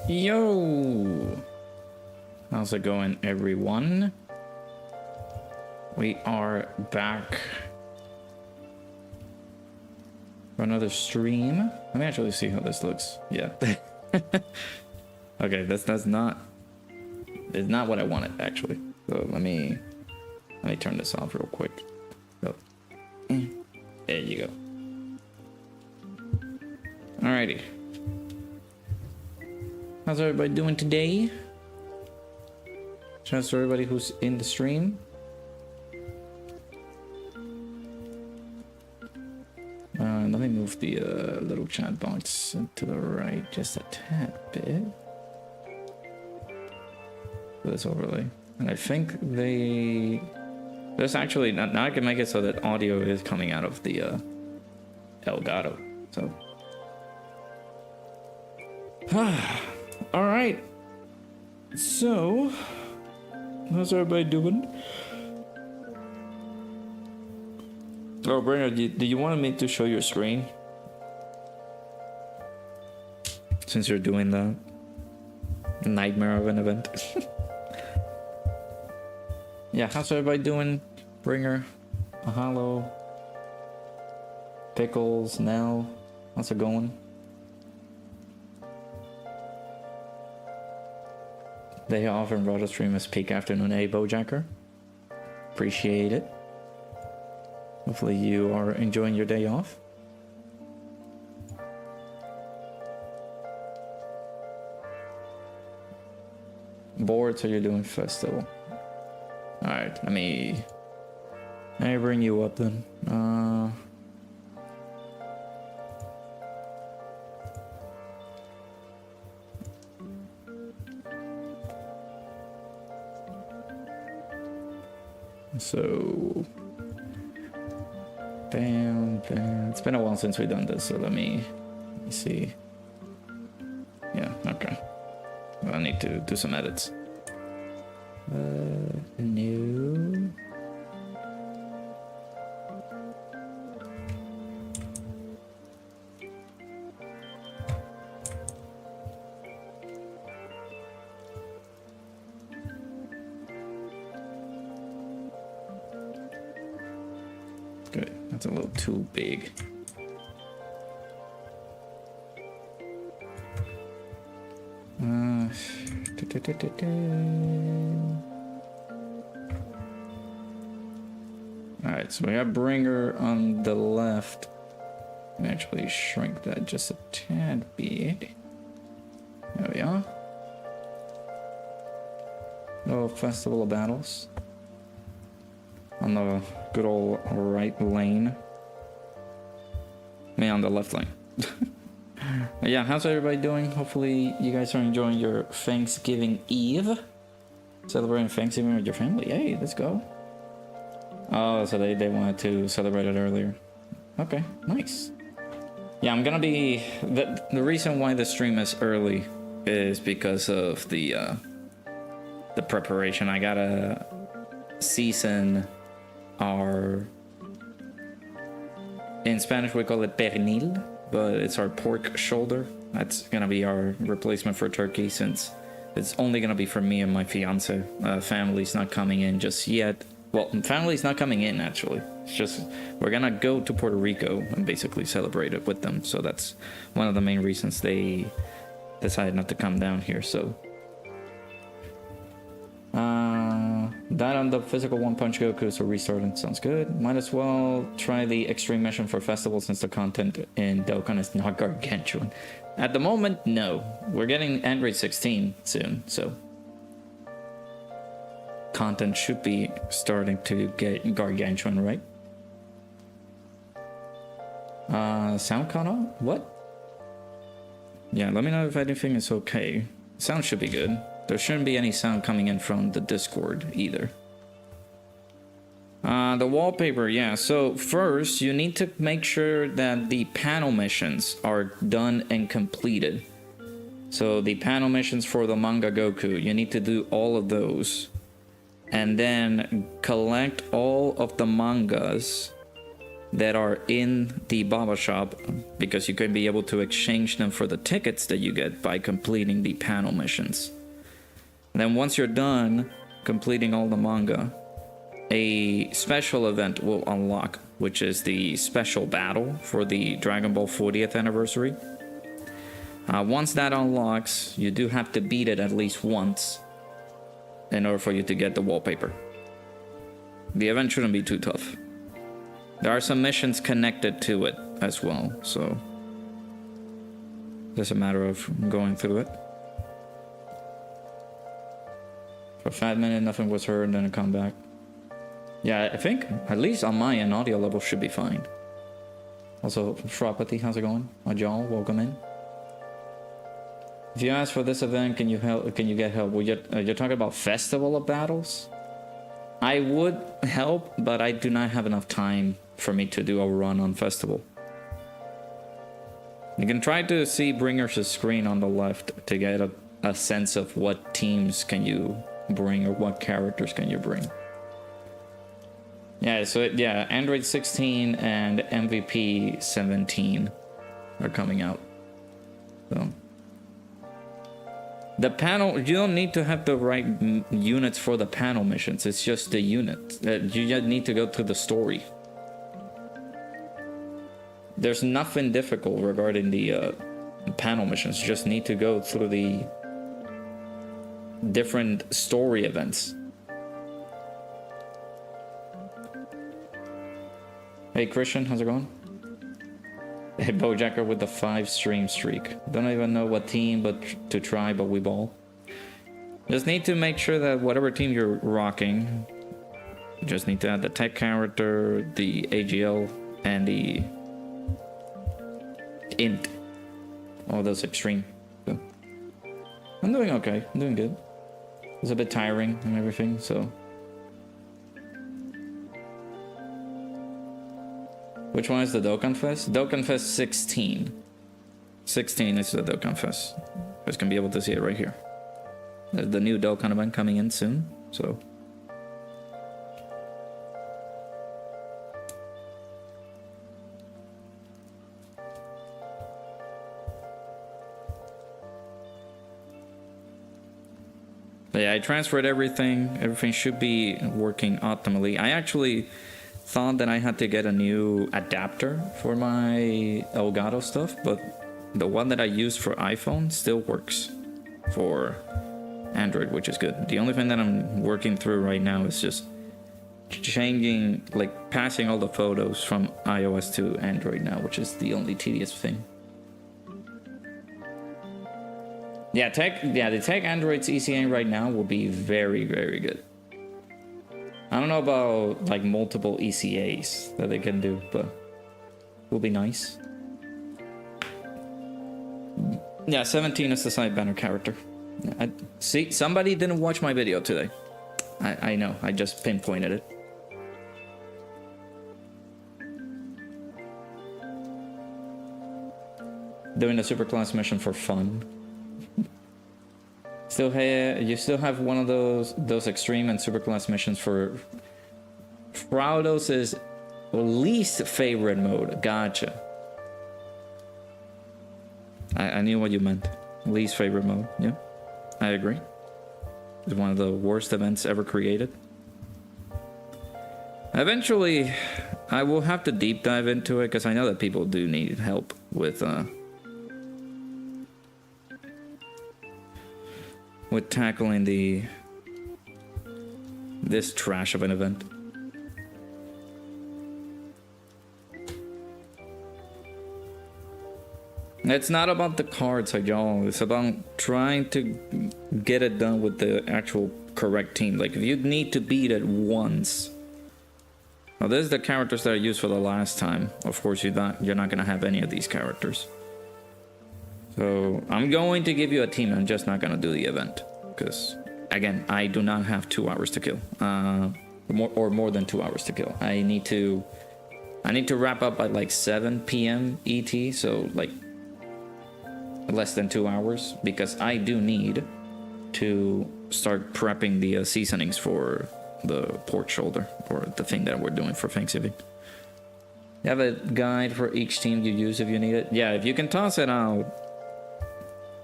Yo! How's it going, everyone? We are back for another stream. Let me actually see how this looks. Yeah. Okay, that's not what I wanted actually. So let me turn this off real quick. So, there you go. Alrighty. How's everybody doing today? Shout out to everybody who's in the stream. Let me move the little chat box to the right just a tad bit. For this overlay. And I think there's actually, now I can make it so that audio is coming out of the Elgato. So. Alright. So, how's everybody doing? Oh, Brenner, do you want me to show your screen? Since you're doing the nightmare of an event. Yeah, how's everybody doing? Bringer, Mahalo, Pickles, Nell, how's it going? Day off and brought a stream as peak afternoon, Bojacker. Appreciate it. Hopefully you are enjoying your day off. Bored, so you're doing festival. Alright, let me bring you up then. So, bam. It's been a while since we've done this, so let me see. Yeah, okay. Well, I need to do some edits. New. Good. That's a little too big. Alright, so we got Bringer on the left. Let me actually shrink that just a tad bit. There we are. Little Festival of Battles. On the good old right lane. Me on the left lane. Yeah, how's everybody doing? Hopefully you guys are enjoying your Thanksgiving Eve. Celebrating Thanksgiving with your family. Hey, let's go. Oh, so they wanted to celebrate it earlier. Okay, nice. Yeah, I'm gonna be... The reason why the stream is early is because of the preparation. I gotta season our... In Spanish we call it pernil, but it's our pork shoulder. That's gonna be our replacement for turkey, since it's only gonna be for me and my fiance. Family's not coming in just yet. Well, family's not coming in actually. It's just we're gonna go to Puerto Rico and basically celebrate it with them. So that's one of the main reasons they decided not to come down here. So that on the physical One Punch Goku, so restarting sounds good. Might as well try the extreme mission for festival, since the content in Dokkan is not gargantuan. At the moment, no. We're getting Android 16 soon, so content should be starting to get gargantuan, right? Sound cut off? What? Yeah, let me know if anything is okay. Sound should be good. There shouldn't be any sound coming in from the Discord either. The wallpaper, yeah. So first, you need to make sure that the panel missions are done and completed. So the panel missions for the manga Goku, you need to do all of those. And then collect all of the mangas that are in the Baba shop, because you can be able to exchange them for the tickets that you get by completing the panel missions. And then once you're done completing all the manga, a special event will unlock, which is the special battle for the Dragon Ball 40th anniversary. Once that unlocks, you do have to beat it at least once in order for you to get the wallpaper. The event shouldn't be too tough. There are some missions connected to it as well, so just a matter of going through it. For a 5 minute, nothing was heard, and then a comeback. Yeah, I think, at least on my end, audio level should be fine. Also, Shropati, how's it going? Ajal, welcome in. If you ask for this event, can you get help? Well, you're talking about Festival of Battles? I would help, but I do not have enough time for me to do a run on Festival. You can try to see Bringer's screen on the left to get a sense of what teams can you bring or what characters can you bring. Yeah, so yeah, Android 16 and MVP 17 are coming out. So the panel, you don't need to have the right units for the panel missions. It's just the unit. You just need to go through the story. There's nothing difficult regarding the panel missions. You just need to go through the different story events. Hey Christian, how's it going? Hey Bojacker with the 5 stream streak. Don't even know what team to try, but we ball. Just need to make sure that whatever team you're rocking, you just need to add the tech character, the AGL, and the int. All those extreme. So I'm doing okay. I'm doing good. It's a bit tiring and everything, so. Which one is the Dokkan Fest? Dokkan Fest 16. 16 is the Dokkan Fest. You guys can be able to see it right here. There's the new Dokkan event coming in soon, so. But yeah, I transferred everything. Everything should be working optimally. I actually thought that I had to get a new adapter for my Elgato stuff, but the one that I use for iPhone still works for Android, which is good. The only thing that I'm working through right now is just changing, like passing all the photos from iOS to Android now, which is the only tedious thing. Yeah, the tech Android's ECA right now will be very, very good. I don't know about like multiple ECAs that they can do, but will be nice. Yeah, 17 is the side banner character. See, somebody didn't watch my video today. I know, I just pinpointed it. Doing the superclass mission for fun. You still have one of those extreme and superclass missions for Fraudos' least favorite mode. Gotcha. I knew what you meant. Least favorite mode. Yeah, I agree. It's one of the worst events ever created. Eventually, I will have to deep dive into it because I know that people do need help with tackling this trash of an event. It's not about the cards, y'all. It's about trying to get it done with the actual correct team. Like, if you need to beat it once. Now, this is the characters that I used for the last time. Of course, you're not gonna have any of these characters. So I'm going to give you a team. I'm just not gonna do the event because, again, I do not have 2 hours to kill, more than 2 hours to kill. I need to wrap up at like 7 p.m. ET. So like less than 2 hours because I do need to start prepping the seasonings for the pork shoulder or the thing that we're doing for Thanksgiving. You have a guide for each team you use if you need it? Yeah, if you can toss it out,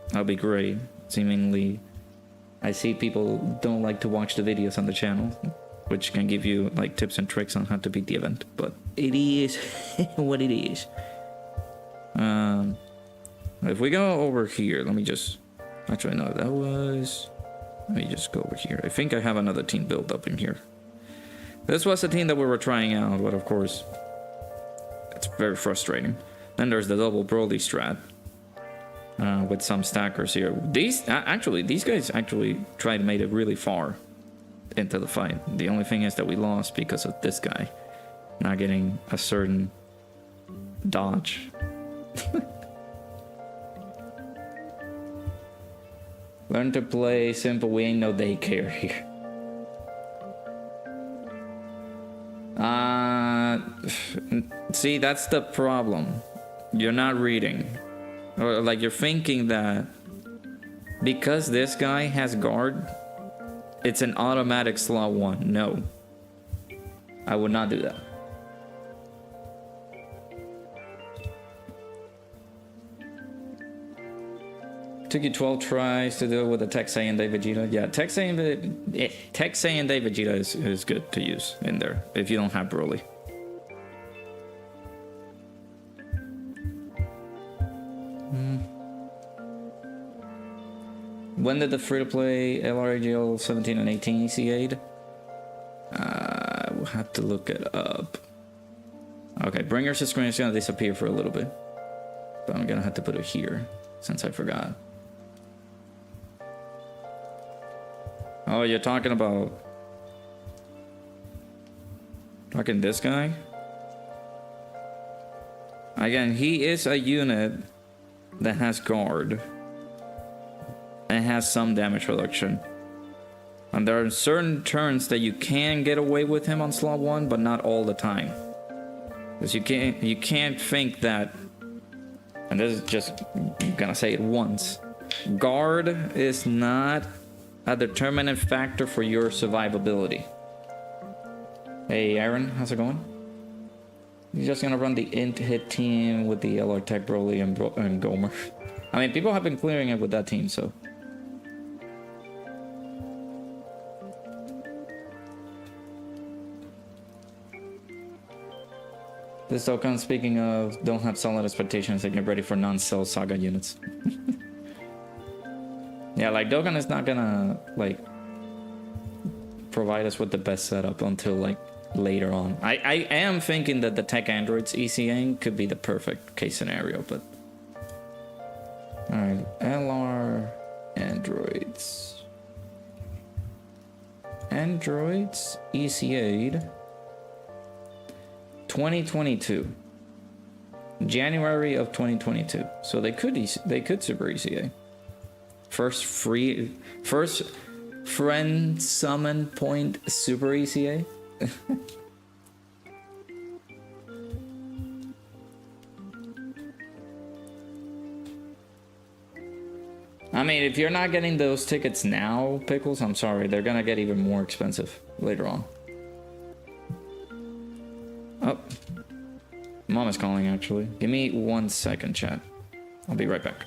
that'll be great. Seemingly, I see people don't like to watch the videos on the channel, which can give you like tips and tricks on how to beat the event, but it is what it is. If we go over here, let me just... Actually, no, that was... Let me just go over here. I think I have another team built up in here. This was the team that we were trying out, but of course, it's very frustrating. Then there's the double Broly strat. With some stackers here. These guys actually tried to make it really far into the fight. The only thing is that we lost because of this guy not getting a certain dodge. Learn to play simple. We ain't no daycare here. See, that's the problem. You're not reading. Or like you're thinking that because this guy has guard, it's an automatic slot 1. No. I would not do that. Took you 12 tries to do it with the Tech Saiyan Day Vegeta. Yeah, Tech Saiyan Day Vegeta is good to use in there if you don't have Broly. When did the free-to-play LRAGL 17 and 18 ECA'd? We'll have to look it up. Okay, bring your screen is gonna disappear for a little bit. But I'm gonna have to put it here, since I forgot. Oh, you're talking about... Talking this guy? Again, he is a unit that has guard. And has some damage reduction. And there are certain turns that you can get away with him on slot 1, but not all the time. Because you can't think that, and this is just, I'm gonna say it once, guard is not a determinant factor for your survivability. Hey Aaron, how's it going? You're just gonna run the int hit team with the LR Tech Broly and Gomer. I mean, people have been clearing it with that team, so... This Dokkan, speaking of, don't have solid expectations and get ready for non-cell saga units. Yeah, like Dokkan is not gonna like provide us with the best setup until like later on. I am thinking that the tech androids ECAing could be the perfect case scenario, but alright, LR androids. Androids ECA'd 2022, January of 2022. So they could super ECA. First friend summon point super ECA. I mean, if you're not getting those tickets now, Pickles, I'm sorry, they're gonna get even more expensive later on. Oh, Mom is calling actually. Give me 1 second, chat. I'll be right back.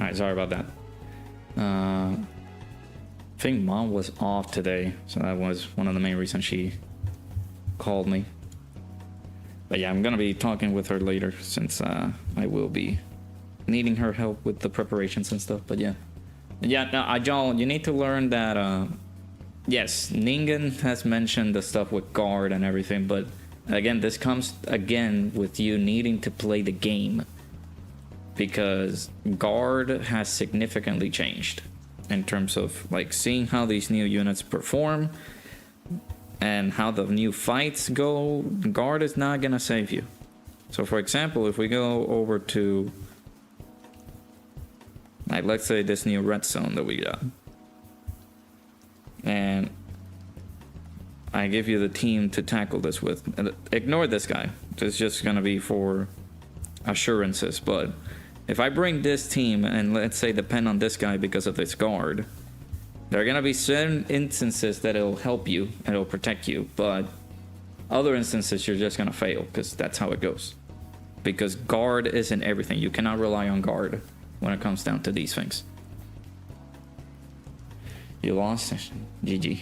Alright, sorry about that. I think Mom was off today, so that was one of the main reasons she called me. But yeah, I'm gonna be talking with her later, since I will be needing her help with the preparations and stuff. But yeah. Yeah, no, y'all, you need to learn that, yes, Ningen has mentioned the stuff with guard and everything, but again, this comes again with you needing to play the game, because guard has significantly changed in terms of like seeing how these new units perform and how the new fights go. Guard is not gonna save you. So for example, if we go over to, like, let's say this new red zone that we got, and I give you the team to tackle this with. Ignore this guy. It's just gonna be for assurances. But if I bring this team and let's say depend on this guy because of this guard, there are gonna be certain instances that it'll help you and it'll protect you, but other instances you're just gonna fail because that's how it goes. Because guard isn't everything. You cannot rely on guard when it comes down to these things. You lost? GG.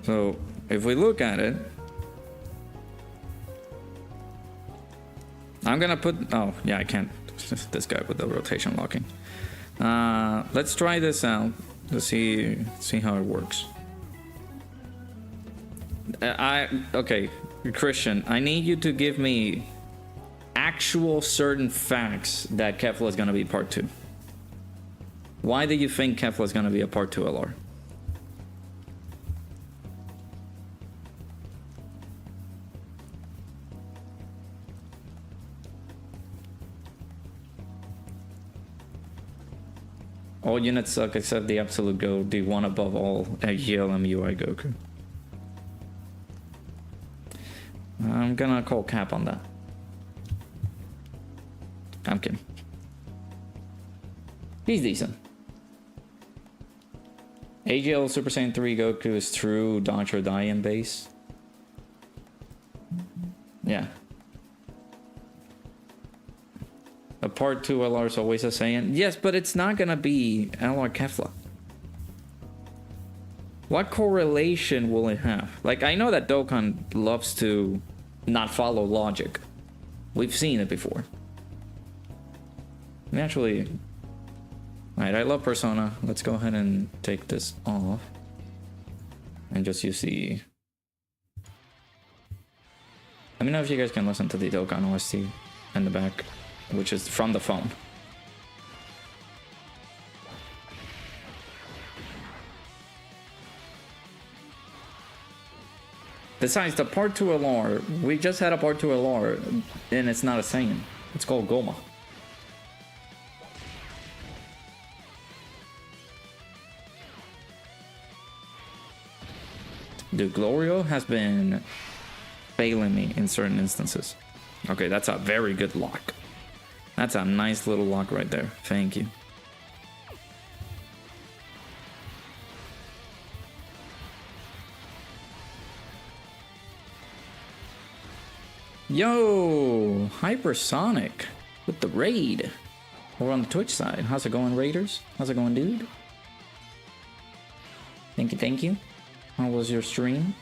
So, if we look at it, I'm gonna put, oh, yeah, I can't, this guy with the rotation locking. Let's try this out to see how it works. Okay, Christian, I need you to give me actual certain facts that Kefla is gonna be part 2. Why do you think Kefla is gonna be a part 2 LR? All units suck except the absolute GOAT, the one above all, GLM UI Goku. I'm gonna call cap on that. I'm kidding. He's decent. AGL Super Saiyan 3 Goku is true Dodge or Die in base. Yeah. A part 2 LR is always a Saiyan. Yes, but it's not gonna be LR Kefla. What correlation will it have? Like, I know that Dokkan loves to not follow logic. We've seen it before. Actually, alright, I love Persona. Let's go ahead and take this off. And just use the... Let me know if you guys can listen to the Dokkan OST in the back, which is from the phone. Besides, the part 2 LR, we just had a part 2 LR, and it's not a Saiyan. It's called Goma. Dude, Glorio has been failing me in certain instances. Okay, that's a very good lock. That's a nice little lock right there. Thank you. Yo, Hypersonic with the raid. Over on the Twitch side. How's it going, Raiders? How's it going, dude? Thank you, thank you. How was your stream?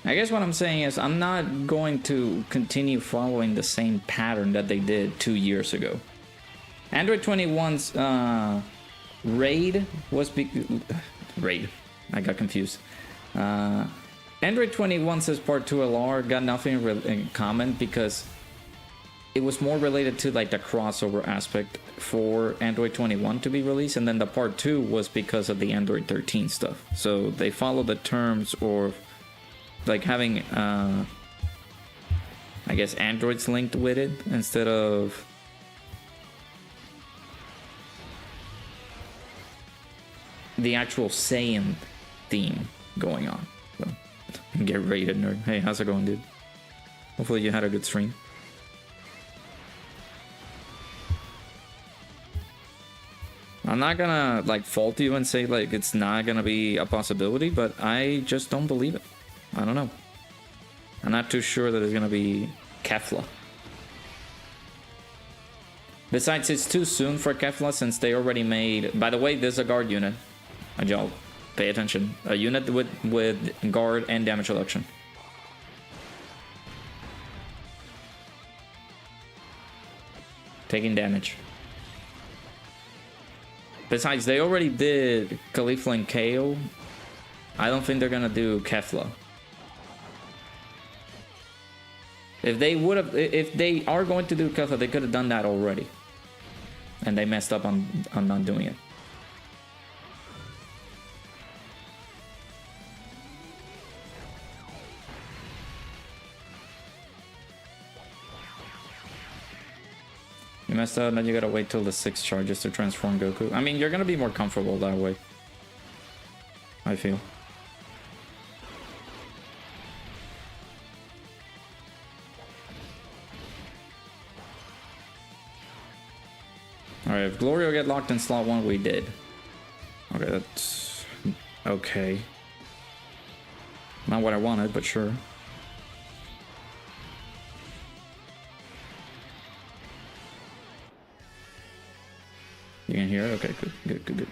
I guess what I'm saying is I'm not going to continue following the same pattern that they did 2 years ago. Android 21's raid was raid. I got confused. Android 21's part 2 LR got nothing in common because it was more related to like the crossover aspect for Android 21 to be released, and then the part 2 was because of the Android 13 stuff. So they follow the terms or like having I guess androids linked with it instead of the actual Saiyan theme going on. So, get raided, nerd. Hey, how's it going, dude? Hopefully you had a good stream. I'm not gonna like fault you and say like it's not gonna be a possibility, but I just don't believe it. I don't know. I'm not too sure that it's gonna be Kefla. Besides, it's too soon for Kefla since they already made. By the way, there's a guard unit. Y'all pay attention. A unit with guard and damage reduction. Taking damage. Besides, they already did Khalifa and KO. I don't think they're gonna do Kefla. If they are going to do Kefla, they could have done that already. And they messed up on not doing it. You messed up, then you gotta wait till the 6 charges to transform Goku. I mean, you're gonna be more comfortable that way. I feel. Alright, if Glory will get locked in slot 1, we did. Okay, that's... okay. Not what I wanted, but sure. You can hear it? Okay, good.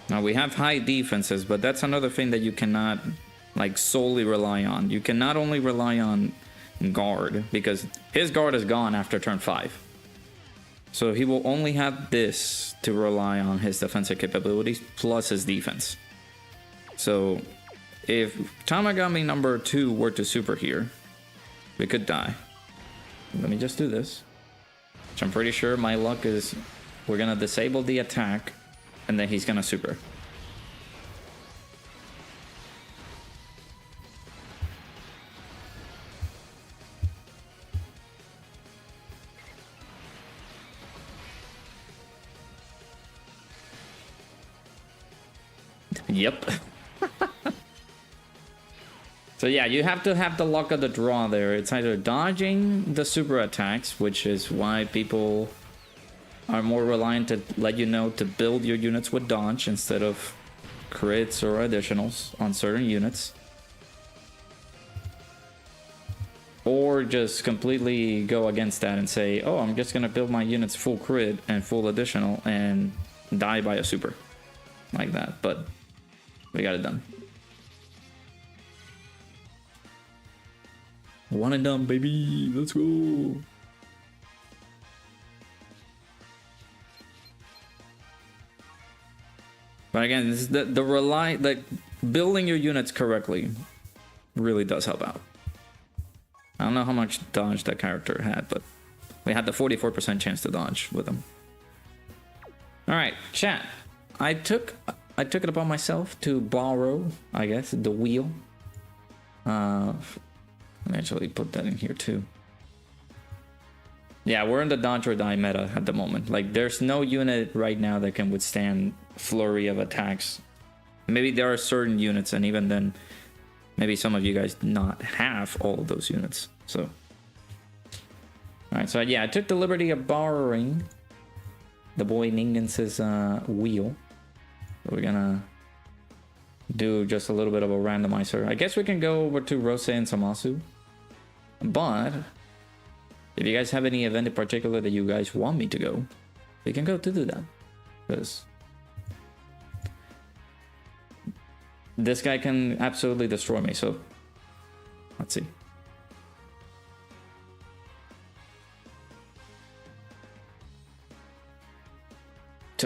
Now we have high defenses, but that's another thing that you cannot like solely rely on. You can not only rely on guard, because his guard is gone after turn 5. So he will only have this to rely on his defensive capabilities plus his defense. So if Tamagami number 2 were to super here, we could die. Let me just do this. Which I'm pretty sure my luck is we're gonna disable the attack and then he's gonna super. Yep. So yeah, you have to have the luck of the draw there. It's either dodging the super attacks, which is why people are more reliant to let you know to build your units with dodge instead of crits or additionals on certain units. Or just completely go against that and say, oh, I'm just gonna build my units full crit and full additional and die by a super. Like that, but we got it done. One and done, baby. Let's go. But again, this is the building your units correctly really does help out. I don't know how much dodge that character had, but we had the 44% chance to dodge with him. All right, chat. I took it upon myself to borrow, I guess, the wheel. Let me actually put that in here too. Yeah, we're in the dodge or die meta at the moment. Like, there's no unit right now that can withstand flurry of attacks. Maybe there are certain units, and even then, maybe some of you guys not have all of those units. So, all right. So yeah, I took the liberty of borrowing the boy Ningen's wheel. So we're gonna do just a little bit of a randomizer. I guess we can go over to Rose and Samasu. But if you guys have any event in particular that you guys want me to go, we can go to do that. Because this guy can absolutely destroy me, so let's see.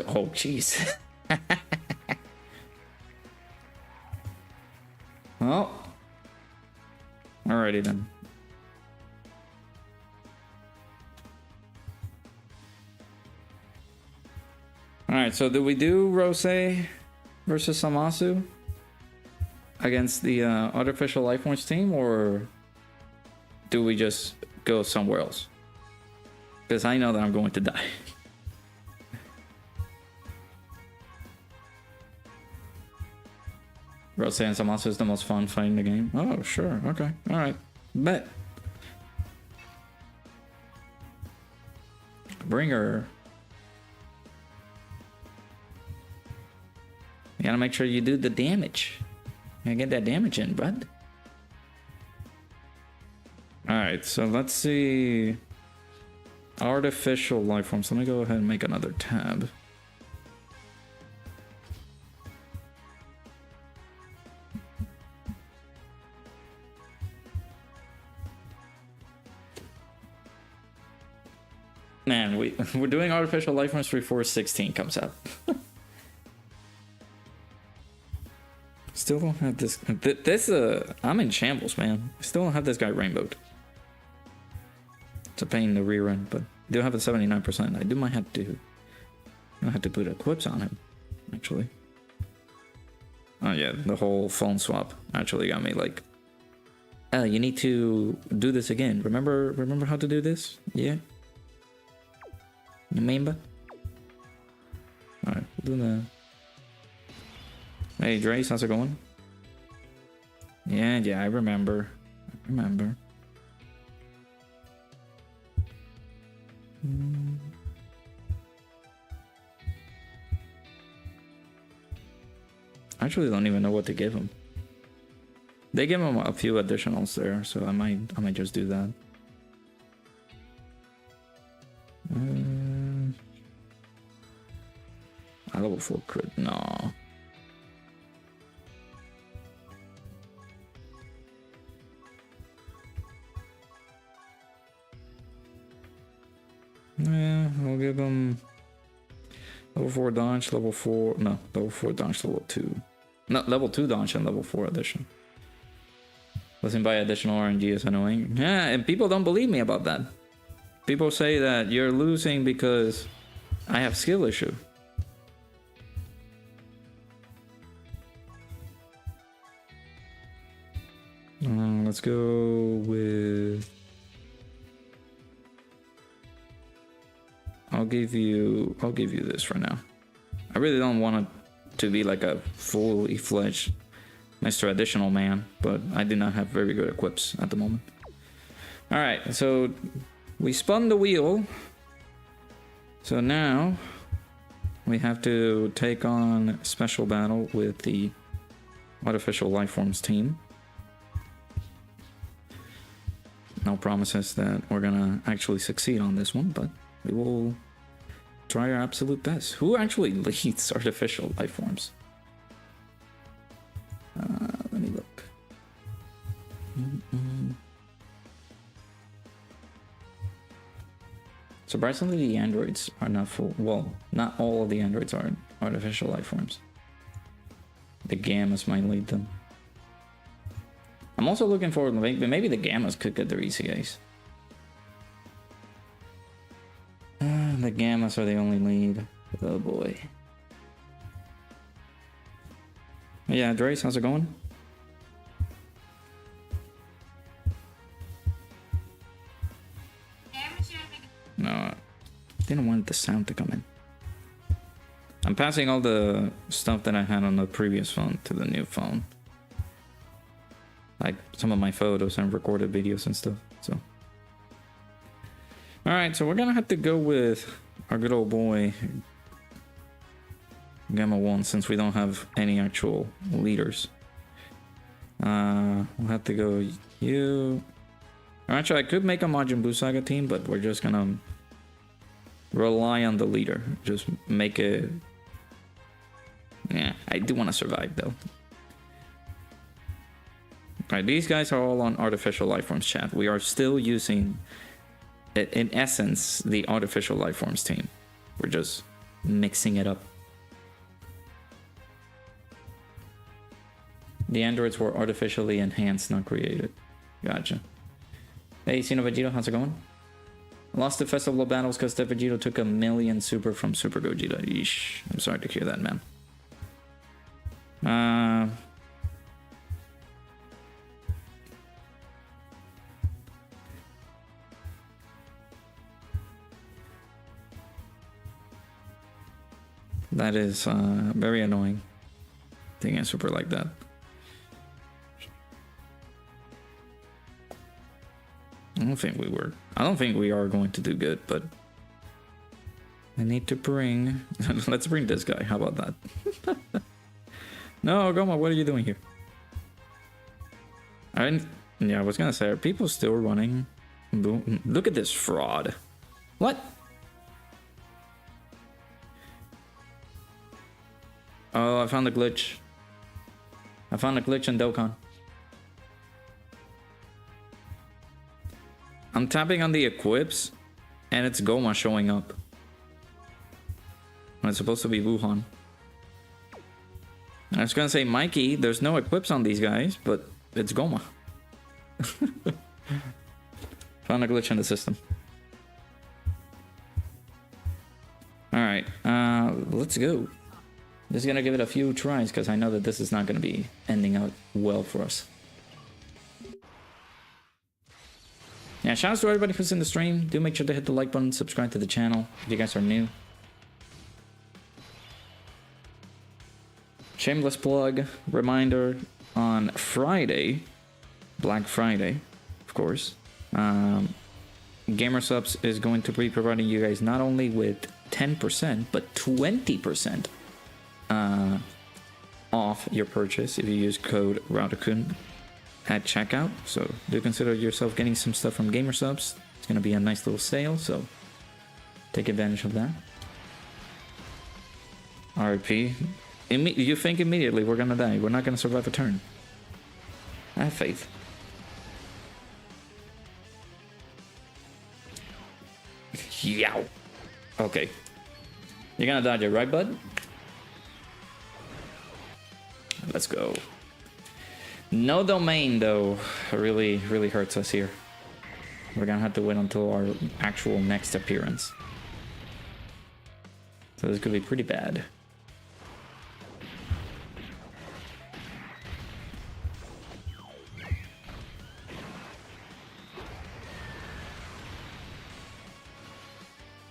Oh, jeez. Oh. Alrighty then. Alright, so did we do Rose versus Samasu against the Artificial Life Forms team, or do we just go somewhere else? Because I know that I'm going to die. Rose and Samasu is the most fun fight in the game. Oh, sure. Okay. Alright. Bet. Bring her. You gotta make sure you do the damage. You gotta get that damage in, bud. Alright, so let's see. Artificial life forms. Let me go ahead and make another tab. Man, we're doing artificial life forms before 16 comes out. Still don't have this. I'm in shambles, man. I still don't have this guy rainbowed. It's a pain in the rear end, but I do have a 79%. I might have to put equips on him, actually. Oh yeah, the whole phone swap actually got me like, you need to do this again. Remember how to do this? Yeah. You remember? Alright, we'll do that. Hey Drace, how's it going? Yeah, I remember. I actually don't even know what to give him. They give him a few additionals there, so I might just do that. I level 4 crit. No. Yeah, I'll give him level 4 dodge, level 4. No, level 4 dodge, level 2. No, level 2 dodge and level 4 addition. Losing by additional RNG is annoying. Yeah, and people don't believe me about that. People say that you're losing because I have skill issue. Let's go with... I'll give you this for now. I really don't want it to be like a fully fledged Mr. Additional Man, but I do not have very good equips at the moment. Alright, so we spun the wheel. So now we have to take on special battle with the Artificial Life Forms team. No promises that we're gonna actually succeed on this one, but we will try our absolute best. Who actually leads Artificial Life Forms? Let me look. Surprisingly, the androids are not full. Well, not all of the androids are Artificial Life Forms. The gammas might lead them. I'm also looking forward to maybe the gammas could get their ECAs. The gammas are the only lead. Oh boy. Yeah, Drace, how's it going? No, I didn't want the sound to come in. I'm passing all the stuff that I had on the previous phone to the new phone. Like some of my photos and recorded videos and stuff, so. Alright, so we're gonna have to go with our good old boy Gamma 1 since we don't have any actual leaders. We'll have to go you. Actually, I could make a Majin Buu Saga team, but we're just gonna rely on the leader. Just make it. Yeah, I do want to survive though. Alright, these guys are all on Artificial Life Forms chat. We are still using, in essence, the Artificial Life Forms team. We're just mixing it up. The androids were artificially enhanced, not created. Gotcha. Hey, Sino Vegito, how's it going? Lost the Festival of Battles because the Vegito took 1,000,000 super from Super Gogeta. Yeesh. I'm sorry to hear that, man. That is very annoying. Taking a super like that. I don't think we are going to do good, but I need to bring... Let's bring this guy. How about that? No, Goma, what are you doing here? Yeah, I was gonna say, are people still running? Boom. Look at this fraud. What? Oh, I found a glitch. I found a glitch in Dokkan. I'm tapping on the equips, and it's Goma showing up. And it's supposed to be Wuhan. I was gonna say, Mikey, there's no equips on these guys, but it's Goma. Found a glitch in the system. Alright, let's go. Just gonna give it a few tries, because I know that this is not gonna be ending out well for us. Yeah, shout out to everybody who's in the stream. Do make sure to hit the like button, subscribe to the channel if you guys are new. Shameless plug, reminder, on Friday, Black Friday, of course, gsupps is going to be providing you guys not only with 10%, but 20% off your purchase if you use code Raudakun at checkout. So do consider yourself getting some stuff from gsupps. It's going to be a nice little sale, so take advantage of that. RIP. You think immediately we're going to die. We're not going to survive a turn. I have faith. Yow. Okay. You're going to dodge it, right, bud? Let's go. No domain, though, really hurts us here. We're gonna have to wait until our actual next appearance. So this could be pretty bad.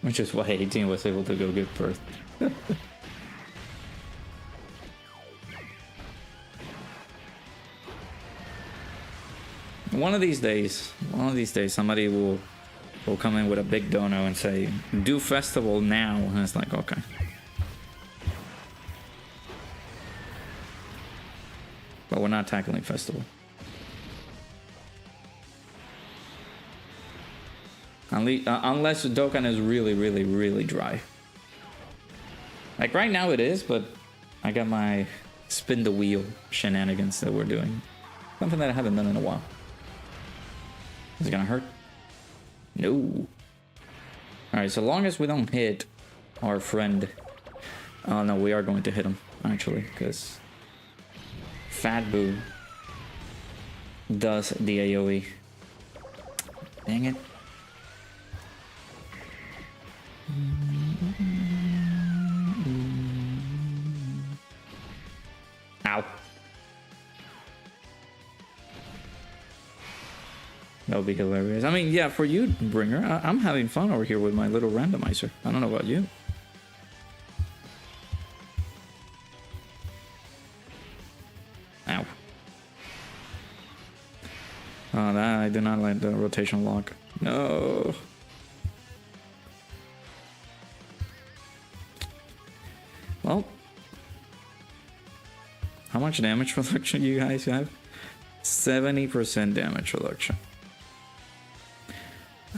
Which is why 18 was able to go give birth. One of these days, somebody will come in with a big dono and say, do festival now. And it's like, okay. But we're not tackling festival. Unless Dokkan is really dry. Like right now it is, but I got my spin the wheel shenanigans that we're doing. Something that I haven't done in a while. Is it gonna hurt? No. Alright, so long as we don't hit our friend. Oh no, we are going to hit him, actually, because Fat Boo does the AoE. Dang it. Ow. That would be hilarious. I mean, yeah, for you, Bringer, I'm having fun over here with my little randomizer. I don't know about you. Ow. Oh, that, I do not like the rotation lock. No. Well. How much damage reduction do you guys have? 70% damage reduction.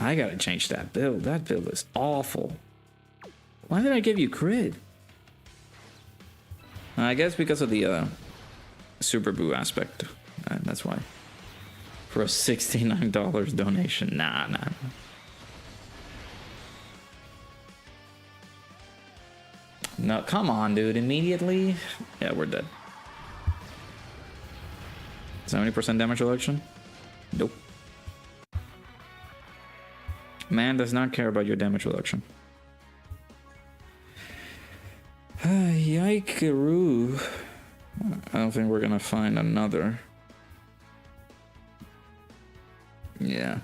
I gotta change that build. That build is awful. Why did I give you crit? I guess because of the Super Boo aspect. That's why. For a $69 donation. Nah. No, come on, dude. Immediately? Yeah, we're dead. 70% damage reduction? Nope. Man does not care about your damage reduction. Yikes! I don't think we're gonna find another. Yeah.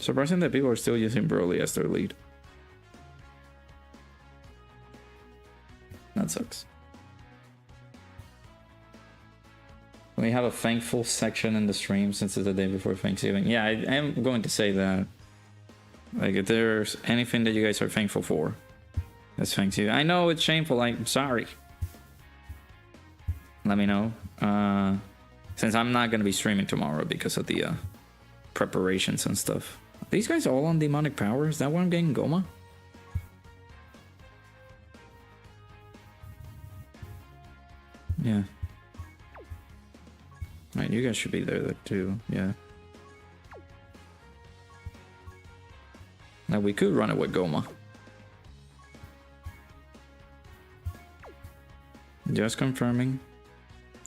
Surprising that people are still using Broly as their lead. That sucks. We have a thankful section in the stream since it's the day before Thanksgiving. Yeah, I am going to say that. Like, if there's anything that you guys are thankful for, that's Thanksgiving. I know it's shameful. I'm sorry. Let me know. Since I'm not going to be streaming tomorrow because of the preparations and stuff. Are these guys all on demonic power? Is that why I'm getting Goma? Yeah. Alright, you guys should be there too, yeah. Now we could run it with Goma. Just confirming.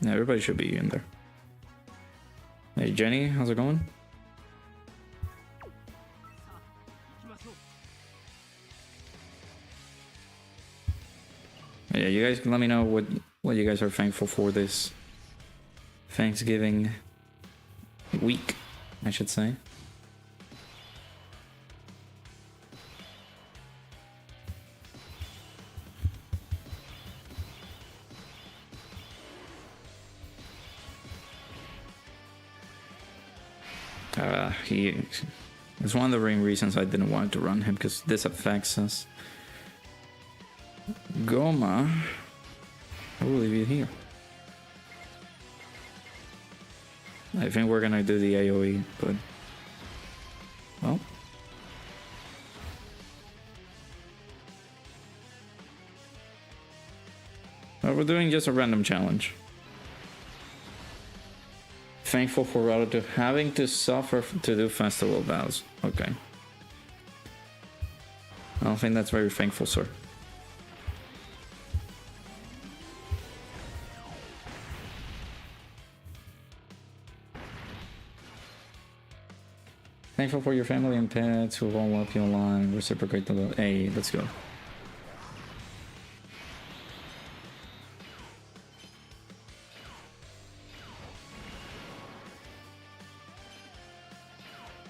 Yeah, everybody should be in there. Hey Jenny, how's it going? Yeah, you guys can let me know what you guys are thankful for this Thanksgiving week, I should say. It's one of the main reasons I didn't want to run him, because this affects us. Goma, I will leave you here. I think we're gonna do the AoE, but well. We're doing just a random challenge. Thankful for Rado having to suffer to do festival vows. Okay. I don't think that's very thankful, sir. Thankful for your family and pets who all love you online. Reciprocate the love. Hey, let's go.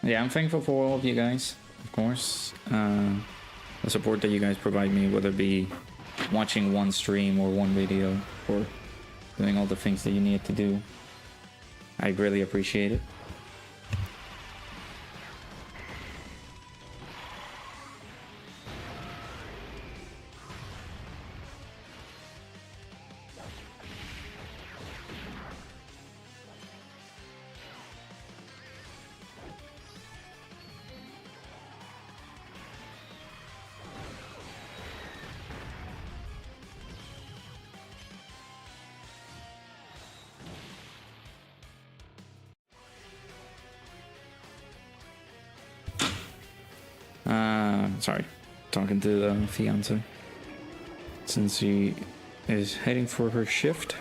Yeah, I'm thankful for all of you guys, of course. The support that you guys provide me, whether it be watching one stream or one video, or doing all the things that you need to do. I really appreciate it. Sorry, talking to the fiance, since she is heading for her shift.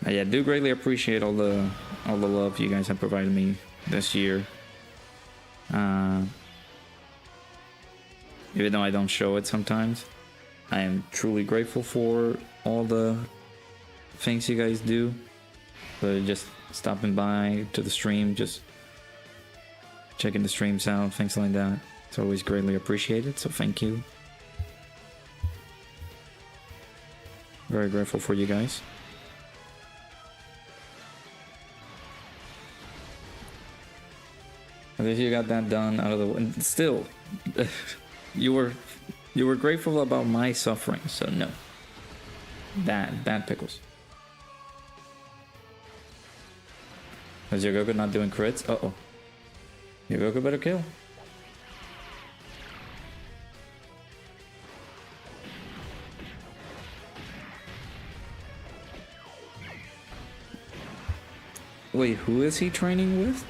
Yeah, do greatly appreciate all the love you guys have provided me this year. Even though I don't show it sometimes, I am truly grateful for all the things you guys do. Just stopping by to the stream, just checking the streams out, things like that. It's always greatly appreciated, so thank you. Very grateful for you guys. At least you got that done out of the way. And still, you were grateful about my suffering, so no. Bad pickles. Is your Goku not doing crits? Uh-oh. Your Goku better kill. Wait, who is he training with?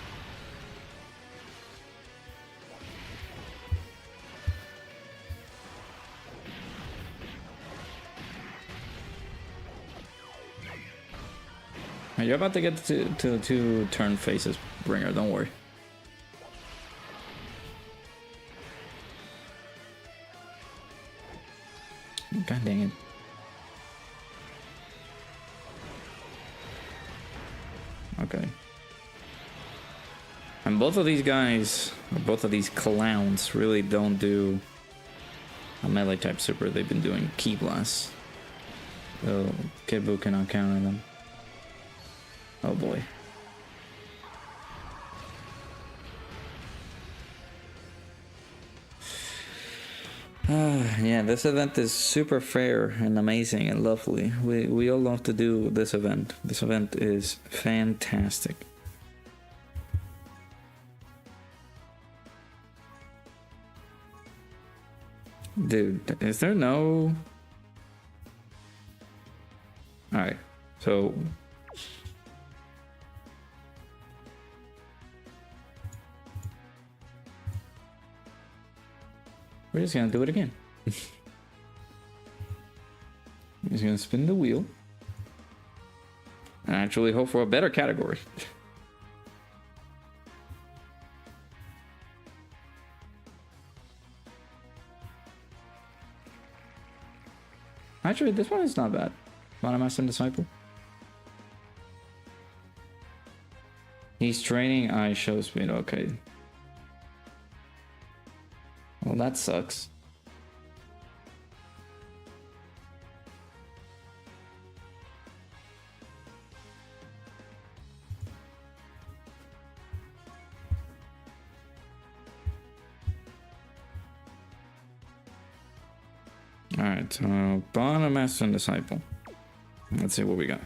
You're about to get to 2 turn phases, Bringer, don't worry. God dang it. Okay. And both of these guys, or both of these clowns, really don't do a melee type super. They've been doing Ki Blast. So Kibu cannot counter them. Oh boy. Yeah, this event is super fair and amazing and lovely. We all love to do this event. This event is fantastic. Dude, is there no... Alright, so... We're just gonna do it again. He's gonna spin the wheel. And actually hope for a better category. Actually, this one is not bad. Randomizer Disciple. He's training eye show speed, okay. Well, that sucks. Alright, so Bottom Master and Disciple. Let's see what we got.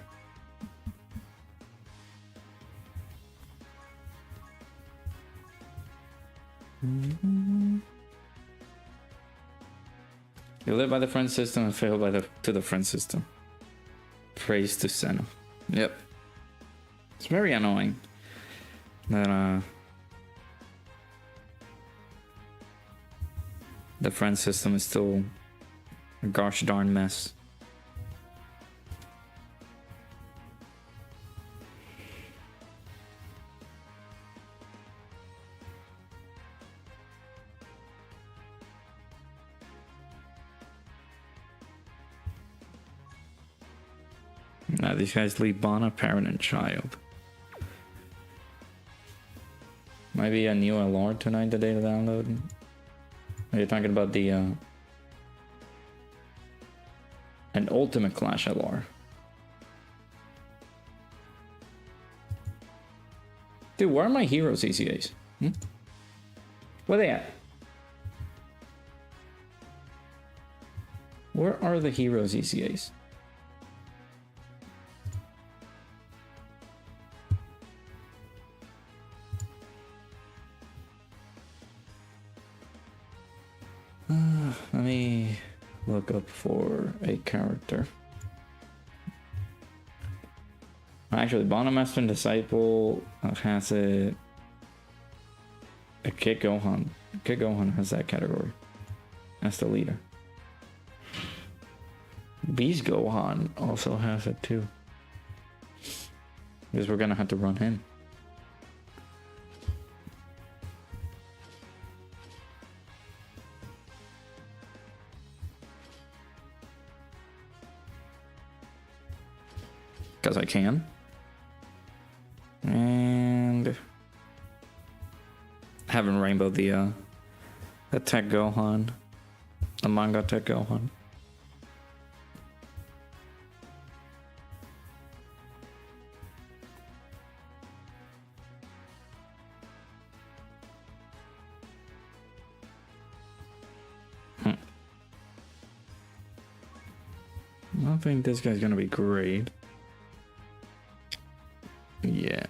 You live by the friend system and fail to the friend system. Praise to Senna. Yep. It's very annoying that the friend system is still a gosh darn mess. Now these guys leave Bana, parent, and child. Maybe a new LR tonight today to download. Are you talking about the an Ultimate Clash LR? Dude, where are my heroes ECAs? Where they at? Where are the heroes ECAs? Let me look up for a character. Actually, Bonamaster and Disciple has a Kid Gohan. Kid Gohan has that category. That's the leader. Beast Gohan also has it too. Because we're gonna have to run him. Because I can. And having Rainbow the Tech Gohan. The manga Tech Gohan. I don't think this guy's gonna be great. Yeah.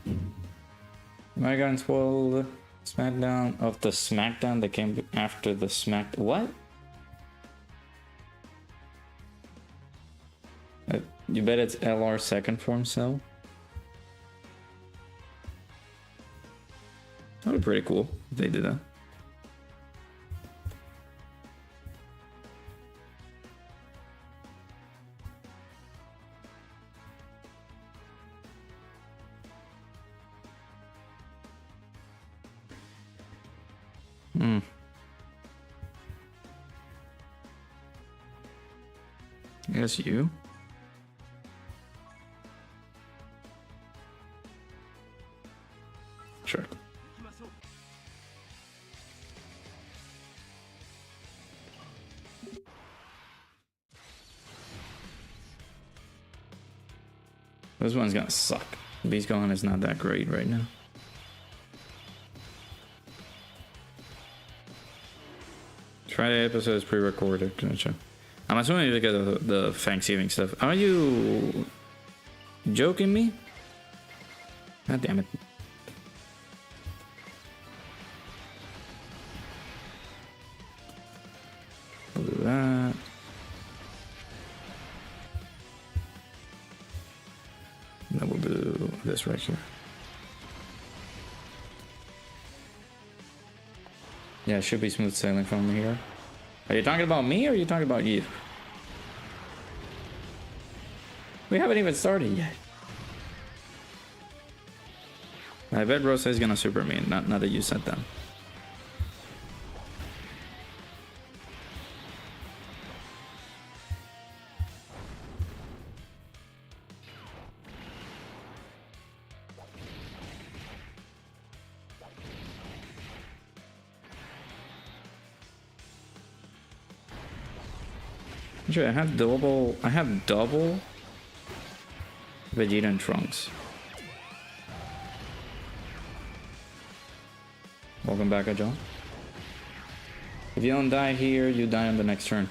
Am I gonna spoil the SmackDown of the SmackDown that came after the Smack? What? You bet it's LR second form cell? That would be pretty cool if they did that. I guess you. Sure. This one's gonna suck. Beast Gohan is not that great right now. Friday episode is pre-recorded. Gotcha. I'm assuming because of the Thanksgiving stuff. Are you joking me? God damn it. We'll do that. And then we'll do this right here. Yeah, it should be smooth sailing from here. Are you talking about me or are you talking about you? We haven't even started yet. I bet Rosa is gonna super me, not that you said that. Actually, I have double Vegeta and Trunks. Welcome back, Ajahn. If you don't die here, you die on the next turn.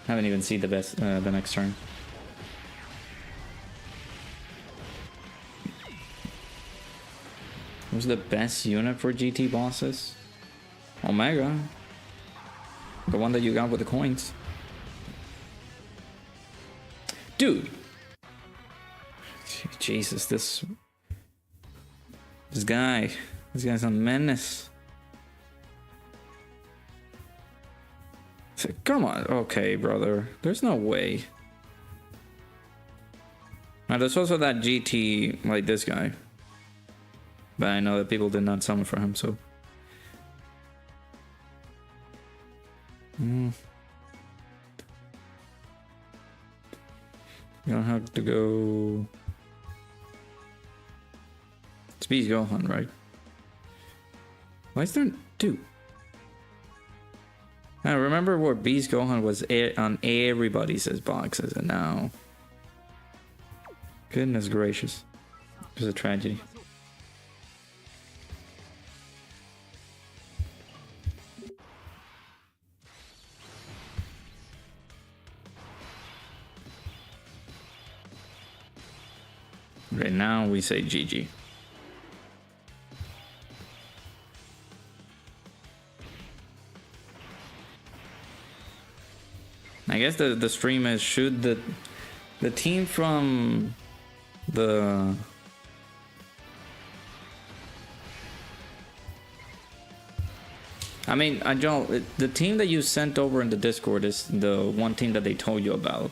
Haven't even seen the next turn. Who's the best unit for GT bosses? Omega. The one that you got with the coins. Dude! Jesus, this guy's a menace. Come on, okay, brother. There's no way. Now, there's also that GT like this guy. But I know that people did not summon for him, so. You don't have to go. It's Beast Gohan, right? Why is there two? I remember where Beast Gohan was on everybody's boxes, and now. Goodness gracious. It was a tragedy. Right now we say GG. I guess the stream is should the team from the I mean, I don't. The team that you sent over in the Discord is the one team that they told you about.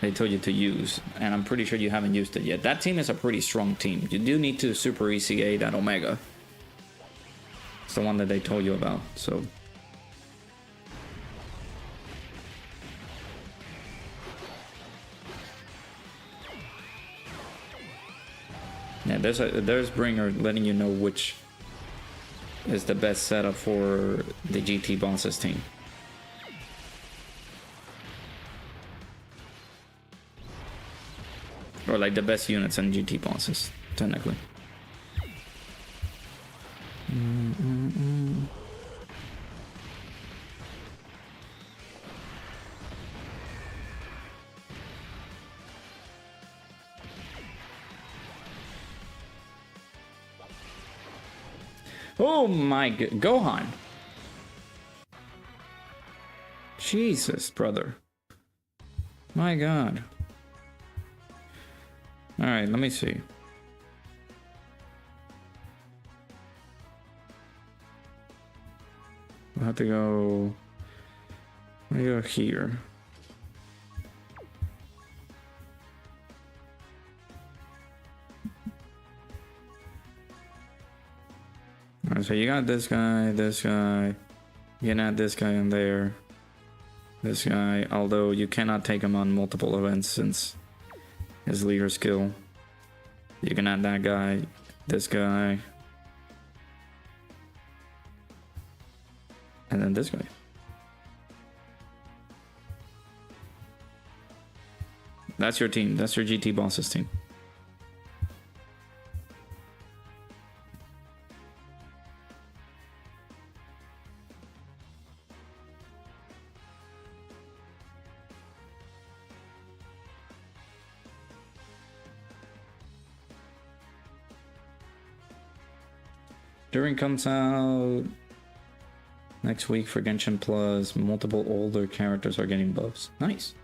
They told you to use, and I'm pretty sure you haven't used it yet. That team is a pretty strong team. You do need to super ECA that Omega. It's the one that they told you about, so. Yeah, there's Bringer letting you know which is the best setup for the GT bosses team. Or like the best units in GT bosses, technically. Oh my god, Gohan! Jesus, brother. My god. Alright, let me see. We'll have to go. Let me go here. Alright, so you got this guy, this guy. You can add this guy in there. This guy, although you cannot take him on multiple events since his leader skill. You can add that guy, this guy. And then this guy. That's your team. That's your GT bosses team. During comes out next week for Genshin Plus. Multiple older characters are getting buffs. Nice.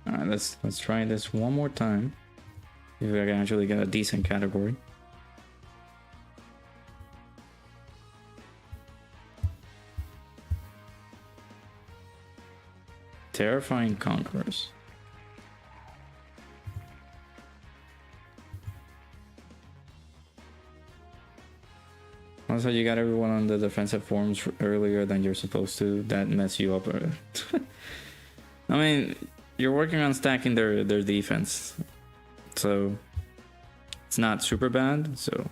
Alright, let's try this one more time. See if I can actually get a decent category. Terrifying Conquerors. Also, you got everyone on the defensive forms earlier than you're supposed to. That mess you up. I mean, you're working on stacking their defense, so it's not super bad. So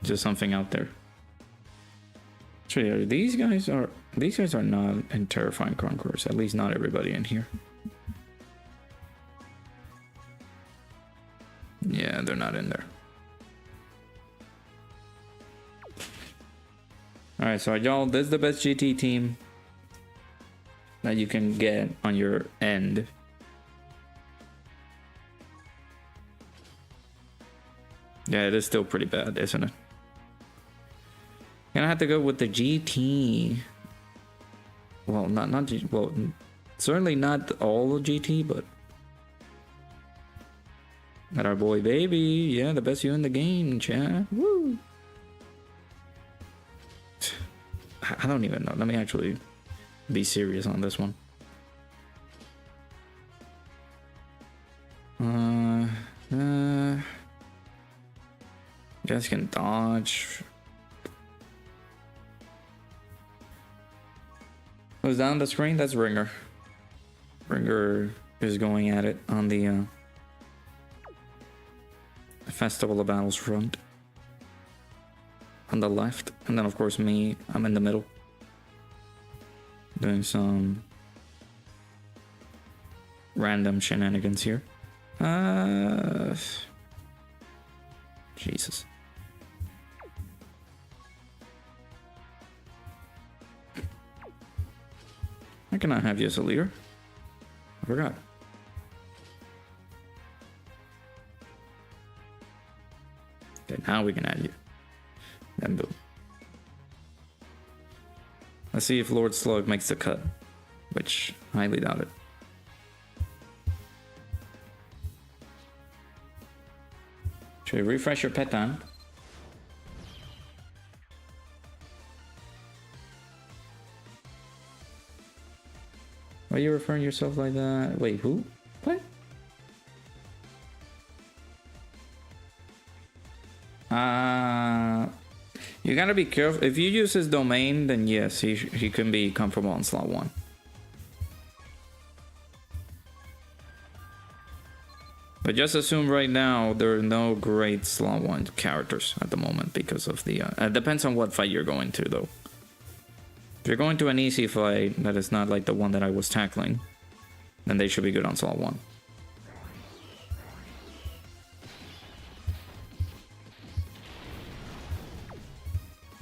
just something out there. Actually, these guys are not in Terrifying Conquerors. At least not everybody in here. Yeah, they're not in there. Alright, so y'all, this is the best GT team that you can get on your end. Yeah, it is still pretty bad, isn't it? Gonna have to go with the GT. Well, not G, well, certainly not all of GT, but got our boy Baby. Yeah, the best you in the game, chat. Woo! I don't even know. Let me actually be serious on this one. You guys can dodge. Who's down the screen? That's Ringer. Ringer is going at it on the Festival of Battles front. On the left, and then of course me, I'm in the middle. Doing some random shenanigans here. Jesus. I cannot have you as a leader. I forgot. Okay, now we can add you. Then boom. Let's see if Lord Slug makes the cut, which I highly doubt it. Should we refresh your pet time? Why are you referring to yourself like that? Wait, who? What? You gotta be careful. If you use his domain, then yes, he can be comfortable on slot 1. But just assume right now there are no great slot 1 characters at the moment because of the... it depends on what fight you're going to, though. If you're going to an easy fight that is not like the one that I was tackling, then they should be good on slot 1.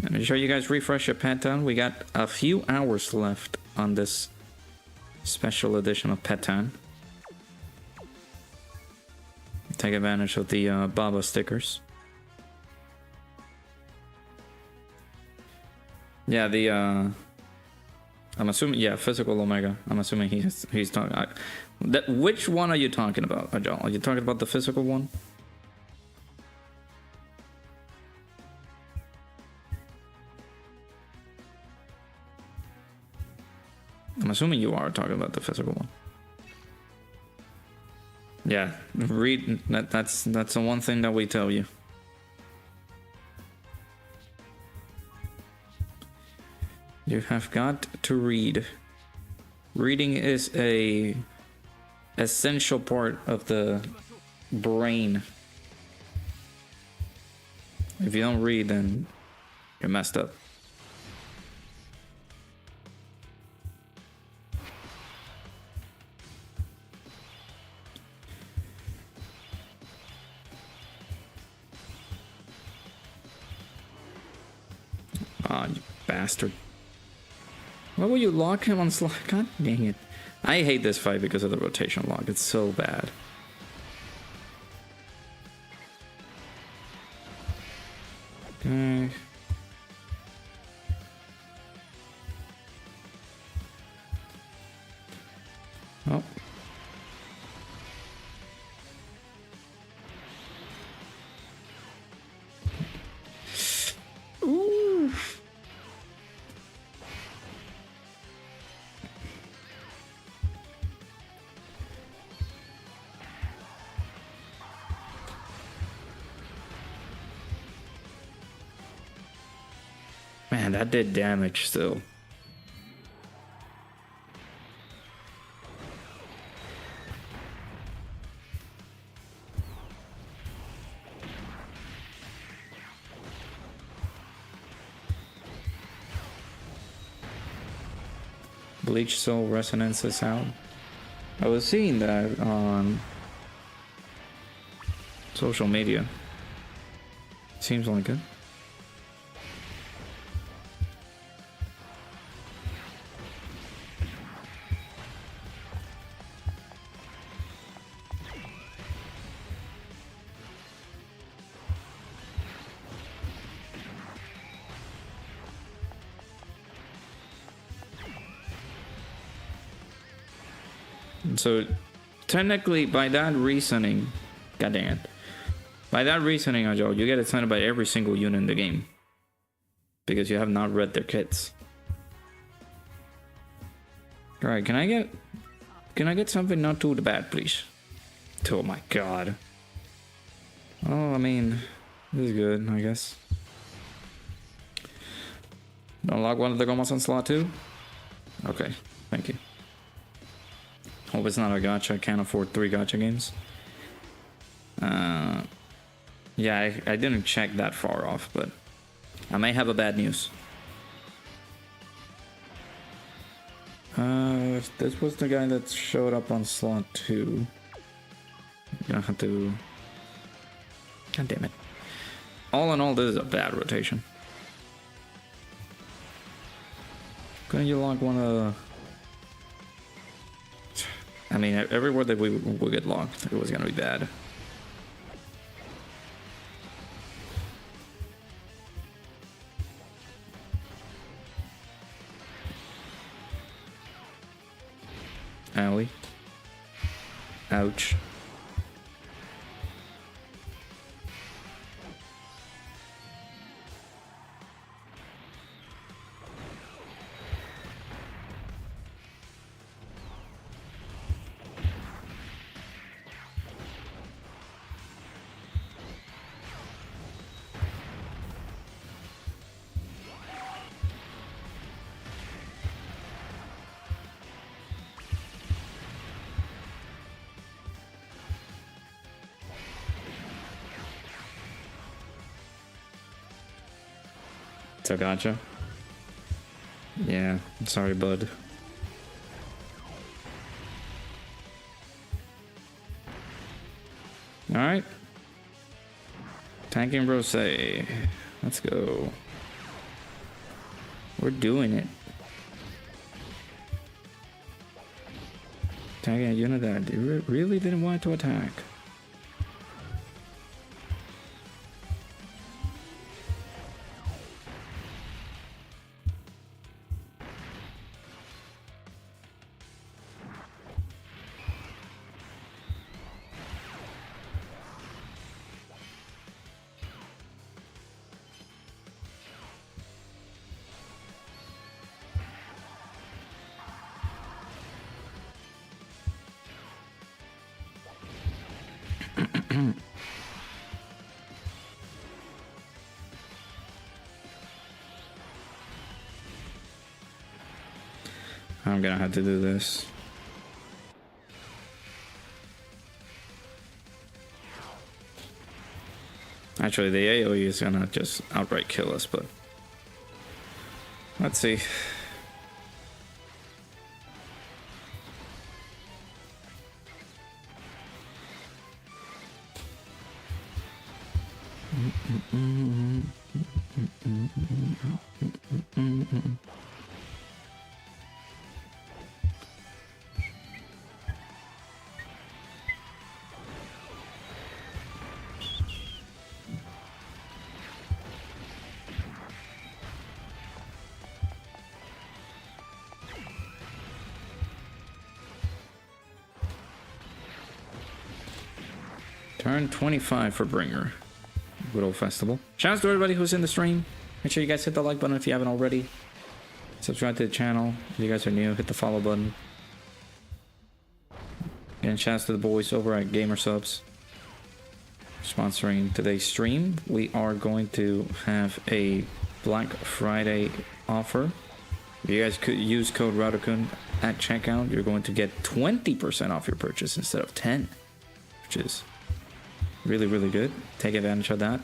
Let me show you guys refresh your pet town. We got a few hours left on this special edition of Pet Town. Take advantage of the Baba stickers. Yeah, the I'm assuming, yeah, physical Omega. I'm assuming he's talking. Which one are you talking about, Ajal? Are you talking about the physical one? I'm assuming you are talking about the physical one. Yeah, read that's the one thing that we tell you. You have got to read. Reading is a essential part of the brain. If you don't read, then you're messed up. Ah, you bastard. Why would you lock him on slot? God dang it. I hate this fight because of the rotation lock. It's so bad. Okay. Oh. Ooh. Man, that did damage still. Bleach Soul Resonance sound. I was seeing that on social media. Seems like it. So technically, by that reasoning, god dang it, by that reasoning, Ajo, you get excited by every single unit in the game because you have not read their kits. All right, can I get something not too bad, please? Oh my god. Oh, I mean, this is good, I guess. Unlock one of the Gomas on slot 2? Okay, thank you. Hope it's not a gacha. I can't afford 3 gacha games. Yeah, I didn't check that far off, but I may have a bad news. This was the guy that showed up on slot 2. I'm gonna have to... God damn it. All in all, this is a bad rotation. Couldn't you lock one of... I mean, everywhere that we will get locked, it was gonna be bad. Owie. Ouch. So gotcha. Yeah, sorry, bud. All right. Tanking Rose. Let's go. We're doing it. Tagging a unit that really didn't want to attack. I'm gonna have to do this. Actually, the AoE is gonna just outright kill us, but let's see. Turn 25 for Bringer. Good old festival. Shout out to everybody who's in the stream. Make sure you guys hit the like button if you haven't already. Subscribe to the channel. If you guys are new, hit the follow button. And shout out to the boys over at gsupps sponsoring today's stream. We are going to have a Black Friday offer. If you guys could use code Radokun at checkout, you're going to get 20% off your purchase instead of 10, which is really good. Take advantage of that.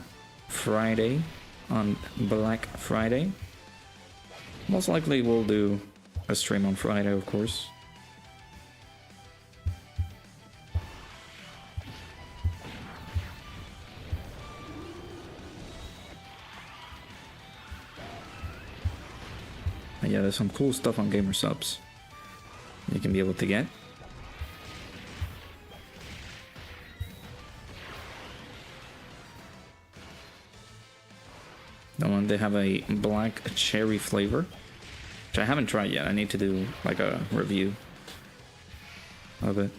Friday, on Black Friday. Most likely we'll do a stream on Friday, of course. But yeah, there's some cool stuff on gsupps you can be able to get. They have a black cherry flavor, which I haven't tried yet. I need to do like a review of it.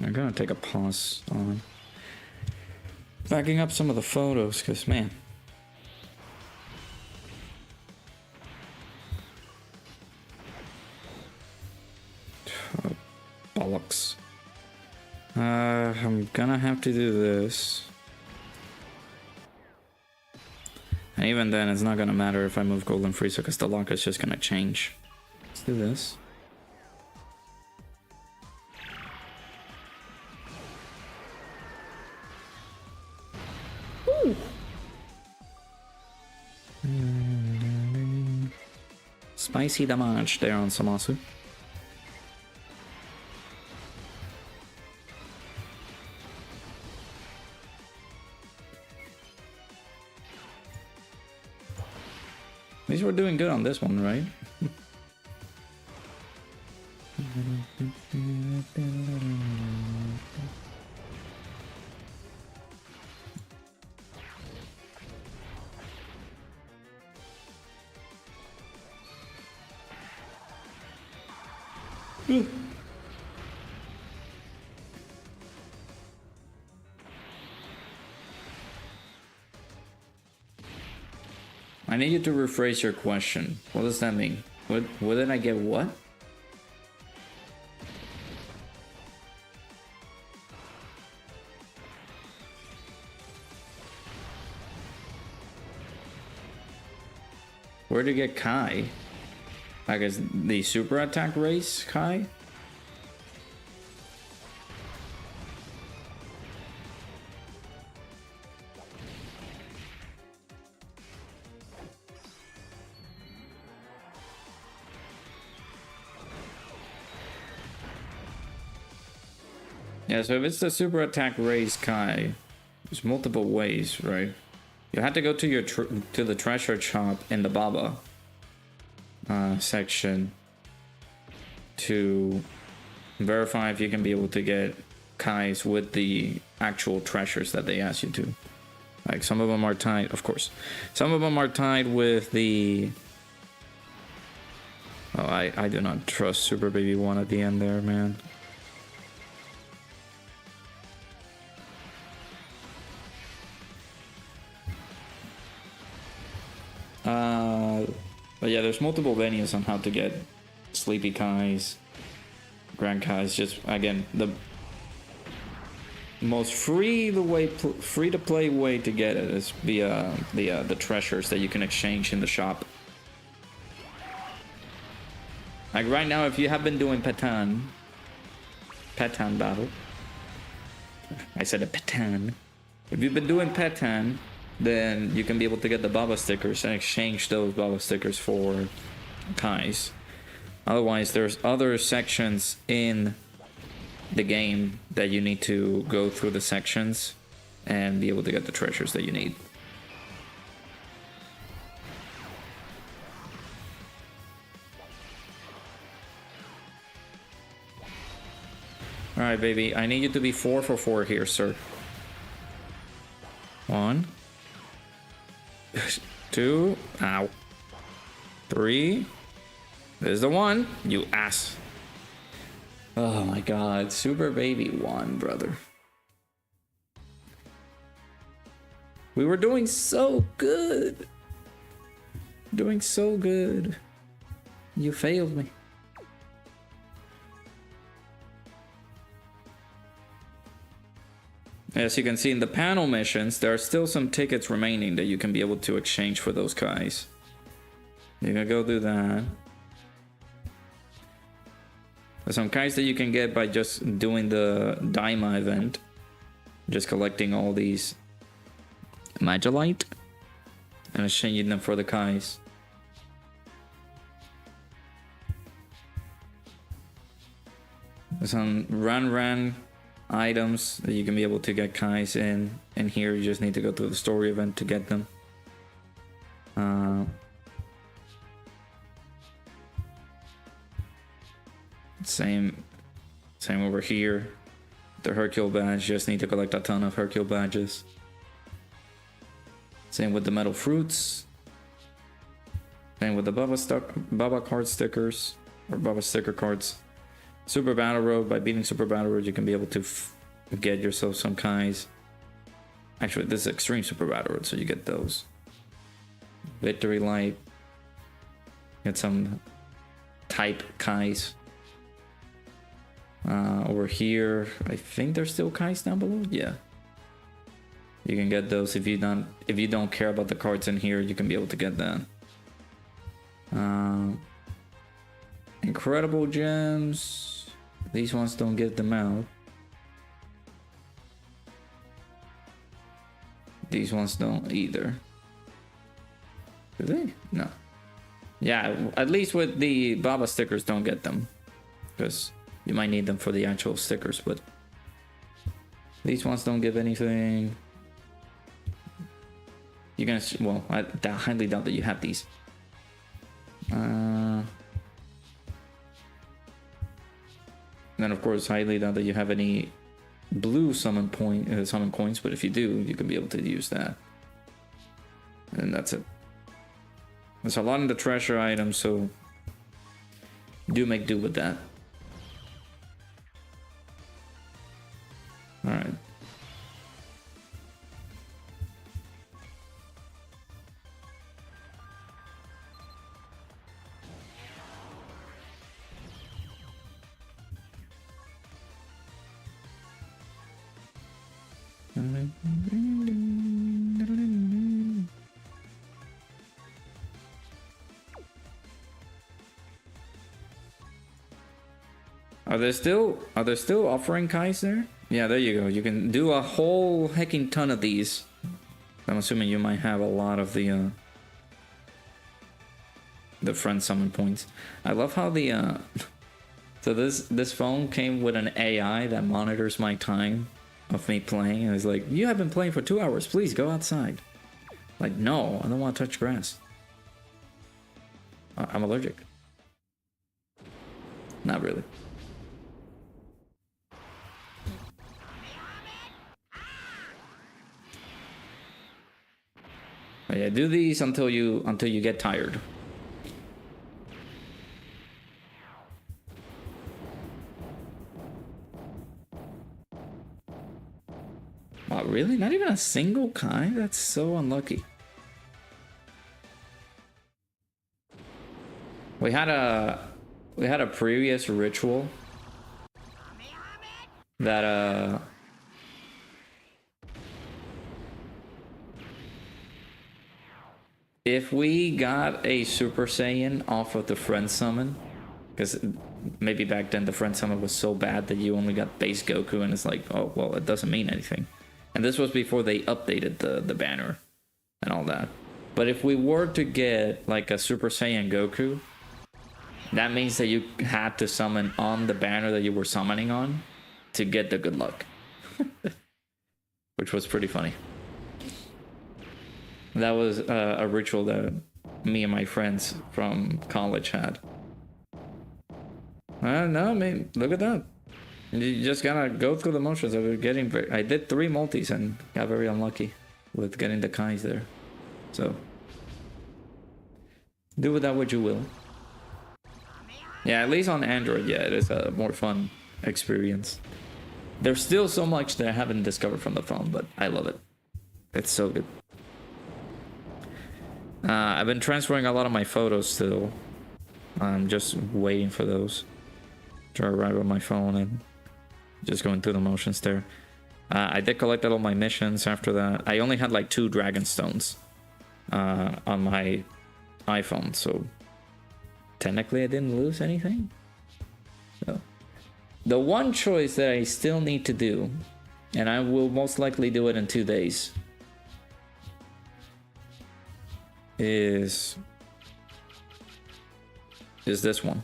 I'm gonna take a pause on backing up some of the photos, because man, bollocks. I'm gonna have to do this, and even then it's not gonna matter if I move Golden Freezer, because the lock is just gonna change. Let's do this. Spicy damage there on Samasu. At least we're doing good on this one, right? I need you to rephrase your question. What does that mean? What did I get what? Where did you get Kai? I guess the super attack race Kai? Yeah, so if it's the super attack raise Kai, there's multiple ways, right? You had to go to your to the treasure shop in the Baba section to verify if you can be able to get Kais with the actual treasures that they ask you to. Like some of them are tied, of course. Some of them are tied with the. Oh, I do not trust Super Baby 1 at the end there, man. But yeah, there's multiple venues on how to get Sleepy Kais, Grand Kais. Just again, the most free to play way to get it is via the treasures that you can exchange in the shop. Like right now, if you have been doing Patan battle, I said a Patan. If you've been doing Patan, then you can be able to get the Baba stickers and exchange those Baba stickers for Kais. Otherwise, there's other sections in the game that you need to go through the sections and be able to get the treasures that you need. Alright, baby, I need you to be 4 for 4 here, sir. 1, 2, ow. 3. There's the 1, you ass. Oh my god, Super Baby won, brother. We were doing so good. Doing so good. You failed me. As you can see in the panel missions, there are still some tickets remaining that you can be able to exchange for those guys. You can go do that. There's some guys that you can get by just doing the Daima event. Just collecting all these Magilite and exchanging them for the Kais. There's some Ran items that you can be able to get Kais in. And here you just need to go through the story event to get them. Same over here. The Hercule badge, just need to collect a ton of Hercule badges. Same with the metal fruits. Same with the Baba card stickers, or Baba sticker cards. Super Battle Road, by beating Super Battle Road, you can be able to get yourself some Kais. Actually, this is Extreme Super Battle Road, so you get those. Victory Light. Get some type Kais. Over here, I think there's still Kais down below. Yeah, you can get those if you don't care about the cards in here. You can be able to get that. Incredible gems. These ones don't give them out. These ones don't either. Do they? No. Yeah, at least with the Baba stickers, don't get them, because you might need them for the actual stickers, but these ones don't give anything. You're gonna, well, I highly doubt that you have these. Then of course, highly doubt that you have any blue summon coins, but if you do, you can be able to use that. And that's it. There's a lot in the treasure items, so do make do with that. All right. Are there still offering Kais there? Yeah, there you go. You can do a whole hecking ton of these. I'm assuming you might have a lot of the friend summon points. I love how the so this phone came with an AI that monitors my time of me playing, and it's like, you have been playing for 2 hours, please go outside. Like, no, I don't want to touch grass. I'm allergic. Not really. But yeah, do these until you get tired. Wow, really? Not even a single Kai? That's so unlucky. We had a previous ritual that if we got a Super Saiyan off of the friend summon, because maybe back then the friend summon was so bad that you only got base Goku, and it's like, oh well, it doesn't mean anything. And this was before they updated the banner and all that. But if we were to get like a Super Saiyan Goku, that means that you had to summon on the banner that you were summoning on to get the good luck. Which was pretty funny. That was a ritual that me and my friends from college had. No, I mean, look at that. You just gotta go through the motions of getting... I did 3 multis and got very unlucky with getting the Kais there. So, do with that what you will. Yeah, at least on Android, yeah, it is a more fun experience. There's still so much that I haven't discovered from the phone, but I love it. It's so good. I've been transferring a lot of my photos still. I'm just waiting for those to arrive on my phone and just going through the motions there. I did collect all my missions after that. I only had like 2 Dragon Stones on my iPhone, so technically I didn't lose anything. So the one choice that I still need to do, and I will most likely do it in 2 days, is this one.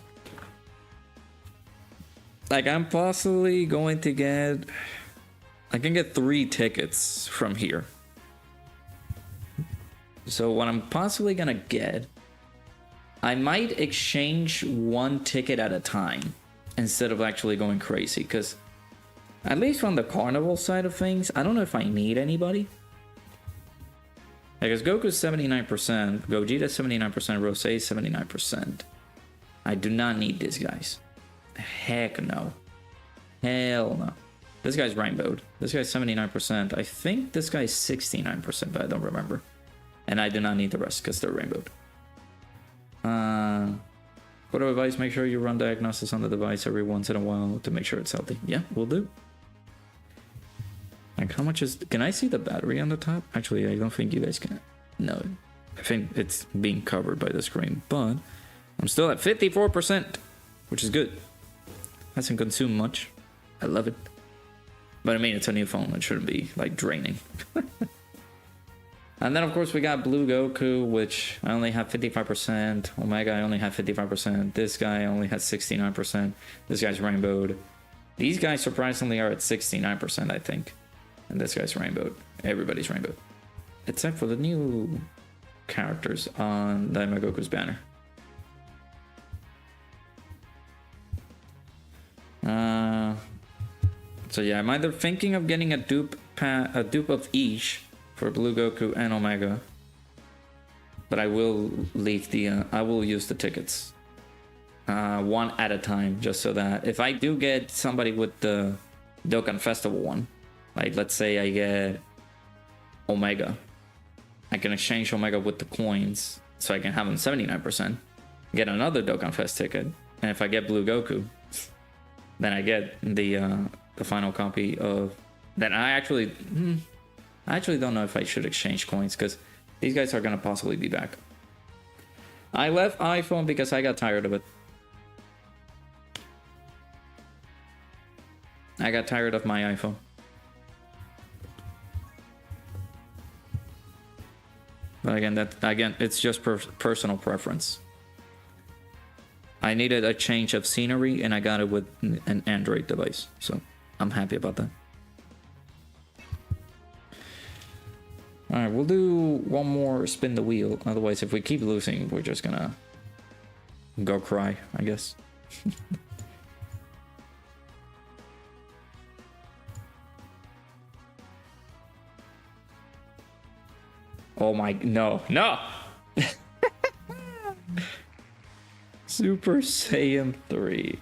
Like, I'm possibly going to get... I can get 3 tickets from here. So what I'm possibly gonna get... I might exchange 1 ticket at a time instead of actually going crazy, because at least from the carnival side of things, I don't know if I need anybody. Because Goku's 79%, Gogeta's 79%, Rose 79%. I do not need these guys. Heck no. Hell no. This guy's rainbowed. This guy's 79%. I think this guy's 69%, but I don't remember. And I do not need the rest because they're rainbowed. Photo device, make sure you run diagnosis on the device every once in a while to make sure it's healthy. Yeah, we'll do. Like, how much is... Can I see the battery on the top? Actually, I don't think you guys can. No. I think it's being covered by the screen, but I'm still at 54%, which is good. Hasn't consumed much. I love it. But I mean, it's a new phone. It shouldn't be, like, draining. And then, of course, we got Blue Goku, which I only have 55%. Omega, I only have 55%. This guy only has 69%. This guy's rainbowed. These guys, surprisingly, are at 69%, I think. And this guy's rainbowed. Everybody's rainbowed. Except for the new characters on Daima Goku's banner. So yeah, I'm either thinking of getting a dupe of each for Blue Goku and Omega, but I will leave the I will use the tickets 1 at a time, just so that if I do get somebody with the Dokkan Festival one, like let's say I get Omega, I can exchange Omega with the coins so I can have him 79%, get another Dokkan Fest ticket, and if I get Blue Goku, then I get the final copy of... Then I actually don't know if I should exchange coins, because these guys are going to possibly be back. I left iPhone because I got tired of it. I got tired of my iPhone. But again, it's just personal preference. I needed a change of scenery, and I got it with an Android device, so I'm happy about that. Alright, we'll do one more spin the wheel. Otherwise, if we keep losing, we're just gonna go cry, I guess. Oh my... No! Super Saiyan 3.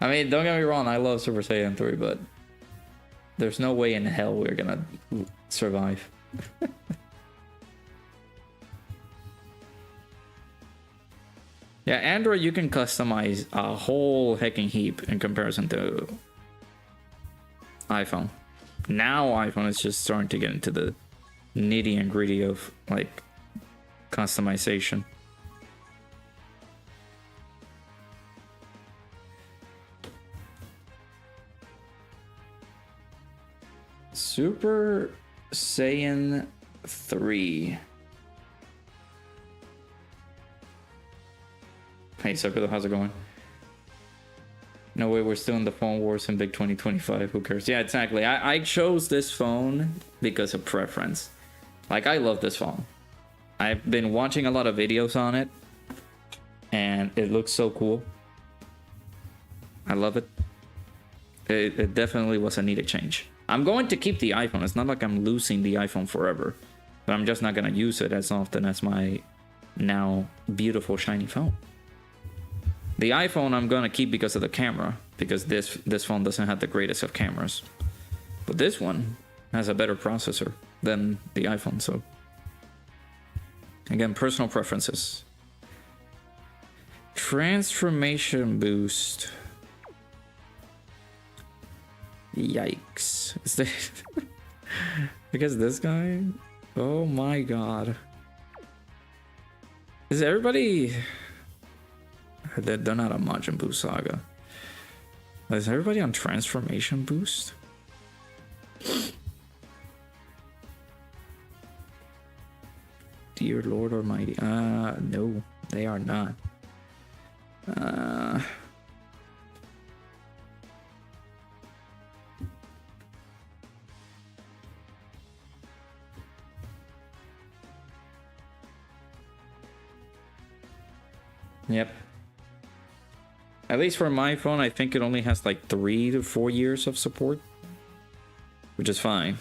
I mean, don't get me wrong, I love Super Saiyan 3, but there's no way in hell we're gonna survive. Yeah, Android, you can customize a whole hecking heap in comparison to iPhone. Now iPhone is just starting to get into the nitty and gritty of like customization. Super Saiyan 3. Hey Circular, how's it going? No way, we're still in the phone wars in big 2025. Who cares? Yeah, exactly. I chose this phone because of preference. Like, I love this phone. I've been watching a lot of videos on it, and it looks so cool. I love it. It definitely was a needed change. I'm going to keep the iPhone. It's not like I'm losing the iPhone forever, but I'm just not going to use it as often as my now beautiful shiny phone. The iPhone I'm gonna keep because of the camera, because this phone doesn't have the greatest of cameras. But this one has a better processor than the iPhone, so again, personal preferences. Transformation boost. Yikes. Is there because this guy? Oh my god. Is everybody... They're not on Majin Buu Saga. Is everybody on Transformation Boost? Dear Lord Almighty. No, they are not. Yep. At least for my phone, I think it only has like 3 to 4 years of support, which is fine.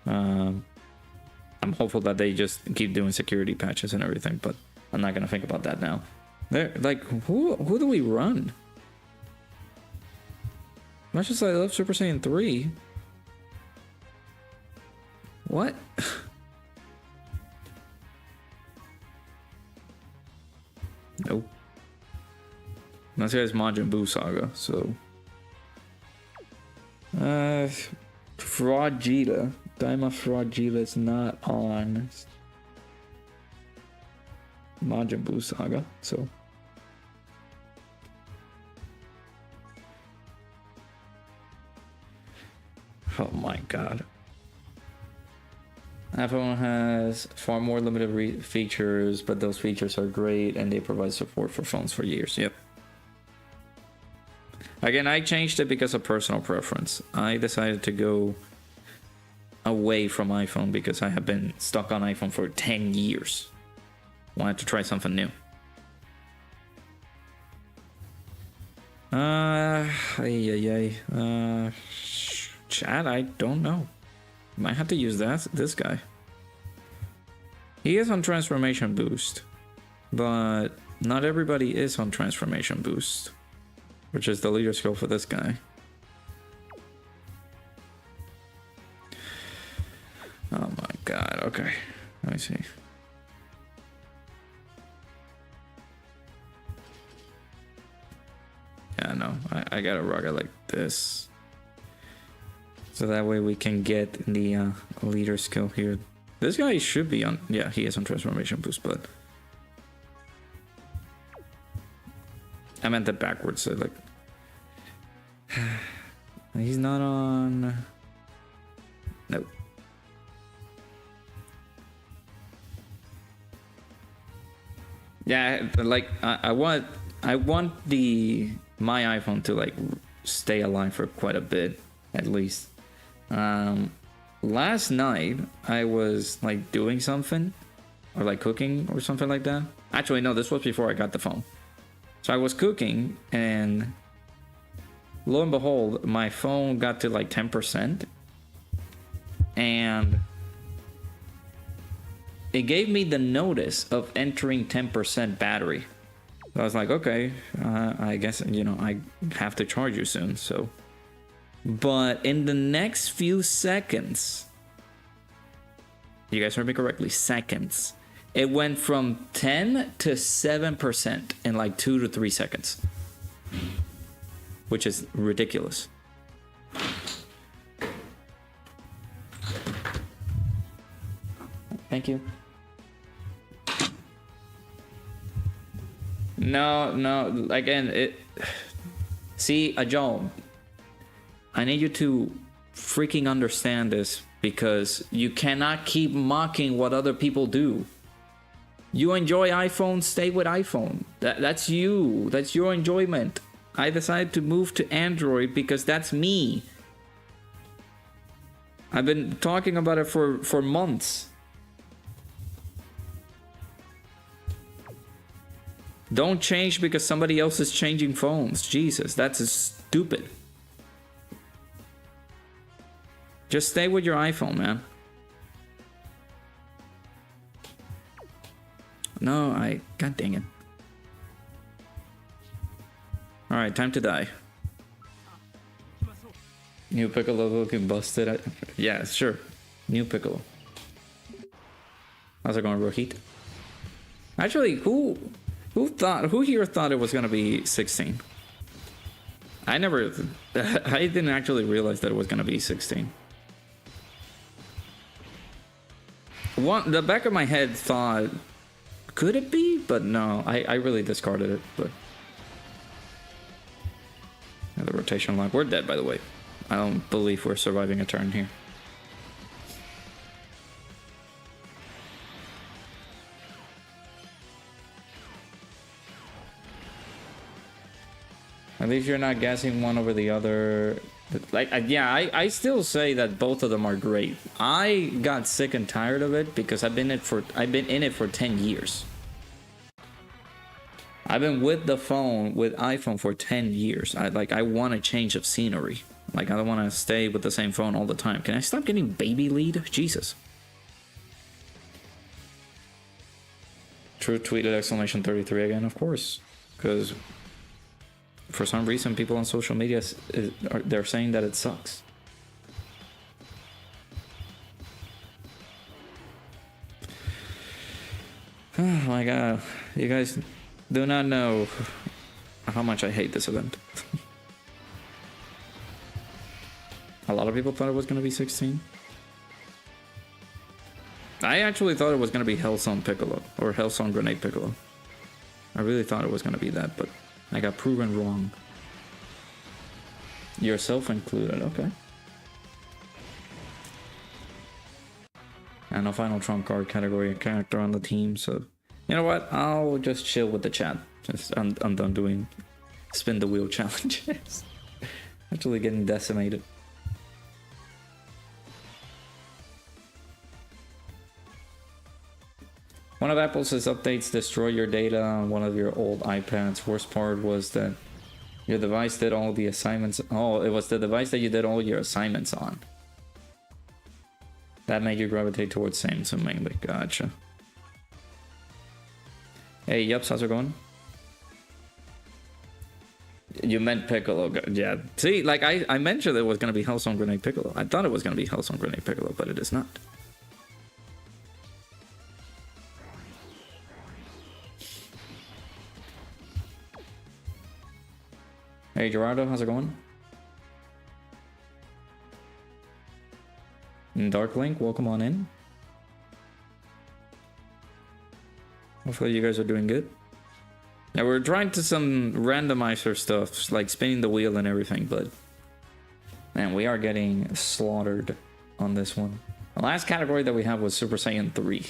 I'm hopeful that they just keep doing security patches and everything, but I'm not gonna think about that now. They're like, who do we run? Much as I love Super Saiyan 3. What? Nope. This guy's Majin Buu Saga, so. Fragila. Daima Fragila is not on Majin Buu Saga, so. Oh my god. iPhone has far more limited features, but those features are great and they provide support for phones for years. Yep. Again, I changed it because of personal preference. I decided to go away from iPhone because I have been stuck on iPhone for 10 years. Wanted to try something new. Chat, I don't know. Might have to use this guy. He is on Transformation Boost, but not everybody is on Transformation Boost, which is the leader skill for this guy. Oh my god, okay. Let me see. Yeah, no, I gotta rock it like this. So that way we can get the leader skill here. This guy should be on... Yeah, he is on Transformation Boost, but... I meant that backwards, so like... He's not on... Nope. Yeah, like, I want my iPhone to like stay alive for quite a bit, at least. Last night I was like doing something or like cooking or something like that. Actually, no, this was before I got the phone. So I was cooking and lo and behold, my phone got to like 10% and it gave me the notice of entering 10% battery. So I was like, okay, I guess, you know, I have to charge you soon, so. But in the next few seconds, You guys heard me correctly. Seconds. It went from 10 to 7% in like 2 to 3 seconds. Which is ridiculous. Thank you. No, again, see, Ajol, I need you to freaking understand this, because you cannot keep mocking what other people do. You enjoy iPhone, stay with iPhone. That's you. That's your enjoyment. I decided to move to Android because that's me. I've been talking about it for months. Don't change because somebody else is changing phones. Jesus, that's stupid. Just stay with your iPhone, man. No, God dang it. Alright, time to die. New Piccolo looking busted. Yeah, sure. New Piccolo. How's it going, Rohit? Actually, who here thought it was gonna be 16? I didn't actually realize that it was gonna be 16. The back of my head thought, could it be? But no, I really discarded it. But yeah, the rotation line. We're dead, by the way. I don't believe we're surviving a turn here. At least you're not guessing one over the other. Like, yeah, I still say that both of them are great. I got sick and tired of it because I've been in it for 10 years. I've been with the phone, with iPhone, for 10 years. I want a change of scenery. Like, I don't want to stay with the same phone all the time. Can I stop getting baby lead? Jesus. True tweeted exclamation 33 again, of course. Because for some reason, people on social media, they're saying that it sucks. Oh my god. You guys do not know how much I hate this event. A lot of people thought it was going to be 16. I actually thought it was going to be Hellsong Piccolo, or Hellsong Grenade Piccolo. I really thought it was going to be that, but I got proven wrong. Yourself included, okay. And a final trump card category character on the team, so you know what? I'll just chill with the chat. I'm done doing spin the wheel challenges. Actually getting decimated. One of Apple's updates destroy your data on one of your old iPads. Worst part was that your device did all the assignments. Oh, it was the device that you did all your assignments on. That made you gravitate towards Samsung mainly. Gotcha. Hey, yups, how's it going? You meant Piccolo. Yeah. See, like I mentioned it was going to be Hellsong Grenade Piccolo. I thought it was going to be Hellsong Grenade Piccolo, but it is not. Hey Gerardo, how's it going? And Dark Link, welcome on in. Hopefully you guys are doing good. Yeah, we're trying to some randomizer stuff, like spinning the wheel and everything, but man, we are getting slaughtered on this one. The last category that we have was Super Saiyan 3.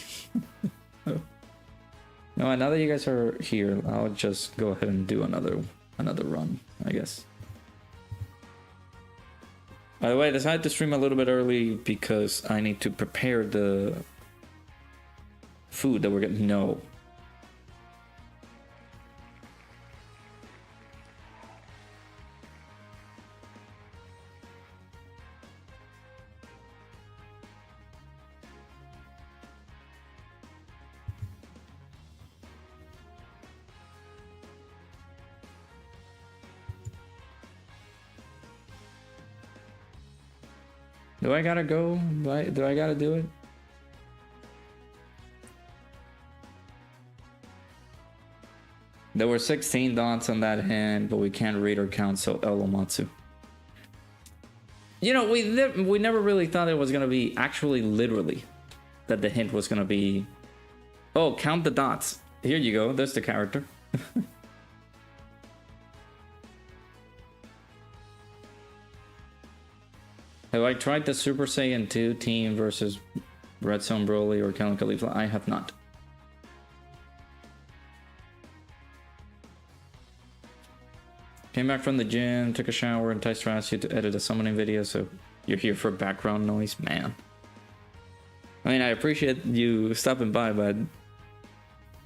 No, now that you guys are here, I'll just go ahead and do another run, I guess. By the way, I decided to stream a little bit early because I need to prepare the food that we're getting. No. Do I gotta go? Do I gotta do it? There were 16 dots on that hand, but we can't read or count, so Elomatsu. You know, we never really thought it was gonna be actually literally that the hint was gonna be, oh, count the dots. Here you go, there's the character. Have I tried the Super Saiyan 2 team versus Redstone Broly or Count Khalifa? I have not. Came back from the gym, took a shower, and Tyson asked you to edit a summoning video, so you're here for background noise? Man. I mean, I appreciate you stopping by, but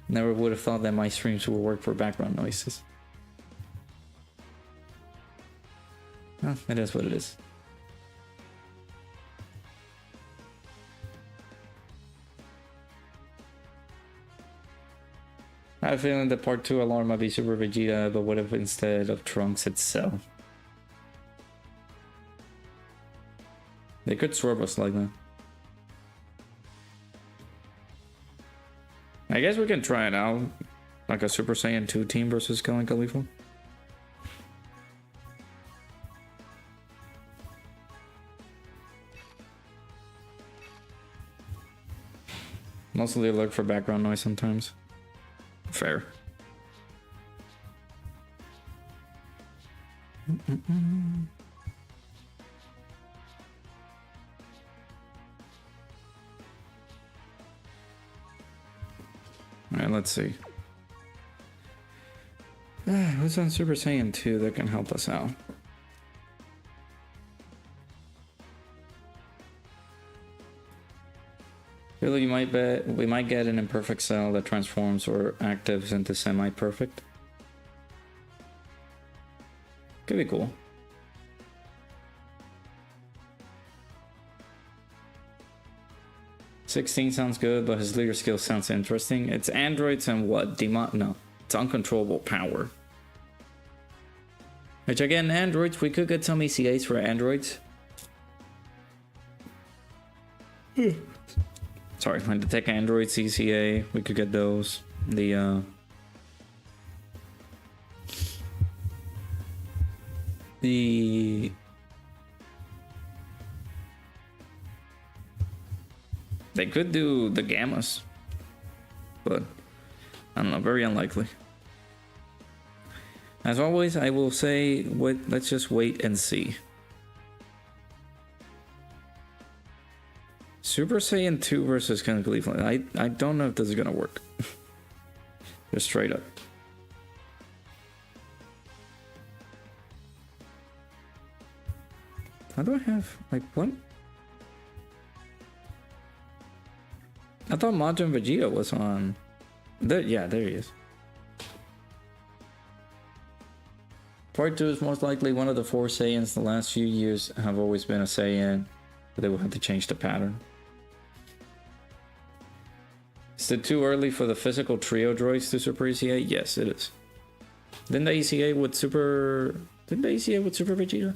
never would have thought that my streams would work for background noises. Well, it is what it is. I have a feeling that part 2 alarm might be Super Vegeta, but what if instead of Trunks itself? They could swerve us like that. I guess we can try it out. Like a Super Saiyan 2 team versus Count Khalifa. Mostly look for background noise sometimes. Fair. Alright, let's see. Who's on Super Saiyan 2 that can help us out? Really, you might bet we might get an imperfect cell that transforms or actives into semi-perfect. Could be cool. $16 sounds good, but his leader skill sounds interesting. It's androids and what? No, it's uncontrollable power. Which again, androids, we could get some ECAs for androids. Sorry, like the Tech Android CCA, we could get those. The they could do the Gammas, but I don't know, very unlikely. As always, I will say, wait, let's just wait and see. Super Saiyan 2 versus Count Khalifa. I don't know if this is gonna work. Just straight up. How do I have, like, what? I thought Majin Vegeta was on. There, yeah, there he is. Part 2 is most likely one of the 4 Saiyans. The last few years have always been a Saiyan, but they will have to change the pattern. Is it too early for the physical trio droids to Super ECA? Yes, it is. Didn't they ECA with Super Vegeta?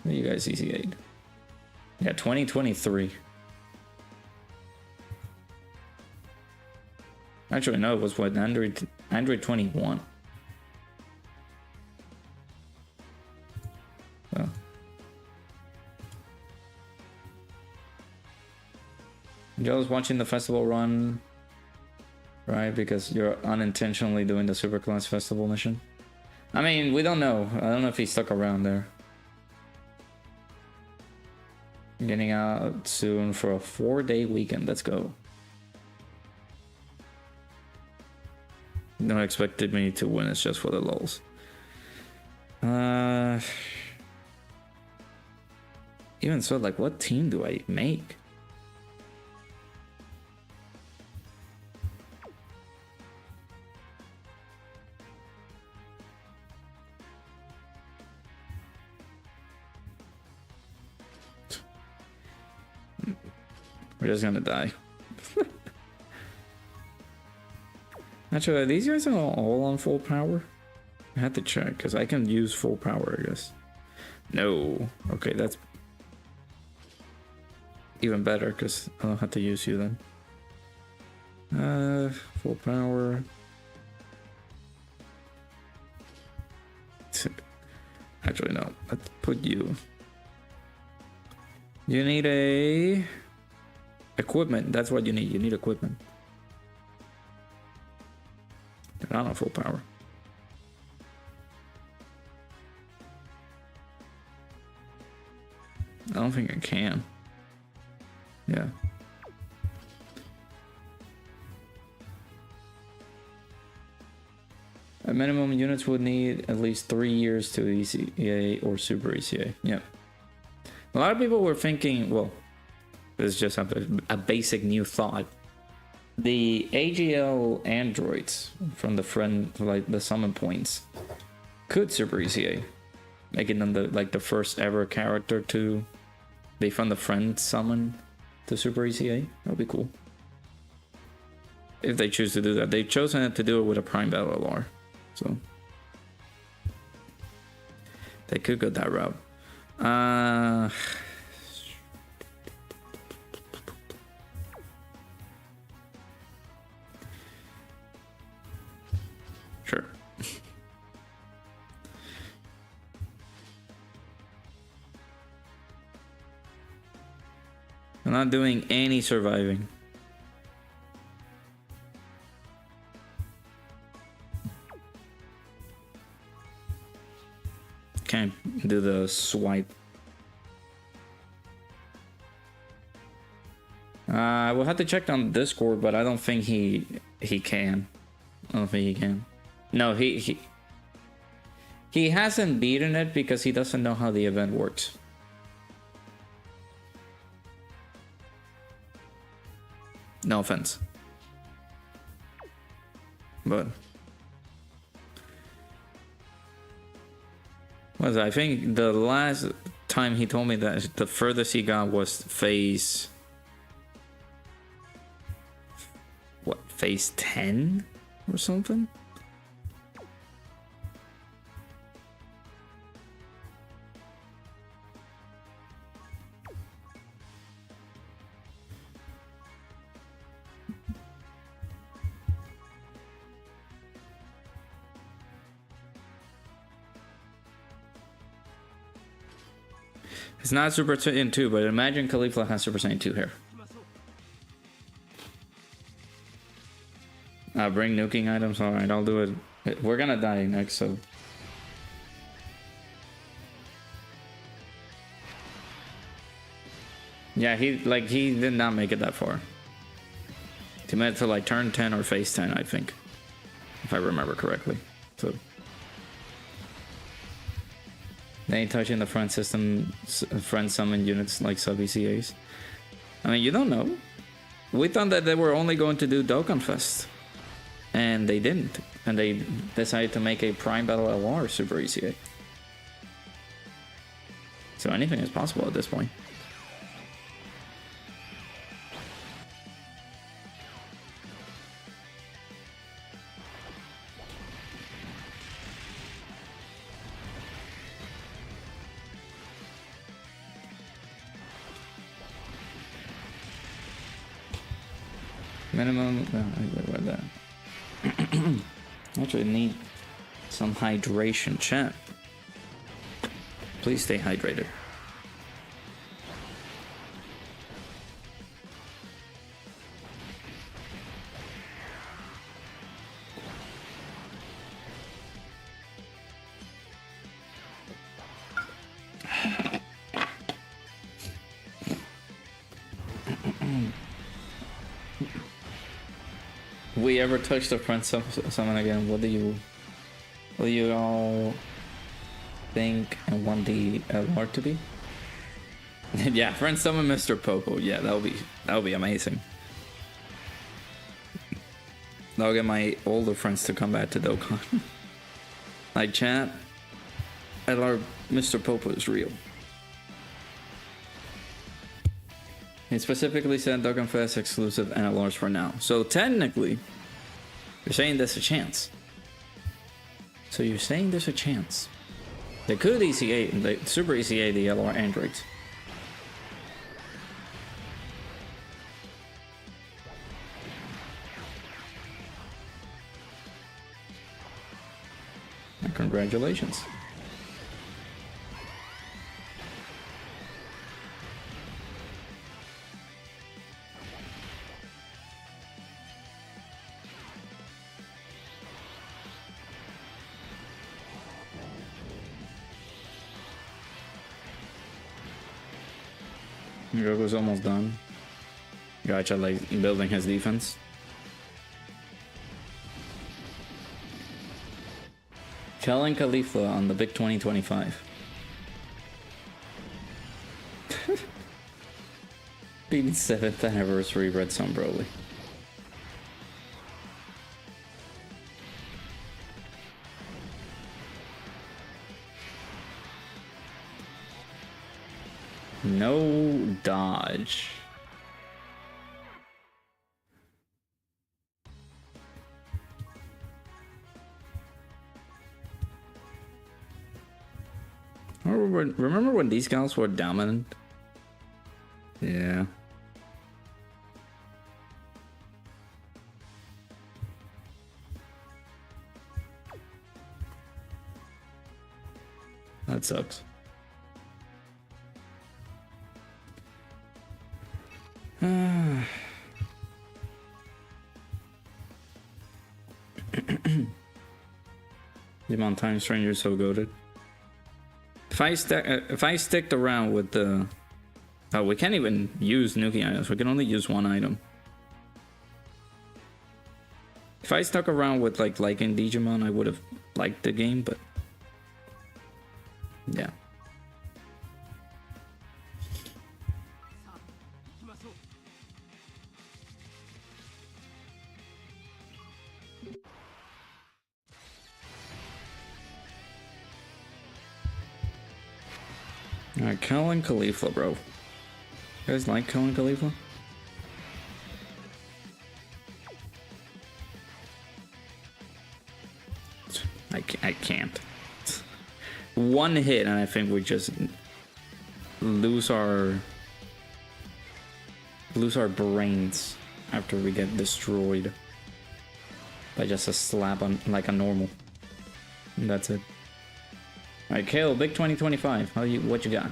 What are you guys ECA'd? Yeah, 2023. Actually, no, it was what, Android 21. Well. Joe's watching the festival run, right? Because you're unintentionally doing the Superclass Festival mission. I mean, we don't know. I don't know if he stuck around there. Getting out soon for a 4-day weekend. Let's go. No expected me to win, it's just for the lulz. Even so, like, what team do I make? We're just gonna die. Actually, are these guys are all on full power? I had to check, because I can use full power, I guess. No. Okay, that's even better because I don't have to use you then. Full power. Actually, no. Let's put you. You need a equipment. That's what you need. You need equipment. I don't have full power. I don't think I can. Yeah. At minimum, units would need at least 3 years to ECA or Super ECA. Yeah. A lot of people were thinking, well, this is just a basic new thought. The AGL androids from the friend, like the summon points, could Super ECA, making them the first ever character to be from the friend summon to Super ECA. That would be cool. If they choose to do that. They've chosen to do it with a Prime Battle LR. So they could go that route. Sure. I'm not doing any surviving. Can't do the swipe. We'll have to check on Discord, but I don't think he can. I don't think he can. No, he hasn't beaten it because he doesn't know how the event works. No offense. But I think the last time he told me that the furthest he got was phase... what, phase 10 or something? It's not Super Saiyan 2, but imagine Khalifa has Super Saiyan 2 here. Bring nuking items. Alright, I'll do it. We're gonna die next, so. Yeah, he did not make it that far. He made it to like turn 10 or phase 10, I think. If I remember correctly. So. They ain't touching the friend system, friend summon units like sub ECAs. I mean, you don't know. We thought that they were only going to do Dokkan Fest. And they didn't. And they decided to make a Prime Battle LR Super ECA. So anything is possible at this point. Minimum. Actually, need some hydration, chat. Please stay hydrated. We ever touch the friend summon again? What do you all think and want the LR to be? Yeah, friend summon Mr. Popo. Yeah, that'll be amazing. I'll get my older friends to come back to Dokkan. Like, chat, LR Mr. Popo is real. He specifically said Dokkan Fest exclusive NLRs for now. So technically, you're saying there's a chance. So you're saying there's a chance. They could ECA, they super ECA the yellow androids. Congratulations. Goku's almost done. Gacha like building his defense. Calling Khalifa on the big 2025. Beating 7th anniversary Red Sun Broly. No dodge. Remember when these guys were dominant? Yeah. That sucks. The amount of time Stranger's so goated. If I sticked around with the... Oh, we can't even use nuking items. We can only use one item. If I stuck around with like liking Digimon, I would have liked the game, but... Yeah. Alright, killing Khalifa, bro. You guys like killing Khalifa? I can't. One hit and I think we just lose our brains after we get destroyed by just a slap on like a normal. And that's it. Alright, Kale, big 2025. What you got?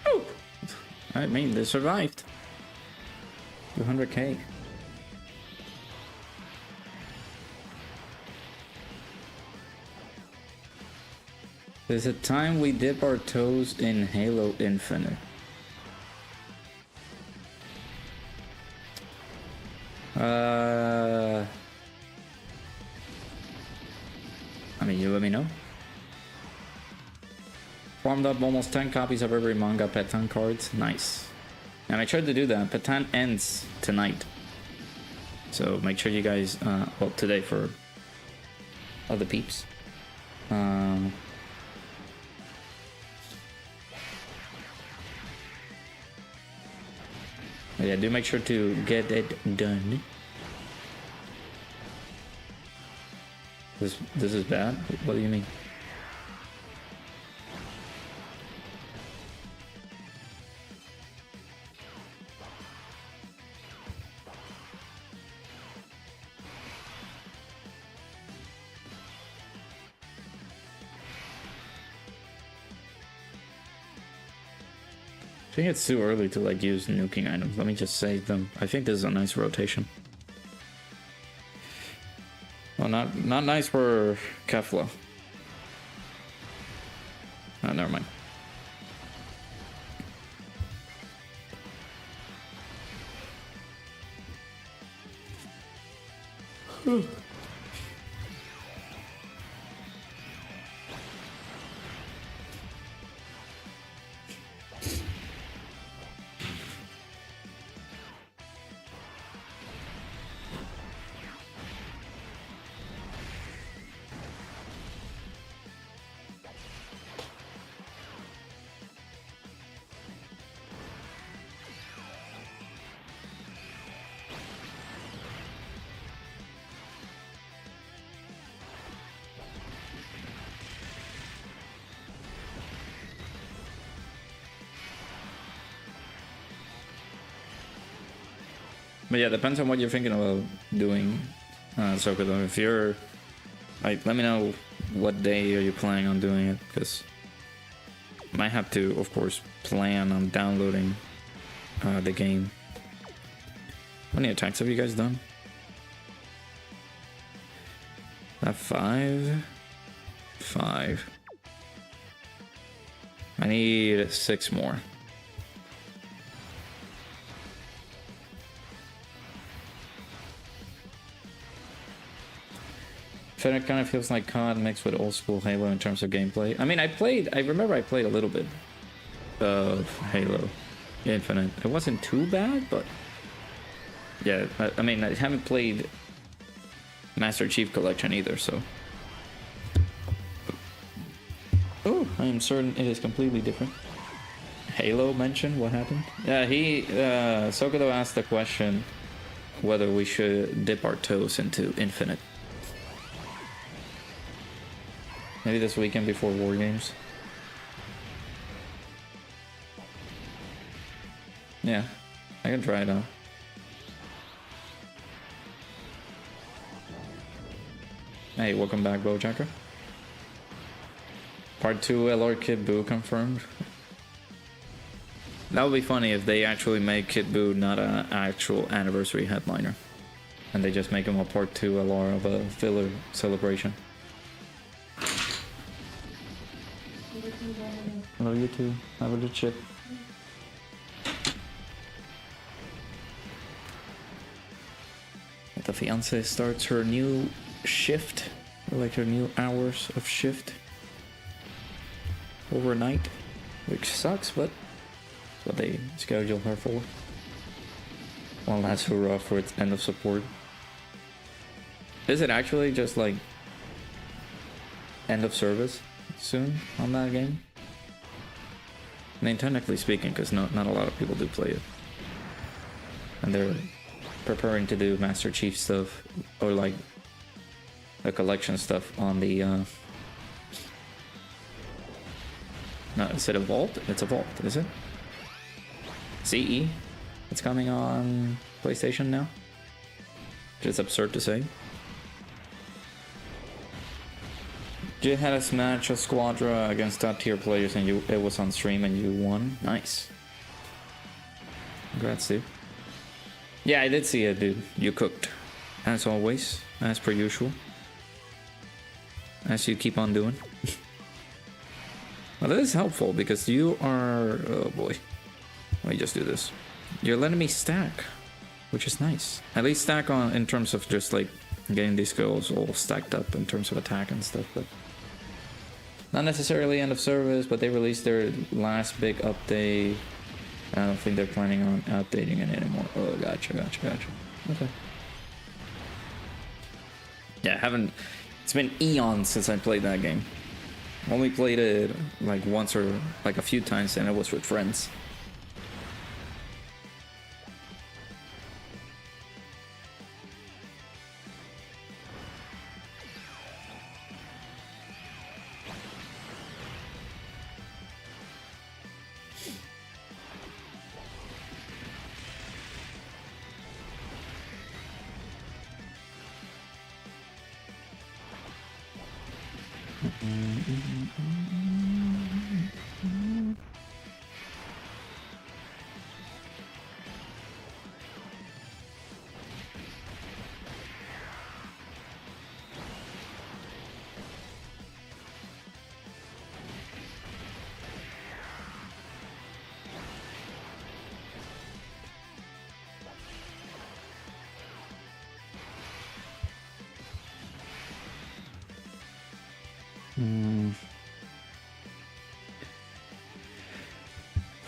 Oh! I mean, they survived. 200k. There's a time we dip our toes in Halo Infinite. I mean, you let me know. Farmed up almost 10 copies of every manga Petan cards. Nice. And I tried to do that. Petan ends tonight. So make sure you guys, well, today for other peeps. Yeah, do make sure to get it done. This is bad? What do you mean? I think it's too early to like use nuking items. Let me just save them. I think this is a nice rotation. Well, not nice for Kefla. Oh, never mind. But yeah, depends on what you're thinking about doing, Sokodo. If you're, like, let me know what day are you planning on doing it, because I might have to, of course, plan on downloading the game. How many attacks have you guys done? That 5? 5. I need 6 more. It kind of feels like COD mixed with old school Halo in terms of gameplay. I mean, I remember I played a little bit of Halo Infinite. It wasn't too bad, but yeah, I mean, I haven't played Master Chief Collection either, so. Oh, I am certain it is completely different. Halo mention, what happened? Yeah, Sokodo asked the question whether we should dip our toes into Infinite. Maybe this weekend before War Games. Yeah, I can try it out. Hey, welcome back, Bojacker. Part 2 LR Kid Buu confirmed. That would be funny if they actually make Kid Buu not an actual anniversary headliner. And they just make him a Part 2 LR of a filler celebration. Hello, you too. Have a good shit. The fiance starts her new shift, like her new hours of shift overnight, which sucks, but that's what they schedule her for. One last hurrah for its end of support. Is it actually just like end of service soon on that game? I mean, technically speaking, because not a lot of people do play it. And they're preparing to do Master Chief stuff, or like the collection stuff on the no, is it a vault? It's a vault, is it? CE? It's coming on PlayStation now? Which is absurd to say. You had us match a Squadra against top tier players and it was on stream and you won. Nice. Congrats, dude. Yeah, I did see it, dude. You cooked. As always. As per usual. As you keep on doing. Well, that is helpful because you are... Oh boy. Let me just do this. You're letting me stack. Which is nice. At least stack on in terms of just like getting these skills all stacked up in terms of attack and stuff, but not necessarily end of service, but they released their last big update. I don't think they're planning on updating it anymore. Oh, gotcha. Okay. Yeah, it's been eons since I played that game. Only played it like once or like a few times, and it was with friends.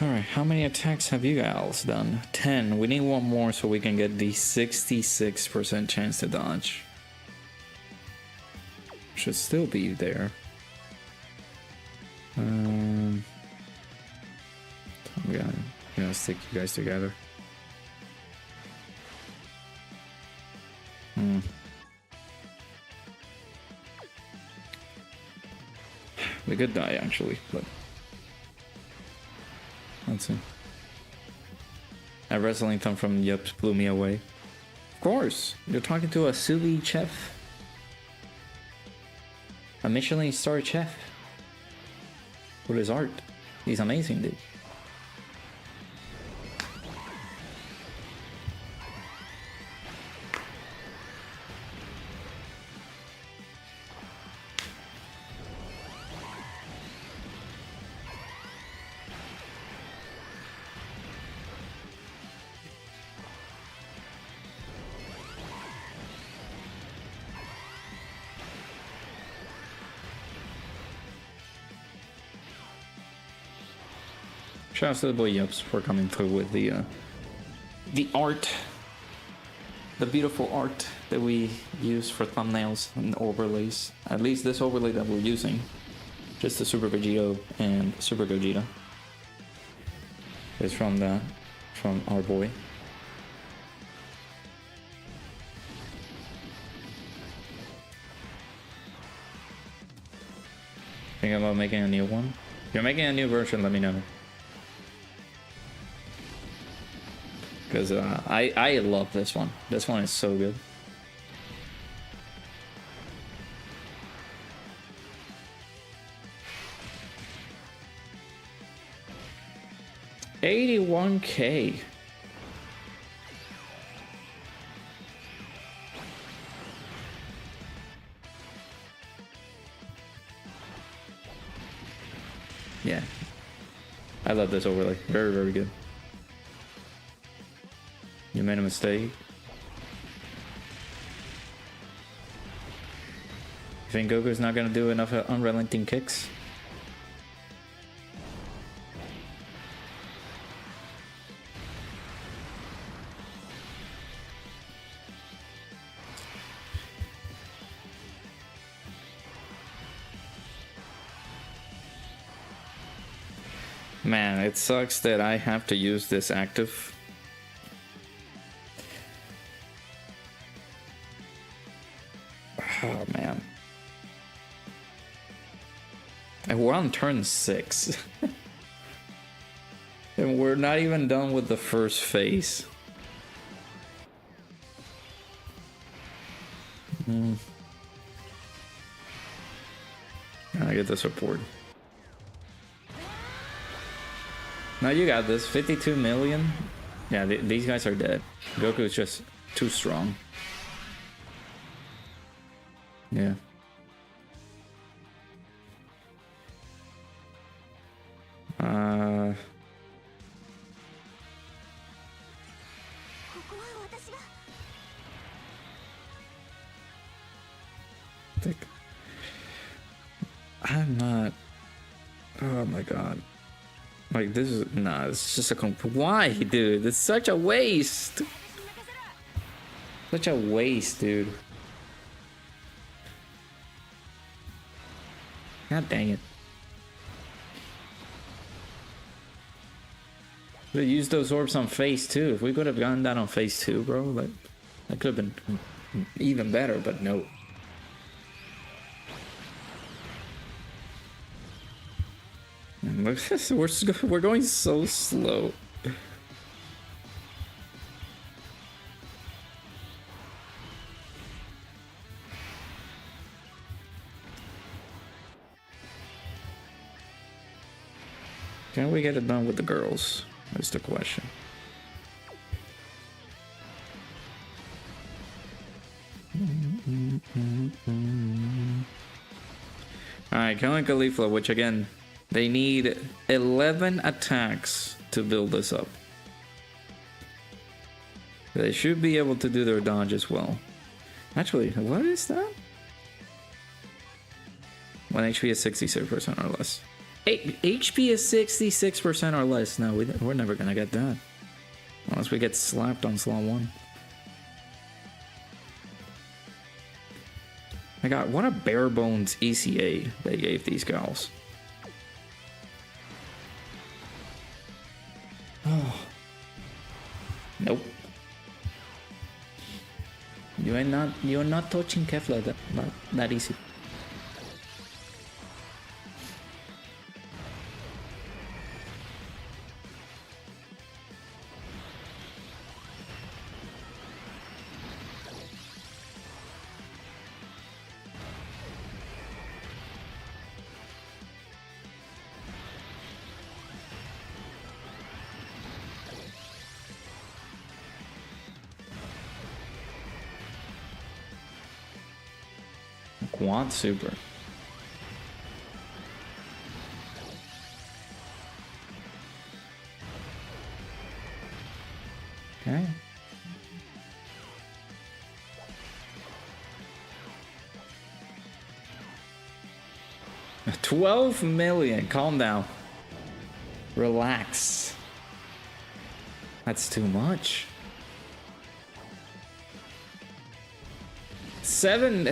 Alright, how many attacks have you guys done? 10. We need one more so we can get the 66% chance to dodge. Should still be there. I'm gonna stick you guys together. We could die actually, but let's see. That wrestling thumb from Yups blew me away. Of course, you're talking to a sous vide chef. A Michelin star chef. With his art. He's amazing, dude. Shout out to the boy Yups for coming through with the art, the beautiful art that we use for thumbnails and overlays. At least this overlay that we're using, just the Super Vegito and Super Gogeta, is from our boy. Think about making a new one? If you're making a new version, let me know. Because I love this one. This one is so good. $81K. Yeah. I love this overlay. Very, very good. You made a mistake. You think Goku's not gonna do enough unrelenting kicks? Man, it sucks that I have to use this active. Oh man. And we're on turn 6. And we're not even done with the first phase. I get the support. Now you got this. 52 million. Yeah, these guys are dead. Goku is just too strong. Yeah. I'm not. Oh my god. Like this is nah. It's just a why, dude? It's such a waste. Such a waste, dude. God dang it. We used those orbs on phase 2. If we could have gotten that on phase 2, bro, like that could have been even better, but no. We're going so slow. Can we get it done with the girls? That's the question. Alright, killing Caulifla, which again, they need 11 attacks to build this up. They should be able to do their dodge as well. Actually, what is that? 1 HP is 66% or less. HP is 66% or less. No, we're never gonna get that. Unless we get slapped on slot 1. My god, what a bare bones ECA they gave these gals. Oh. Nope. You're not touching Kefla that easy. Quad super. Okay. $12 million. Calm down. Relax. That's too much. 7.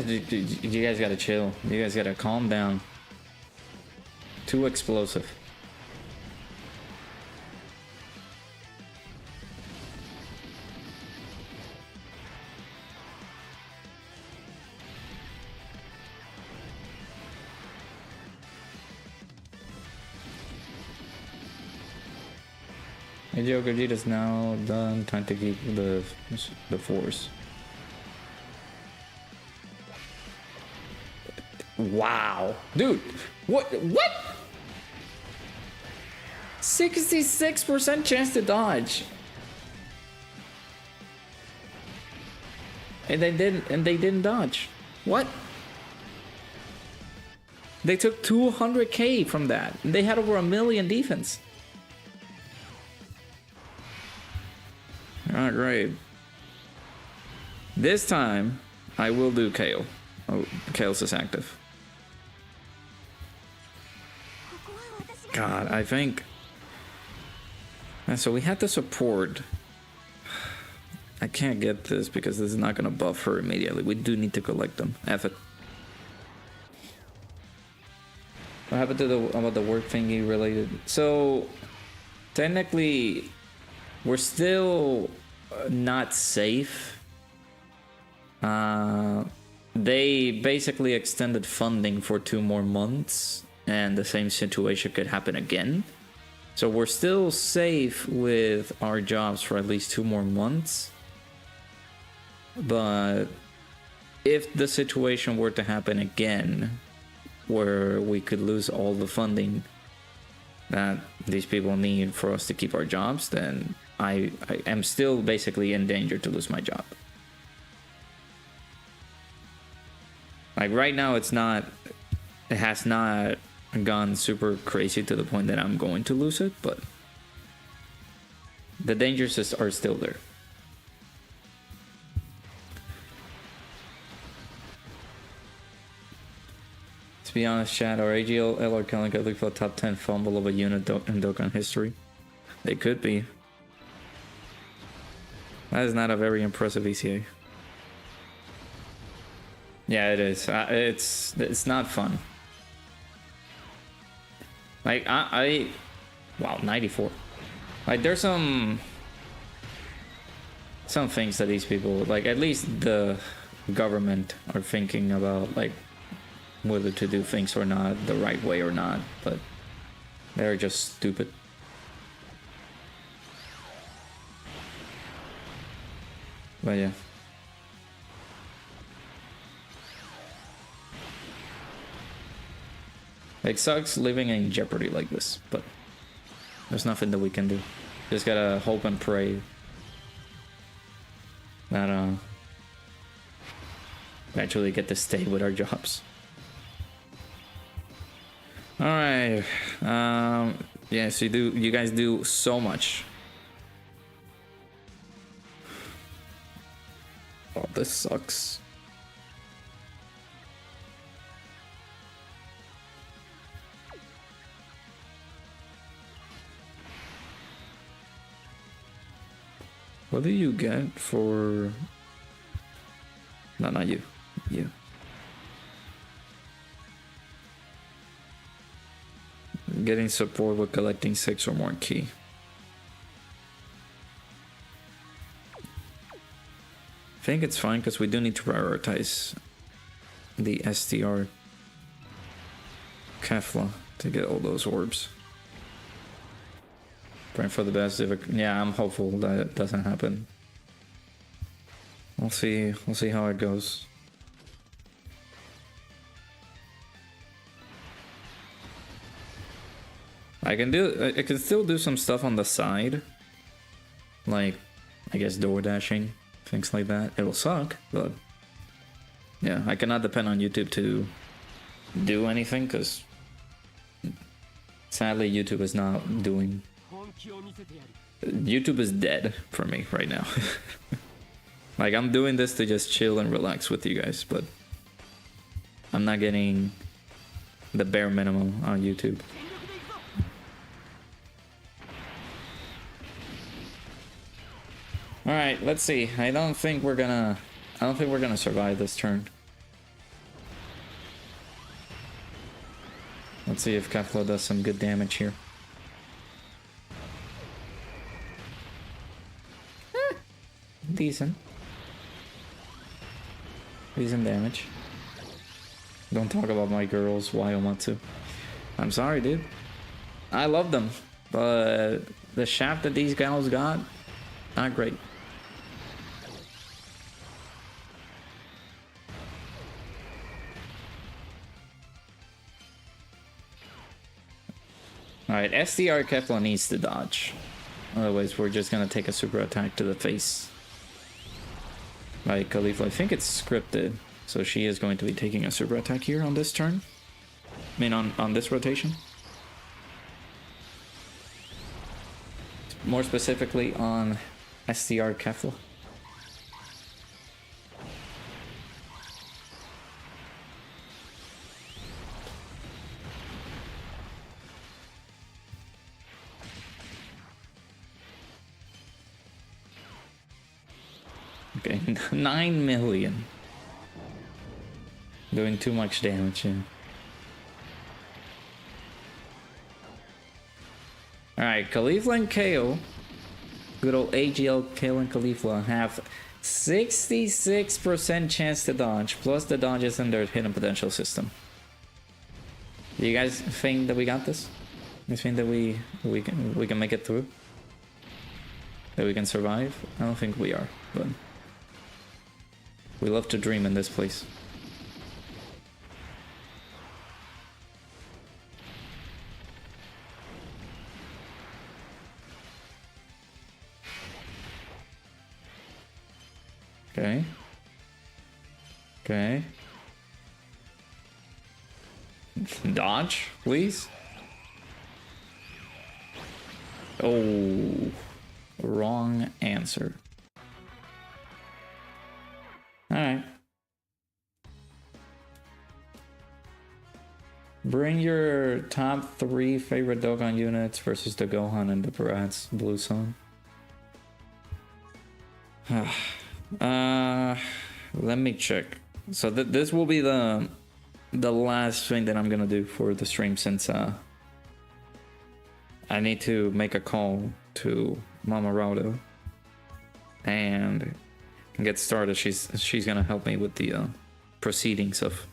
You guys gotta chill. You guys gotta calm down. Too explosive. Hideo Gogeta's now done. Time to keep the force. Wow, dude, what? 66% chance to dodge, and they didn't dodge. What? They took 200k from that. They had over 1 million defense. All right. This time, I will do Kale. Oh, Kale's is active. God, I think... And so we had the support. I can't get this because this is not going to buff her immediately. We do need to collect them. F it. What happened to about the work thingy related? So, technically, we're still not safe. They basically extended funding for 2 more months, and the same situation could happen again. So we're still safe with our jobs for at least 2 more months. But if the situation were to happen again, where we could lose all the funding that these people need for us to keep our jobs, then I am still basically in danger to lose my job. Like right now, it has not gone super crazy to the point that I'm going to lose it, but the dangers are still there. To be honest, chat, our AGL LR Kelly could look for a top 10 fumble of a unit in Dokkan history. They could be. That is not a very impressive ECA. Yeah, it is. It's not fun. Like wow, 94. Like there's some things that these people, like at least the government, are thinking about, like whether to do things or not the right way or not, but they're just stupid. But yeah. It sucks living in jeopardy like this, but there's nothing that we can do. Just gotta hope and pray that eventually get to stay with our jobs. All right. Yeah, so you guys do so much. Oh, this sucks. What do you get for... No, not you. You. Getting support with collecting 6 or more key. I think it's fine because we do need to prioritize the STR Kefla to get all those orbs. Praying for the best. Yeah, I'm hopeful that it doesn't happen. We'll see how it goes. I can still do some stuff on the side, like I guess door dashing, things like that. It'll suck, but Yeah, I cannot depend on YouTube to do anything because sadly YouTube is not doing. YouTube is dead for me right now. Like, I'm doing this to just chill and relax with you guys, but I'm not getting the bare minimum on YouTube. All right, let's see. I don't think we're gonna survive this turn. Let's see if Kefla does some good damage here. Decent. Decent damage. Don't talk about my girls, Wyomatsu. I'm sorry, dude. I love them, but the shaft that these gals got, not great. Alright, SDR Kefla needs to dodge. Otherwise, we're just gonna take a super attack to the face. By Khalifa. I think it's scripted, so she is going to be taking a super attack here on this turn. I mean, on this rotation. More specifically on SDR Kefla. Okay, 9 million. Doing too much damage, yeah. Alright, Khalifa and KO. Good old AGL KO and Khalifa have 66% chance to dodge, plus the dodges in their hidden potential system. Do you guys think that we got this? You think that we can make it through? That we can survive? I don't think we are, but we love to dream in this place. Okay. Okay. Dodge, please. Oh, wrong answer. Alright. Bring your top 3 favorite Dokkan units versus the Gohan and the Bratz Blue Sun. Let me check. So this will be the last thing that I'm gonna do for the stream, since I need to make a call to Mama Raudo and get started. She's gonna help me with the proceedings of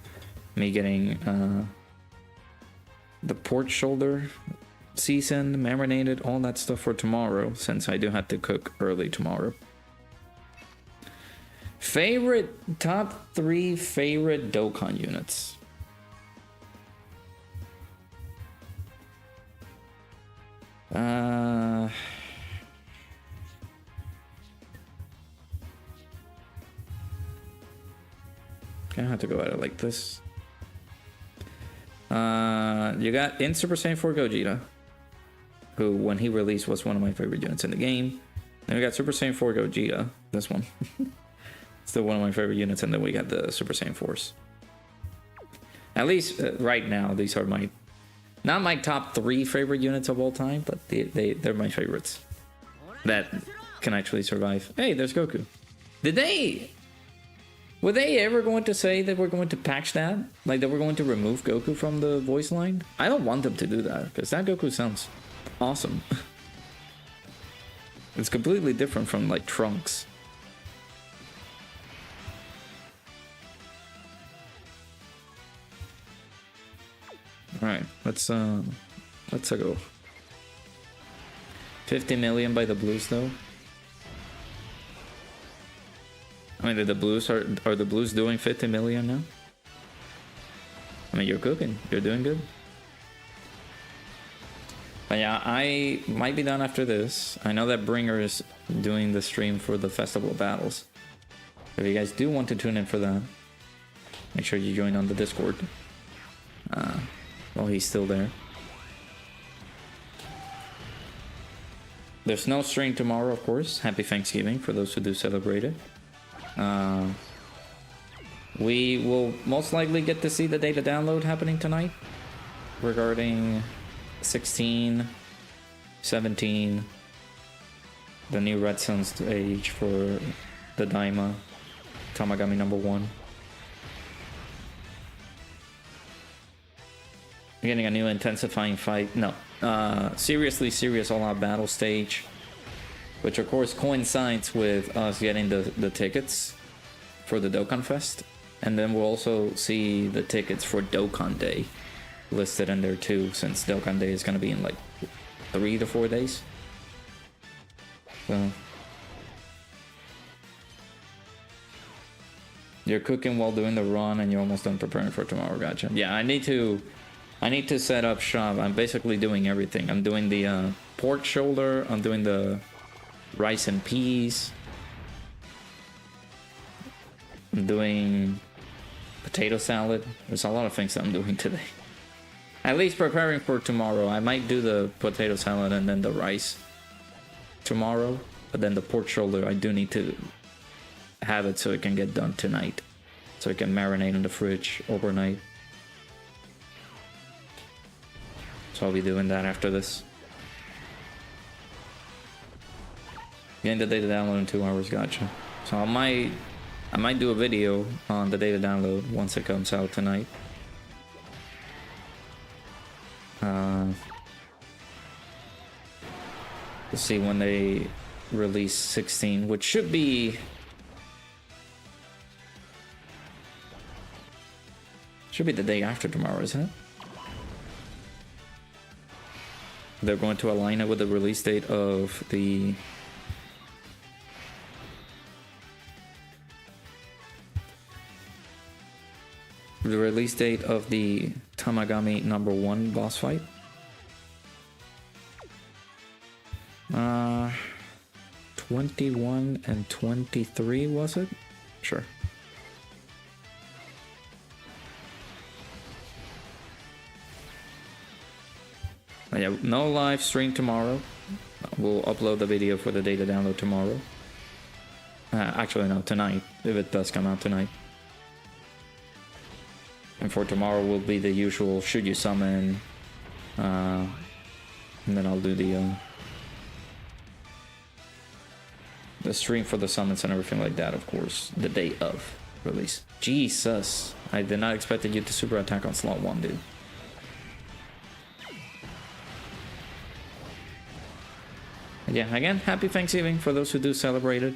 me getting the pork shoulder seasoned, marinated, all that stuff for tomorrow, since I do have to cook early tomorrow. Top 3 favorite Dokkan units. Gonna have to go at it like this. You got in Super Saiyan 4 Gogeta, who when he released was one of my favorite units in the game. Then we got Super Saiyan 4 Gogeta, this one. Still one of my favorite units, and then we got the Super Saiyan 4s. At least right now, these are not my top 3 favorite units of all time, but they're my favorites that can actually survive. Hey, there's Goku. Were they ever going to say that we're going to patch that? Like that we're going to remove Goku from the voice line? I don't want them to do that, because that Goku sounds awesome. It's completely different from like Trunks. All right, let's go. 50 million by the Blues though. I mean, the Blues are the Blues doing 50 million now? I mean, you're cooking. You're doing good. But yeah, I might be done after this. I know that Bringer is doing the stream for the Festival of Battles. If you guys do want to tune in for that, Make sure you join on the Discord while he's still there. There's no stream tomorrow, of course. Happy Thanksgiving for those who do celebrate it. We will most likely get to see the data download happening tonight regarding 16, 17, the new Red Sun stage for the Daima Tamagami #1. Getting a new intensifying fight. No. Seriously serious all-out battle stage, which of course coincides with us getting the tickets for the Dokkan Fest, and then we'll also see the tickets for Dokkan Day listed in there too, since Dokkan Day is going to be in like 3 to 4 days. So you're cooking while doing the run and you're almost done preparing for tomorrow. Gotcha. Yeah, I need to set up shop. I'm basically doing everything. I'm doing the pork shoulder. I'm doing the rice and peas. I'm doing potato salad. There's a lot of things that I'm doing today. At least preparing for tomorrow. I might do the potato salad and then the rice tomorrow. But then the pork shoulder, I do need to have it so it can get done tonight. So it can marinate in the fridge overnight. So I'll be doing that after this. Getting the data download in 2 hours, gotcha. So I might do a video on the data download once it comes out tonight. Let's see when they release 16, which should be the day after tomorrow, isn't it? They're going to align it with the release date of the Tamagami #1 boss fight. 21 and 23, was it? Sure. Yeah, no live stream tomorrow. We'll upload the video for the data download tomorrow. Actually, no, tonight, if it does come out tonight. And for tomorrow will be the usual should you summon, and then I'll do the stream for the summons and everything like that, of course, the day of release. Jesus, I did not expect you to super attack on slot 1, dude. Yeah, again, happy Thanksgiving for those who do celebrate it.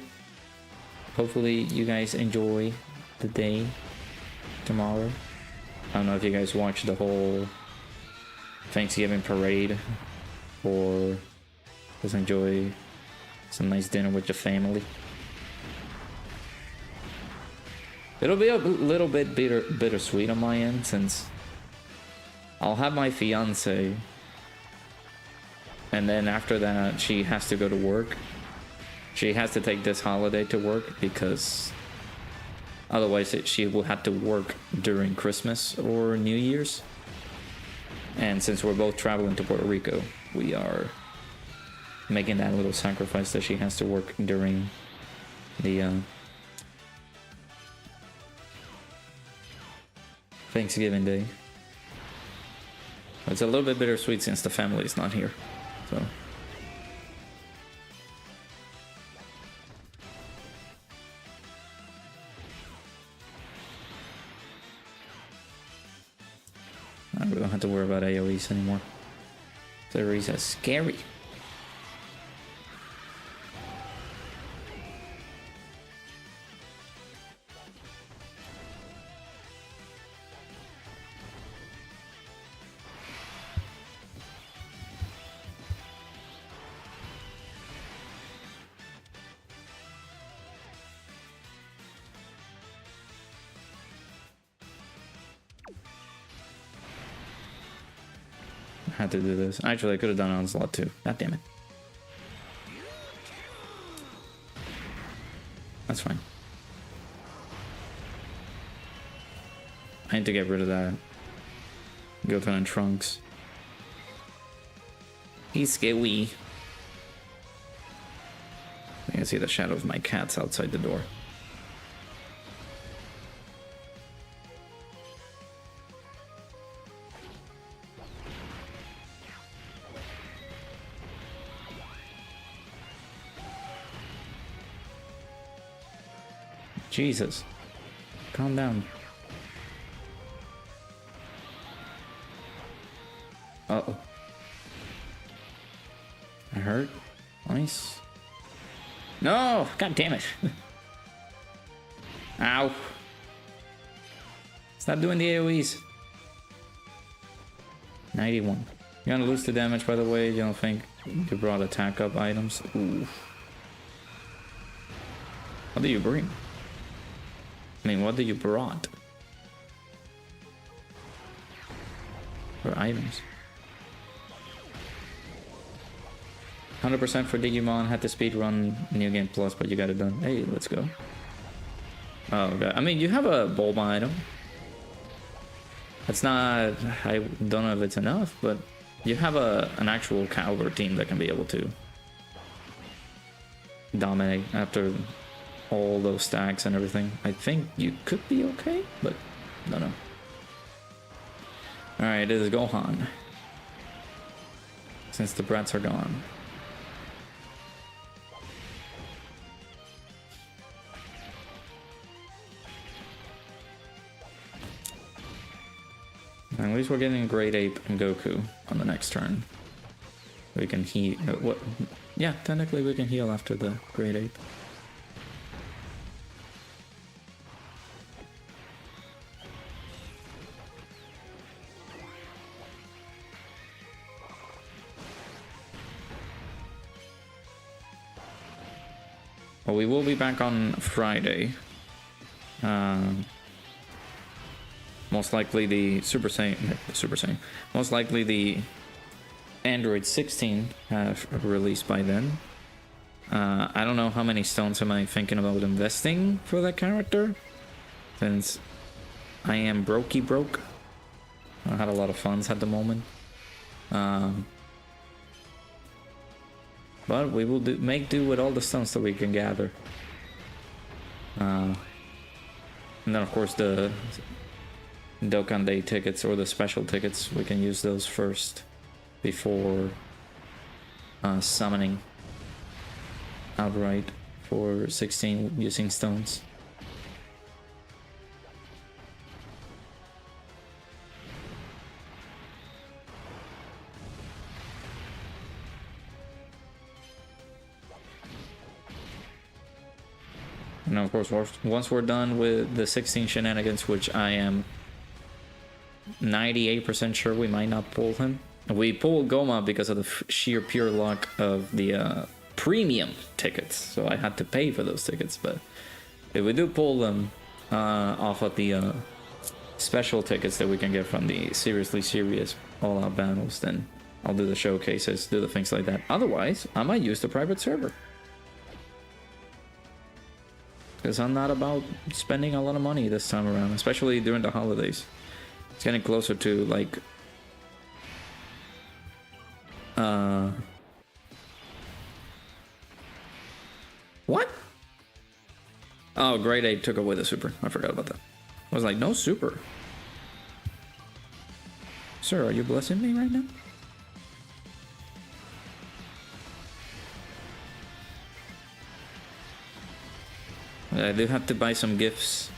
Hopefully you guys enjoy the day tomorrow. I don't know if you guys watched the whole Thanksgiving parade or just enjoy some nice dinner with your family. It'll be a little bit bittersweet on my end, since I'll have my fiance, and then after that she has to go to work. She has to take this holiday to work because otherwise she will have to work during Christmas or New Year's. And since we're both traveling to Puerto Rico, we are making that little sacrifice that she has to work during the Thanksgiving Day. It's a little bit bittersweet since the family is not here, so. We don't have to worry about AoEs anymore. AoEs are scary. Had to do this. Actually, I could have done it on slot 2. God damn it. That's fine. need to get rid of that. Goten and Trunks. He's scary. I can see the shadow of my cats outside the door. Jesus. Calm down. Uh-oh. I hurt. Nice. No! God damn it. Ow. Stop doing the AoEs. 91. You're gonna lose the damage, by the way. You don't think you brought attack up items? Ooh. What do you bring? I mean, what do you brought? For items. 100% for Digimon. Had to speedrun New Game Plus, but you got it done. Hey, let's go. Oh, God. I mean, you have a Bulma item. It's not... I don't know if it's enough, but you have an actual Cowler team that can be able to dominate after all those stacks and everything. I think you could be okay, but I don't know. Alright, it is Gohan. Since the brats are gone. At least we're getting Great Ape and Goku on the next turn. We can heal. What? Yeah, technically we can heal after the Great Ape. Well, we will be back on Friday. Most likely the Super Saiyan. Most likely the Android 16 have released by then. I don't know how many stones am I thinking about investing for that character, since I am broke. I had a lot of funds at the moment. But we will make do with all the stones that we can gather. And then of course the Dokkan Day tickets, or the special tickets, we can use those first before summoning outright for 16 using stones. And of course, once we're done with the 16 shenanigans, which I am 98% sure we might not pull him. We pulled Goma because of the sheer pure luck of the premium tickets, so I had to pay for those tickets. But if we do pull them off of the special tickets that we can get from the seriously serious all-out battles, then I'll do the showcases, do the things like that. Otherwise, I might use the private server, because I'm not about spending a lot of money this time around, especially during the holidays. It's getting closer to, like, what? Oh, Grade 8 took away the super. I forgot about that. I was like, no super. Sir, are you blessing me right now? I do have to buy some gifts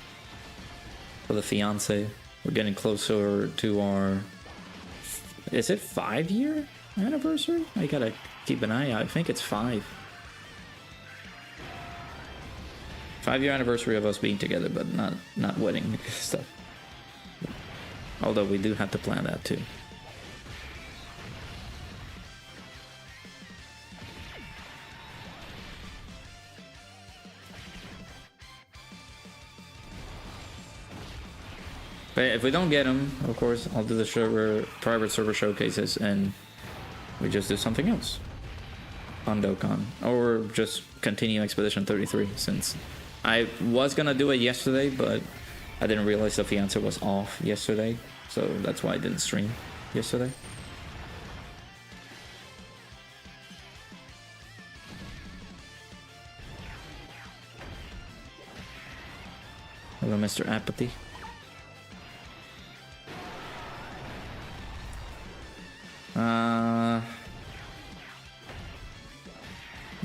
for the fiance. We're getting closer to our... Is it 5-year anniversary? I gotta keep an eye out. I think it's 5. 5-year anniversary of us being together, but not wedding stuff. Although we do have to plan that too. But if we don't get them, of course, I'll do the private server showcases, and we just do something else on Dokkan, or just continue Expedition 33, since I was gonna do it yesterday, but I didn't realize the fiance was off yesterday, so that's why I didn't stream yesterday. Hello, Mr. Apathy.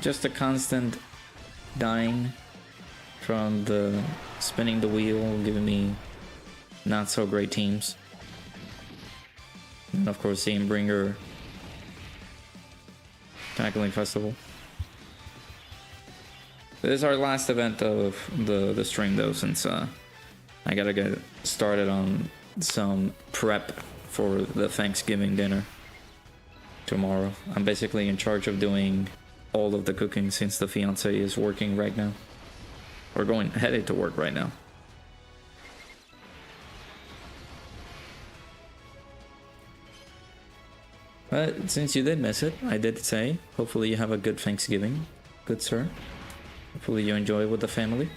Just a constant dying from the spinning the wheel, giving me not so great teams. And of course, seeing Bringer tackling festival. This is our last event of the stream though, since I gotta get started on some prep for the Thanksgiving dinner tomorrow. I'm basically in charge of doing all of the cooking since the fiance is working right now. Or headed to work right now. But since you did miss it, I did say, hopefully you have a good Thanksgiving, good sir. Hopefully you enjoy it with the family.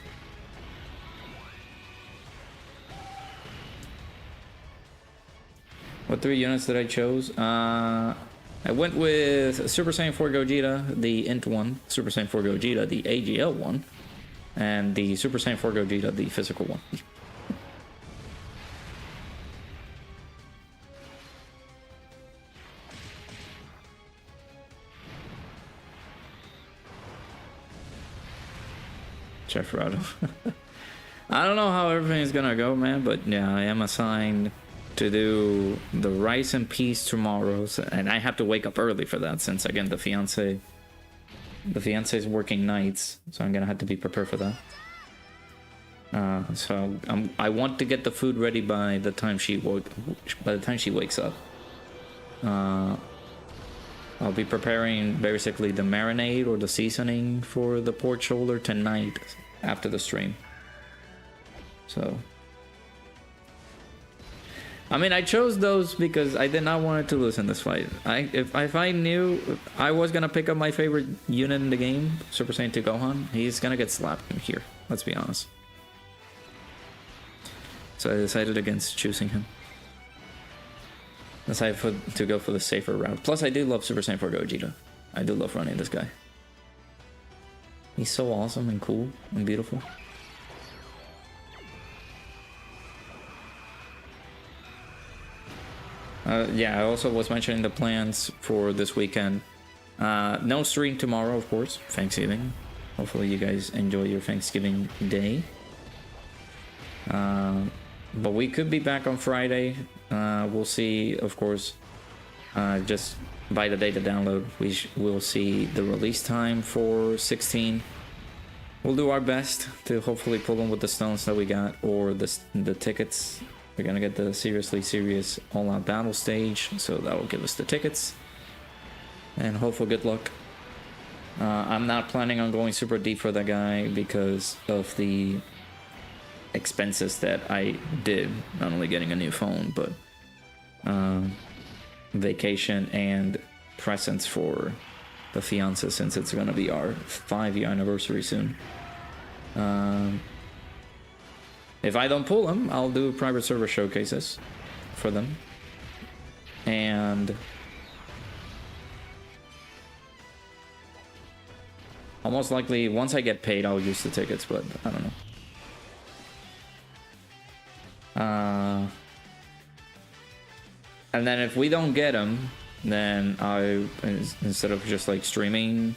What 3 units did I choose? I went with Super Saiyan 4 Gogeta, the Int one, Super Saiyan 4 Gogeta, the AGL one, and the Super Saiyan 4 Gogeta, the physical one. Jeff Rado. I don't know how everything's gonna go, man, but yeah, I am assigned to do the rice and peas tomorrow, and I have to wake up early for that since, again, the fiance is working nights, so I'm gonna have to be prepared for that. So I want to get the food ready by the time she wakes up. I'll be preparing basically the marinade or the seasoning for the pork shoulder tonight after the stream. So I mean, I chose those because I did not want to lose in this fight. If I knew I was gonna pick up my favorite unit in the game, Super Saiyan 2 Gohan, he's gonna get slapped here. Let's be honest. So I decided against choosing him. Decided to go for the safer route. Plus, I do love Super Saiyan 4 Gogeta. I do love running this guy. He's so awesome and cool and beautiful. Yeah, I also was mentioning the plans for this weekend. No stream tomorrow, of course. Thanksgiving. Hopefully you guys enjoy your Thanksgiving day. But we could be back on Friday. We'll see, of course. Just by the data download, we'll see the release time for 16. We'll do our best to hopefully pull them with the stones that we got, or the tickets. We're gonna get the seriously serious all-out battle stage, so that will give us the tickets. And hopefully good luck. I'm not planning on going super deep for that guy because of the expenses that I did. Not only getting a new phone, but vacation and presents for the fiance, since it's gonna be our 5-year anniversary soon. If I don't pull them, I'll do private server showcases for them. And almost likely, once I get paid, I'll use the tickets, but I don't know. And then if we don't get them, then instead of just like streaming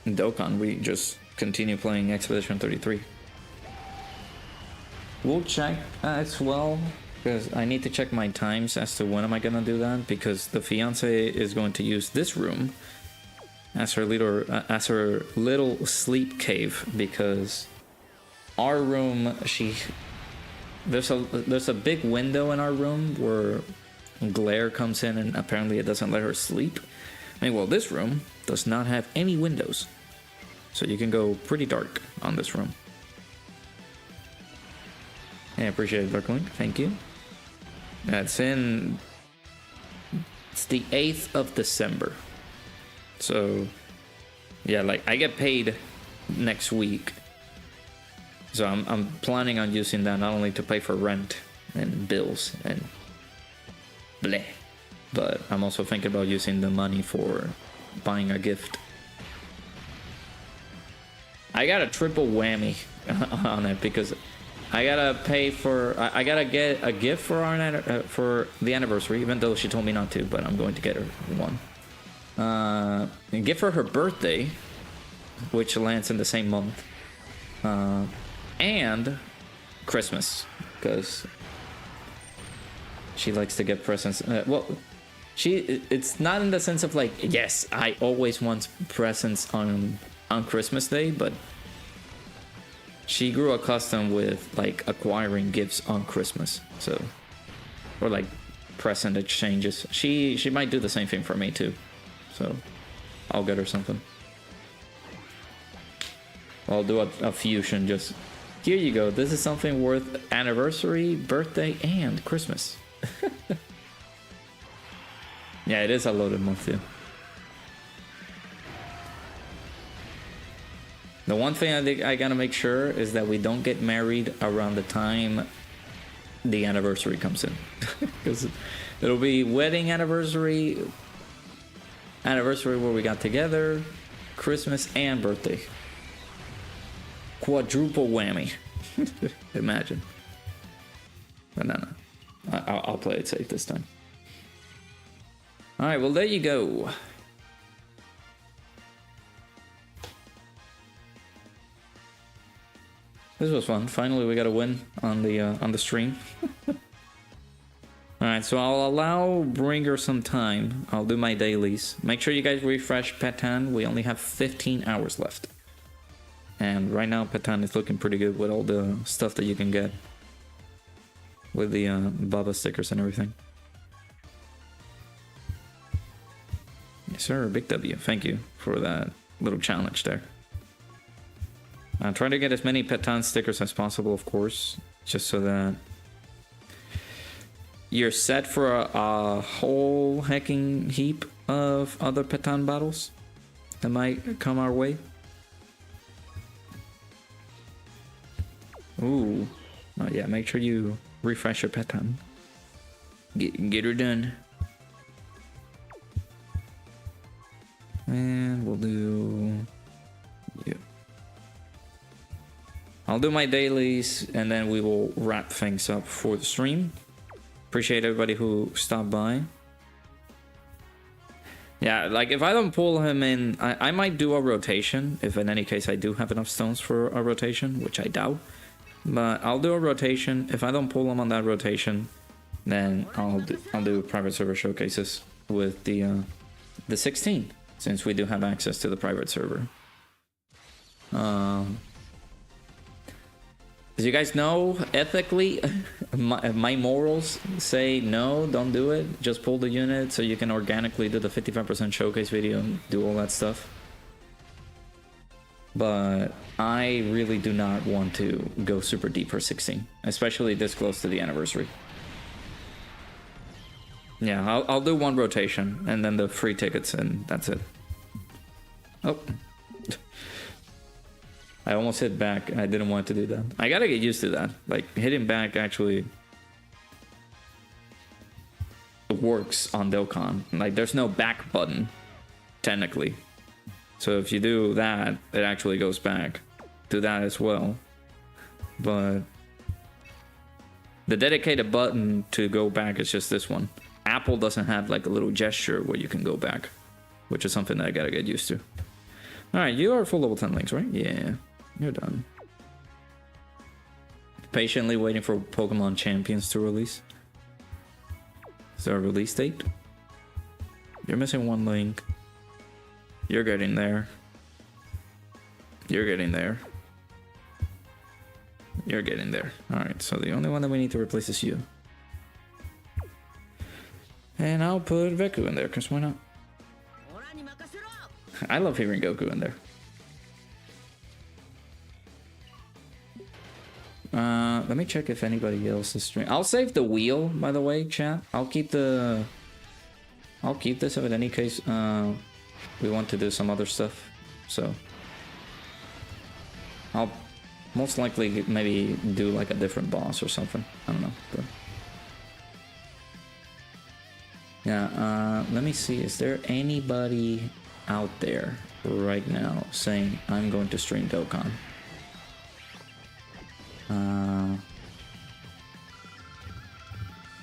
Dokkan, we just continue playing Expedition 33. We'll check as well, because I need to check my times as to when am I gonna do that, because the fiance is going to use this room as her little sleep cave, because our room, there's a big window in our room where glare comes in, and apparently it doesn't let her sleep. I mean, well, this room does not have any windows, so you can go pretty dark on this room. I appreciate it, Darkwing. Thank you. It's the 8th of December. So, yeah, like, I get paid next week So I'm planning on using that not only to pay for rent and bills and bleh, but I'm also thinking about using the money for buying a gift. I got a triple whammy on it because I gotta pay for. I gotta get a gift for for the anniversary, even though she told me not to. But I'm going to get her one. A gift for her birthday, which lands in the same month, and Christmas, because she likes to get presents. Well, it's not in the sense of like, yes, I always want presents on Christmas Day, but she grew accustomed with like acquiring gifts on Christmas, so, or like present exchanges. She might do the same thing for me too, so I'll get her something. I'll do a fusion. Just here you go. This is something worth anniversary, birthday, and Christmas. Yeah, it is a loaded month too. The one thing I think I gotta make sure is that we don't get married around the time the anniversary comes in. Because it'll be wedding anniversary where we got together, Christmas, and birthday. Quadruple whammy. Imagine. But no. I'll play it safe this time. Alright, well there you go. This was fun. Finally, we got a win on the stream. All right, so I'll allow Bringer some time. I'll do my dailies. Make sure you guys refresh Patan. We only have 15 hours left, and right now Patan is looking pretty good with all the stuff that you can get with the Baba stickers and everything. Yes, sir. Big W. Thank you for that little challenge there. I'm trying to get as many Patan stickers as possible, of course, just so that you're set for a whole hecking heap of other Patan battles that might come our way. Ooh. Oh, yeah, make sure you refresh your Patan. Get her done. And we'll do... yeah. I'll do my dailies and then we will wrap things up for the stream. Appreciate everybody who stopped by. Yeah, like if I don't pull him in, I might do a rotation. If in any case I do have enough stones for a rotation, which I doubt. But I'll do a rotation. If I don't pull him on that rotation, then I'll do private server showcases with the 16, since we do have access to the private server. As you guys know, ethically, my morals say no, don't do it. Just pull the unit so you can organically do the 55% showcase video and do all that stuff. But I really do not want to go super deep for 16, especially this close to the anniversary. Yeah, I'll do one rotation and then the free tickets and that's it. Oh. I almost hit back. I didn't want to do that. I gotta get used to that. Like, hitting back actually works on Dokkan. Like, there's no back button, technically. So if you do that, it actually goes back. Do that as well. But the dedicated button to go back is just this one. Apple doesn't have like a little gesture where you can go back, which is something that I gotta get used to. Alright, you are full level 10 links, right? Yeah. You're done. Patiently waiting for Pokemon Champions to release. Is there a release date? You're missing one link. You're getting there. You're getting there. You're getting there. Alright, so the only one that we need to replace is you. And I'll put Veku in there, because why not? I love hearing Goku in there. Let me check if anybody else is streaming. I'll save the wheel, by the way, chat. I'll keep this if in any case we want to do some other stuff. So I'll most likely maybe do like a different boss or something. I don't know. But yeah, let me see. Is there anybody out there right now saying I'm going to stream Dokkan?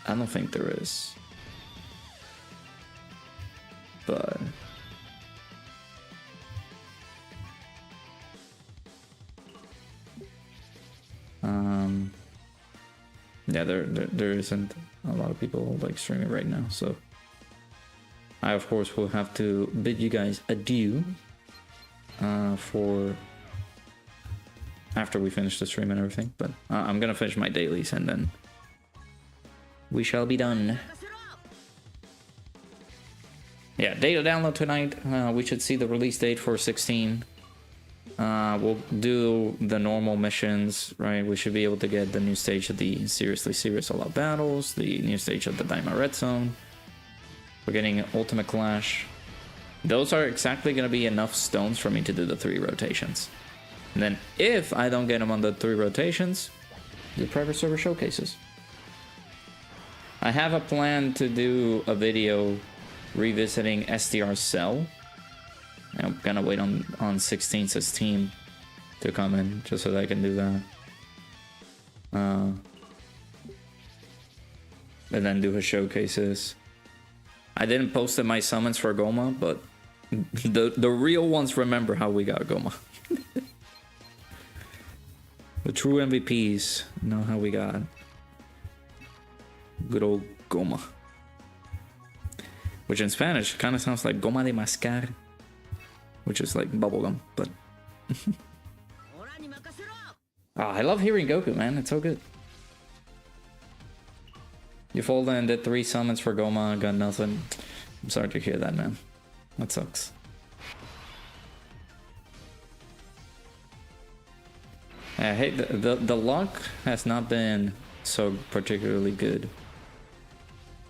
I don't think there is. But yeah, there isn't a lot of people like streaming right now, so I of course will have to bid you guys adieu for after we finish the stream and everything. But I'm gonna finish my dailies and then we shall be done. Yeah, data download tonight. We should see the release date for 16. We'll do the normal missions, right? We should be able to get the new stage of the Seriously Serious All Out Battles, the new stage of the Diamond Red Zone. We're getting Ultimate Clash. Those are exactly going to be enough stones for me to do the 3 rotations. And then if I don't get them on the 3 rotations, the private server showcases. I have a plan to do a video revisiting SDR Cell. I'm gonna wait on 16's team to come in just so that I can do that. And then do his showcases. I didn't post my summons for Goma, but the real ones remember how we got Goma. The true MVPs know how we got good old Goma. Which in Spanish kind of sounds like Goma de Mascar, which is like bubblegum, but I love hearing Goku, man. It's so good. You folded and did 3 summons for Goma, got nothing. I'm sorry to hear that, man. That sucks. Hey, the luck has not been so particularly good.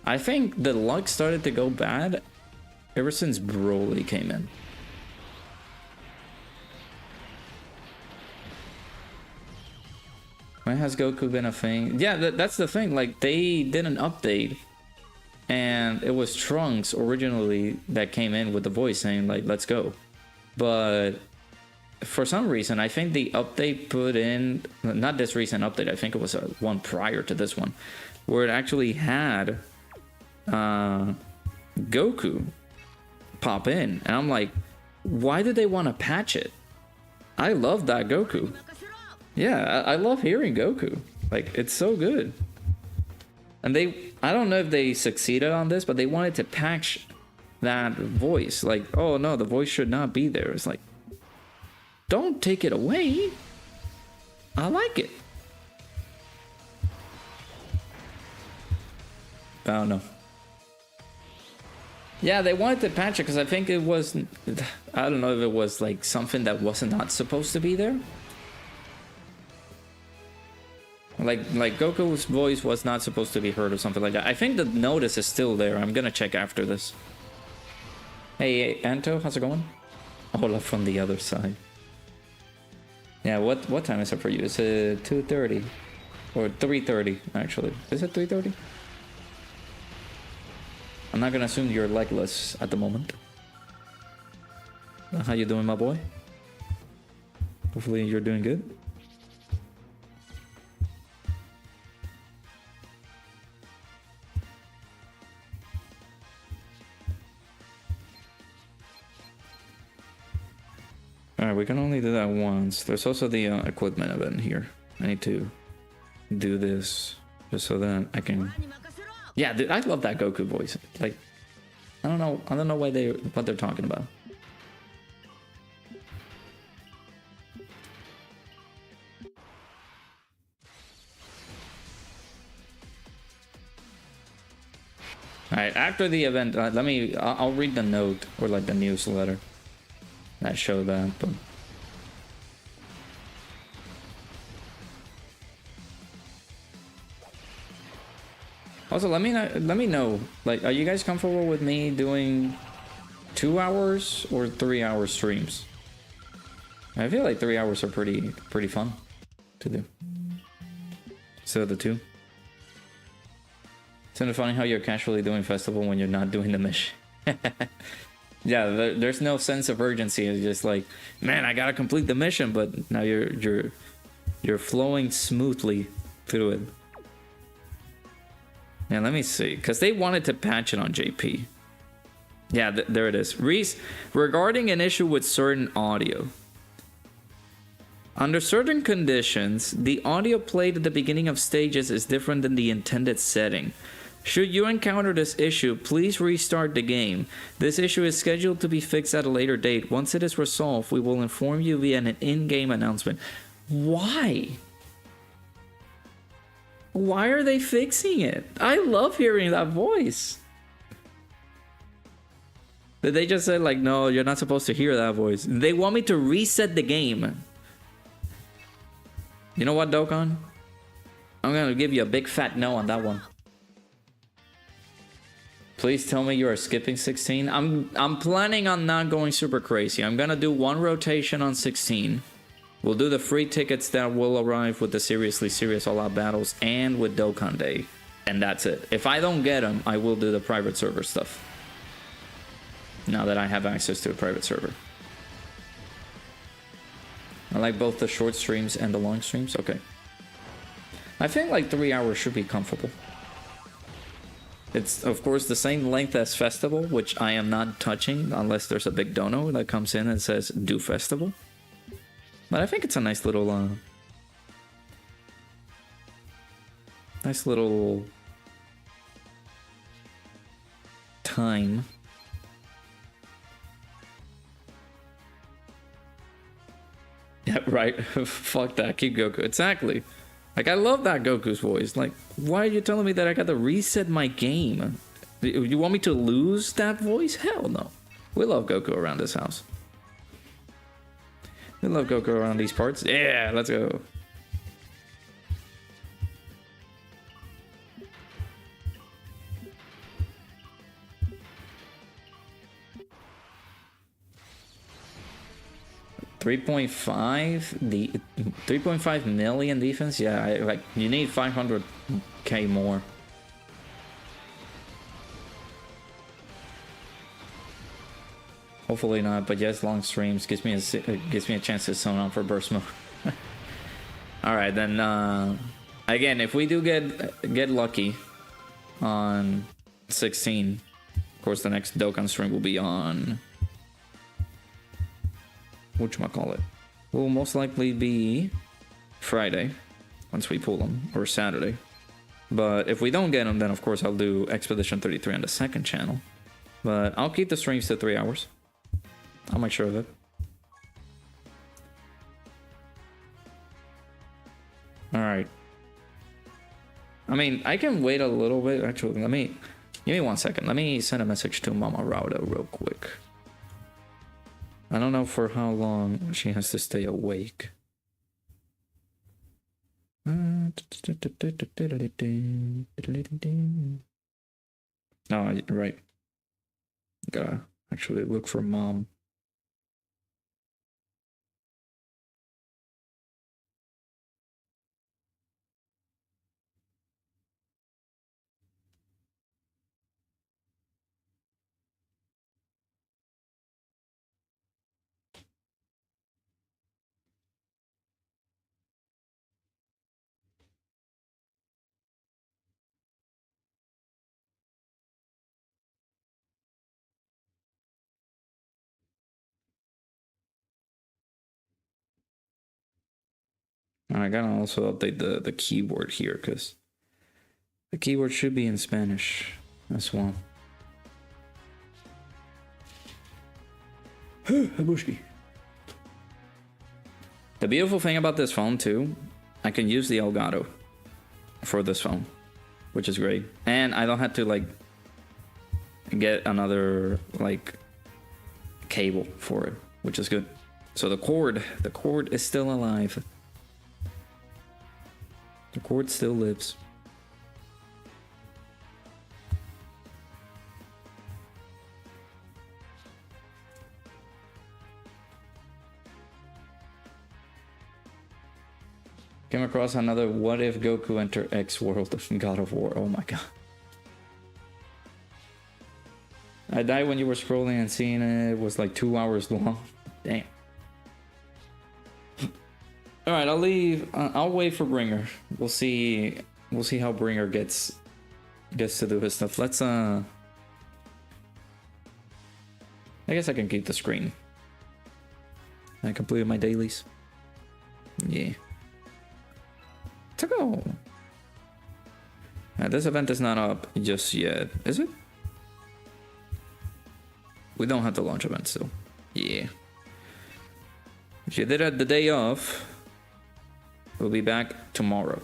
I think the luck started to go bad ever since Broly came in. When has Goku been a thing? Yeah, that's the thing. Like, they did an update, and it was Trunks originally that came in with the voice saying, like, let's go. But for some reason, I think the update put in, not this recent update, I think it was one prior to this one, where it actually had Goku pop in. And I'm like, why did they want to patch it? I love that Goku. Yeah, I love hearing Goku. Like, it's so good. And I don't know if they succeeded on this, but they wanted to patch that voice. Like, oh no, the voice should not be there. It's like, don't take it away. I like it. I don't know. Yeah, they wanted to patch it because I think it was, I don't know if it was like something that wasn't not supposed to be there. Like Goku's voice was not supposed to be heard or something like that. I think the notice is still there. I'm gonna check after this. Hey, Anto, how's it going? Olaf from the other side. Yeah, what time is it for you? Is it 2:30 or 3:30 actually? Is it 3:30? I'm not gonna assume you're legless at the moment. How you doing, my boy? Hopefully you're doing good. Alright, we can only do that once. There's also the equipment event here. I need to do this just so that I can... Yeah, dude, I love that Goku voice. Like, I don't know what they're talking about. Alright, after the event, I'll read the note or like the newsletter that show that, but also let me know, like, are you guys comfortable with me doing 2 hours or 3 hour streams? I feel like 3 hours are pretty fun. to do. So the 2. Isn't it funny how you're casually doing festival when you're not doing the mission? Yeah, there's no sense of urgency. It's just like, man, I gotta complete the mission, but now you're flowing smoothly through it. Yeah, let me see, because they wanted to patch it on JP. Yeah, there it is. Reese, regarding an issue with certain audio. Under certain conditions, the audio played at the beginning of stages is different than the intended setting. Should you encounter this issue, please restart the game. This issue is scheduled to be fixed at a later date. Once it is resolved, we will inform you via an in-game announcement. Why? Why are they fixing it? I love hearing that voice. Did they just say like, no, you're not supposed to hear that voice? They want me to reset the game. You know what, Dokkan? I'm gonna give you a big fat no on that one. Please tell me you are skipping 16. I'm planning on not going super crazy. I'm gonna do 1 rotation on 16. We'll do the free tickets that will arrive with the Seriously Serious All Out Battles and with Dokkan Day. And that's it. If I don't get them, I will do the private server stuff. Now that I have access to a private server. I like both the short streams and the long streams. Okay. I think like 3 hours should be comfortable. It's, of course, the same length as Festival, which I am not touching unless there's a big dono that comes in and says, do Festival. But I think it's a nice little, time. Yeah, right. Fuck that. Keep Goku. Exactly. Like, I love that Goku's voice. Like, why are you telling me that I got to reset my game? You want me to lose that voice? Hell no. We love Goku around this house. We love Goku around these parts. Yeah, let's go. The 3.5 million defense. Yeah, like you need 500k more. Hopefully not, but yes, long streams gives me a chance to zone out for burst mode. All right, then again, if we do get lucky on 16, of course the next Dokkan stream will be on whatchamacallit. Will most likely be Friday once we pull them, or Saturday. But if we don't get them, then of course I'll do Expedition 33 on the second channel. But I'll keep the streams to 3 hours. I'll make sure of it. Alright. I mean, I can wait a little bit. Actually, give me 1 second. Let me send a message to Mama Rauda real quick. I don't know for how long she has to stay awake. No, right. Gotta actually look for Mom. I gotta also update the keyboard here because the keyboard should be in Spanish as well. Habushki. The beautiful thing about this phone too, I can use the Elgato for this phone, which is great. And I don't have to like get another like cable for it, which is good. So the cord is still alive. The cord still lives. Came across another what if Goku enter X world of God of War. Oh my god. I died when you were scrolling and seeing it was like 2 hours long. Damn. Alright, I'll leave. I'll wait for Bringer. We'll see how Bringer gets to do his stuff. Let's I guess I can keep the screen. I completed my dailies. Yeah. To go. This event is not up just yet, is it? We don't have the launch event still. Yeah. If you did it the day off, we'll be back tomorrow.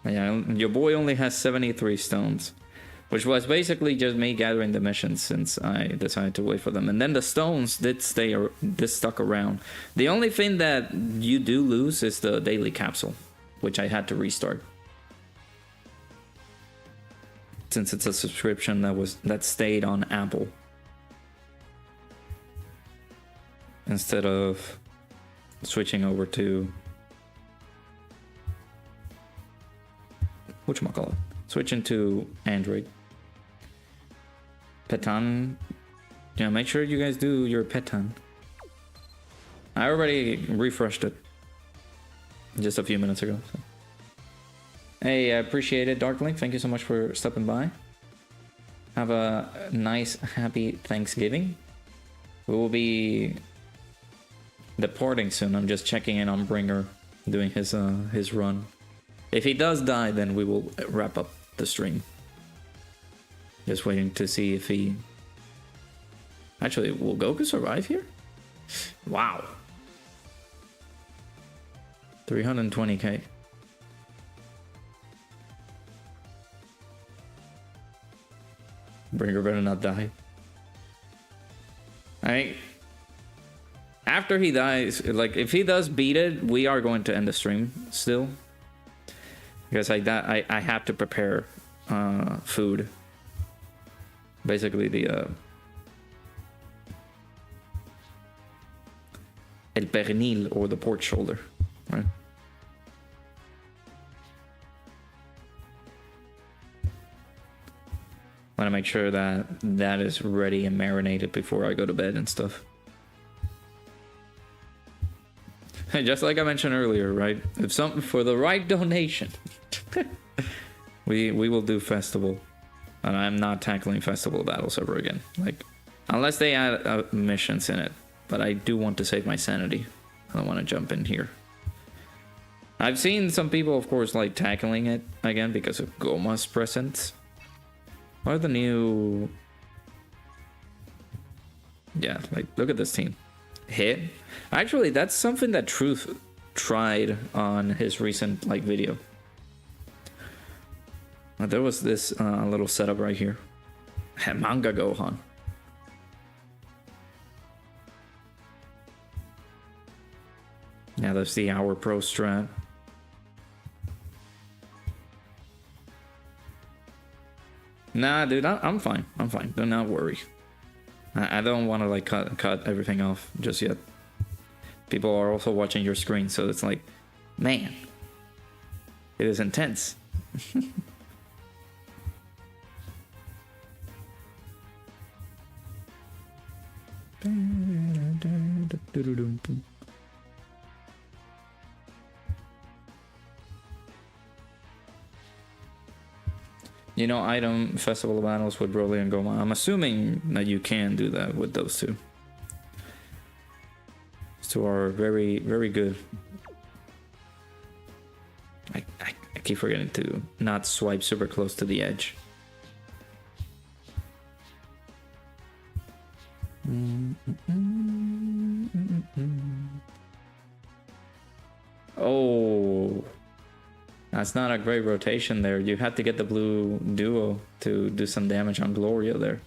Yeah, your boy only has 73 stones, which was basically just me gathering the missions since I decided to wait for them. And then the stones did stuck around. The only thing that you do lose is the daily capsule, which I had to restart. Since it's a subscription that stayed on Apple. Instead of switching over to whatchamacallit? Switching to Android. Petan. Yeah, make sure you guys do your Petan. I already refreshed it just a few minutes ago. So. Hey, I appreciate it, Darklink. Thank you so much for stopping by. Have a nice, happy Thanksgiving. We will be departing soon. I'm just checking in on Bringer, doing his run. If he does die, then we will wrap up the stream. Just waiting to see if he... Actually, will Goku survive here? Wow. 320k. Bringer better not die. After he dies, like if he does beat it, we are going to end the stream still. Because I have to prepare food. Basically the el pernil, or the pork shoulder, right? Want to make sure that that is ready and marinated before I go to bed and stuff. Just like I mentioned earlier, right? If something for the right donation, we will do festival, and I'm not tackling festival battles ever again. Like, unless they add missions in it. But I do want to save my sanity. I don't want to jump in here. I've seen some people, of course, like tackling it again because of Goma's presence. What are the new... Yeah, like, look at this team. Hit. Actually, that's something that Truth tried on his recent, like, video. There was this little setup right here. Manga Gohan. Yeah, there's the Hour Pro strat. Nah, dude, I'm fine. I'm fine. Do not worry. I don't want to like cut everything off just yet. People are also watching your screen, so it's like, man, it is intense. You know, item festival battles with Broly and Goma. I'm assuming that you can do that with those two. Those two are very, very good. I keep forgetting to not swipe super close to the edge. Oh, that's not a great rotation there. You had to get the blue duo to do some damage on Gloria there.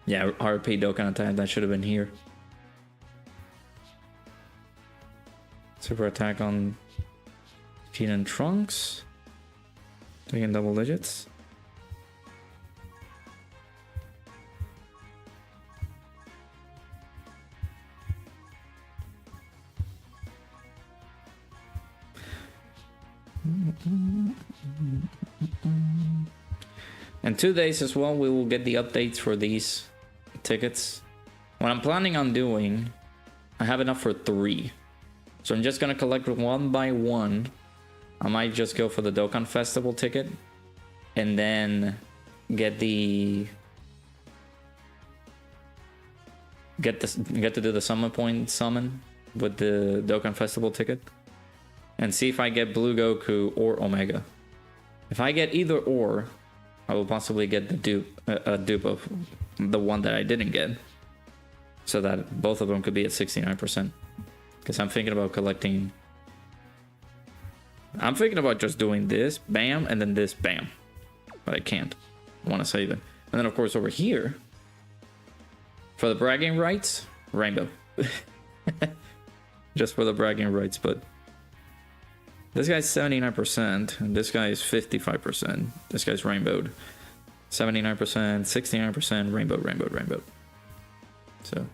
Yeah, RP Dokkan attack, that should have been here. Super attack on Gene and Trunks. Doing in double digits. In 2 days as well, we will get the updates for these tickets. What I'm planning on doing, I have enough for 3. So I'm just gonna collect one by one. I might just go for the Dokkan Festival ticket. And then get to do the summon point summon with the Dokkan Festival ticket. And see if I get Blue Goku or Omega. If I get either or, I will possibly get the dupe of the one that I didn't get. So that both of them could be at 69%. Because I'm thinking about collecting... I'm thinking about just doing this, bam, and then this, bam. But I can't. I want to save it. And then of course over here, for the bragging rights, Rainbow. Just for the bragging rights, but... This guy's 79%, and this guy is 55%. This guy's rainbowed. 79%, 69%, rainbow. So,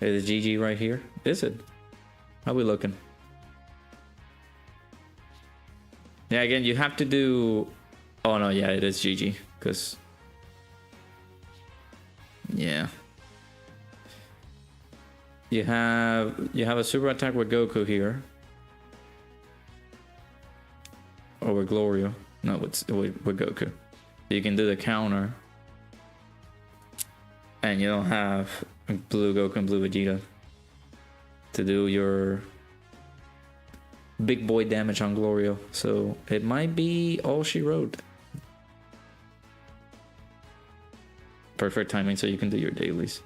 is GG right here? Is it? How we looking? Yeah, again, you have to do... Oh no, yeah, it is GG, because... Yeah. You have a super attack with Goku here. Or with Glorio. No, with Goku. You can do the counter. And you don't have Blue Goku and Blue Vegeta to do your big boy damage on Glorio. So it might be all she wrote. Perfect timing so you can do your dailies.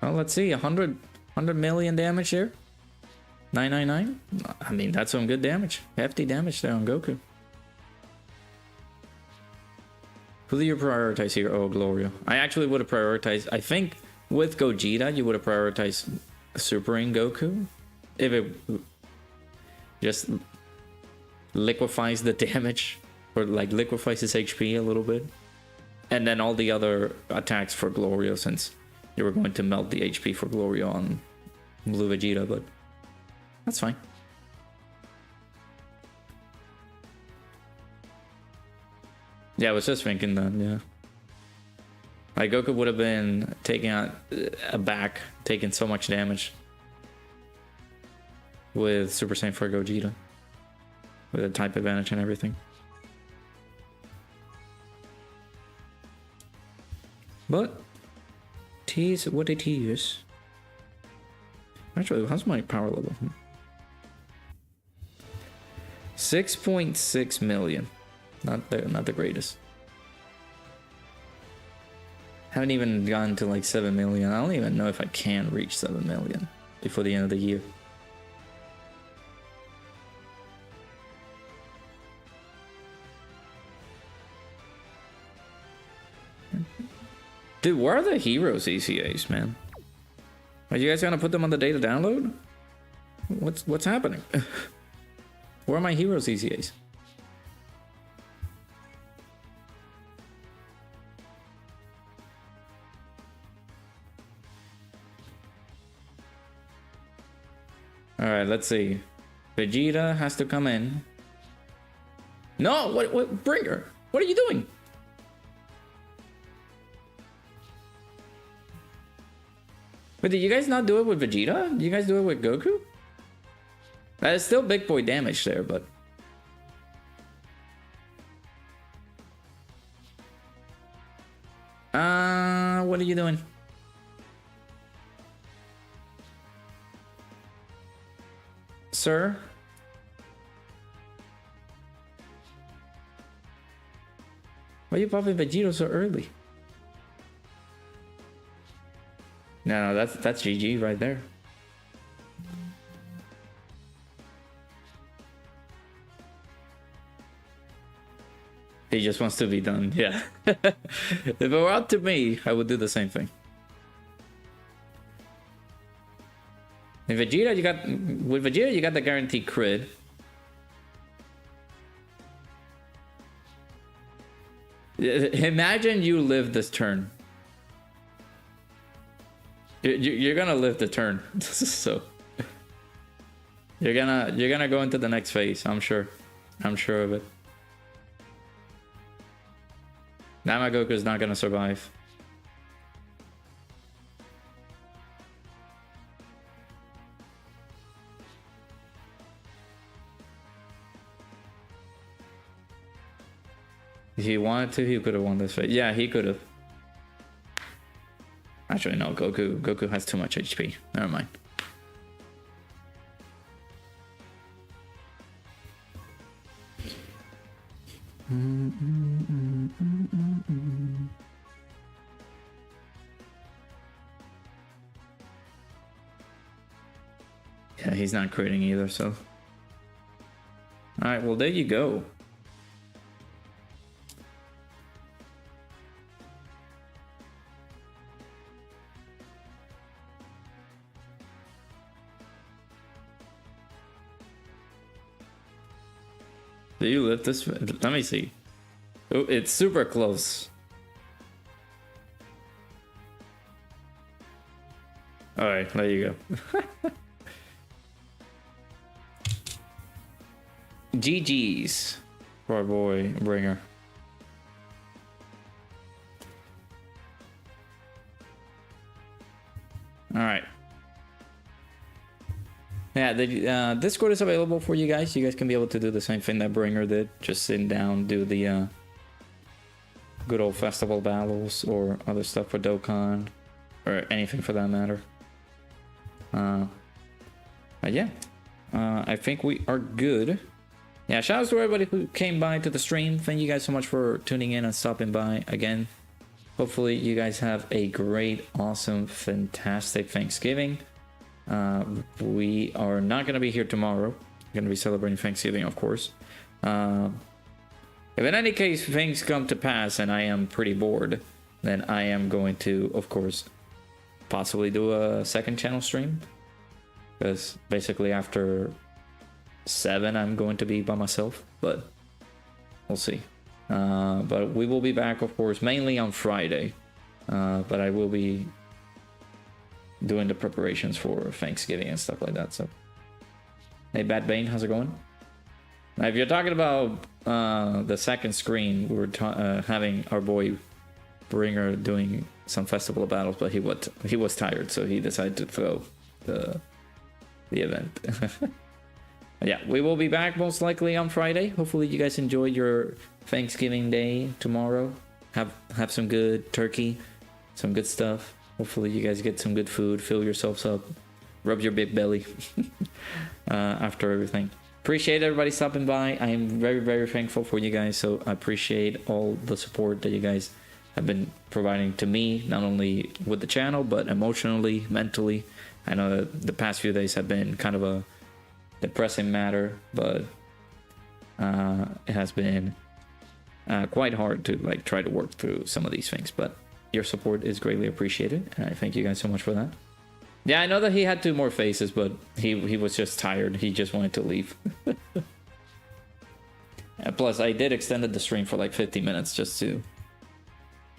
Well, let's see, 100 million damage here. 999. I mean, that's some good damage. Hefty damage there on Goku. Who do you prioritize here? Oh, Glorio. I actually would have prioritized... I think with Gogeta, you would have prioritized Supering Goku. If it just liquefies the damage. Or like liquefies his HP a little bit. And then all the other attacks for Glorio, since you were going to melt the HP for Glorio on Blue Vegeta, but that's fine. Yeah, I was just thinking that, yeah. Like, Goku would have been taking out aback, taking so much damage with Super Saiyan 4 Gogeta. With a type advantage and everything. But tease what it is. Actually, how's my power level? 6.6 million. Not the greatest. Haven't even gotten to like 7 million. I don't even know if I can reach 7 million before the end of the year. Dude, where are the heroes ECAs, man? Are you guys gonna put them on the data download? What's happening? Where are my heroes ECAs? Alright, let's see. Vegeta has to come in. No, what, bring her. What are you doing? But did you guys not do it with Vegeta? Did you guys do it with Goku? That is still big boy damage there, but... what are you doing? Sir? Why are you popping Vegeta so early? No, that's GG right there. He just wants to be done, yeah. If it were up to me, I would do the same thing. In Vegeta, with Vegeta, you got the guaranteed crit. Imagine you live this turn. You're gonna live the turn. So you're gonna go into the next phase. I'm sure. I'm sure of it. Namagoku's not gonna survive. If he wanted to, he could have won this fight. Yeah, he could have. Actually, no. Goku has too much HP. Never mind. Yeah, he's not creating either, so. Alright, well, there you go. Do you lift this? Let me see. Oh, it's super close. Alright, there you go. GG's for our boy Bringer. Alright. Yeah, the Discord is available for you guys. You guys can be able to do the same thing that Bringer did. Just sit down, do the good old festival battles or other stuff for Dokkan. Or anything for that matter. But yeah. I think we are good. Yeah, shout out to everybody who came by to the stream. Thank you guys so much for tuning in and stopping by again. Hopefully you guys have a great, awesome, fantastic Thanksgiving. We are not going to be here tomorrow. We're going to be celebrating Thanksgiving, of course. If in any case things come to pass and I am pretty bored, then I am going to, of course, possibly do a second channel stream. Because basically after 7 I'm going to be by myself, but we'll see. But we will be back, of course, mainly on Friday. But I will be doing the preparations for Thanksgiving and stuff like that. So, hey, Bad Bane, how's it going? Now, if you're talking about the second screen, we were having our boy Bringer doing some festival battles, but he was tired, so he decided to throw the event. Yeah, we will be back most likely on Friday. Hopefully, you guys enjoy your Thanksgiving day tomorrow. Have some good turkey, some good stuff. Hopefully you guys get some good food, fill yourselves up, rub your big belly after everything. Appreciate everybody stopping by. I am very, very thankful for you guys. So I appreciate all the support that you guys have been providing to me, not only with the channel, but emotionally, mentally. I know the past few days have been kind of a depressing matter, but it has been quite hard to like try to work through some of these things, but your support is greatly appreciated, and I thank you guys so much for that. Yeah, I know that he had 2 more faces, but he was just tired. He just wanted to leave. And plus, I did extend the stream for like 50 minutes just to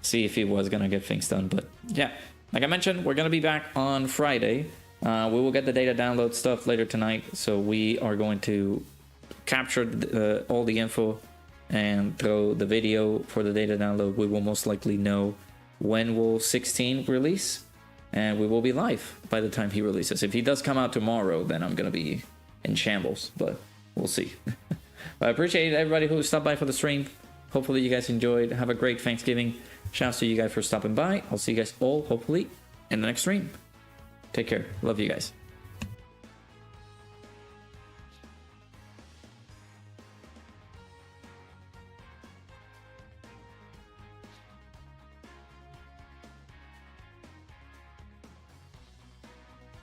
see if he was gonna get things done. But yeah, like I mentioned, we're gonna be back on Friday. We will get the data download stuff later tonight, so we are going to capture all the info and throw the video for the data download. We will most likely know when will 16 release, and we will be live by the time he releases. If he does come out tomorrow, then I'm gonna be in shambles, but we'll see. But I appreciate everybody who stopped by for the stream. Hopefully you guys enjoyed. Have a great Thanksgiving. Shouts to you guys for stopping by. I'll see you guys all hopefully in the next stream. Take care. Love you guys.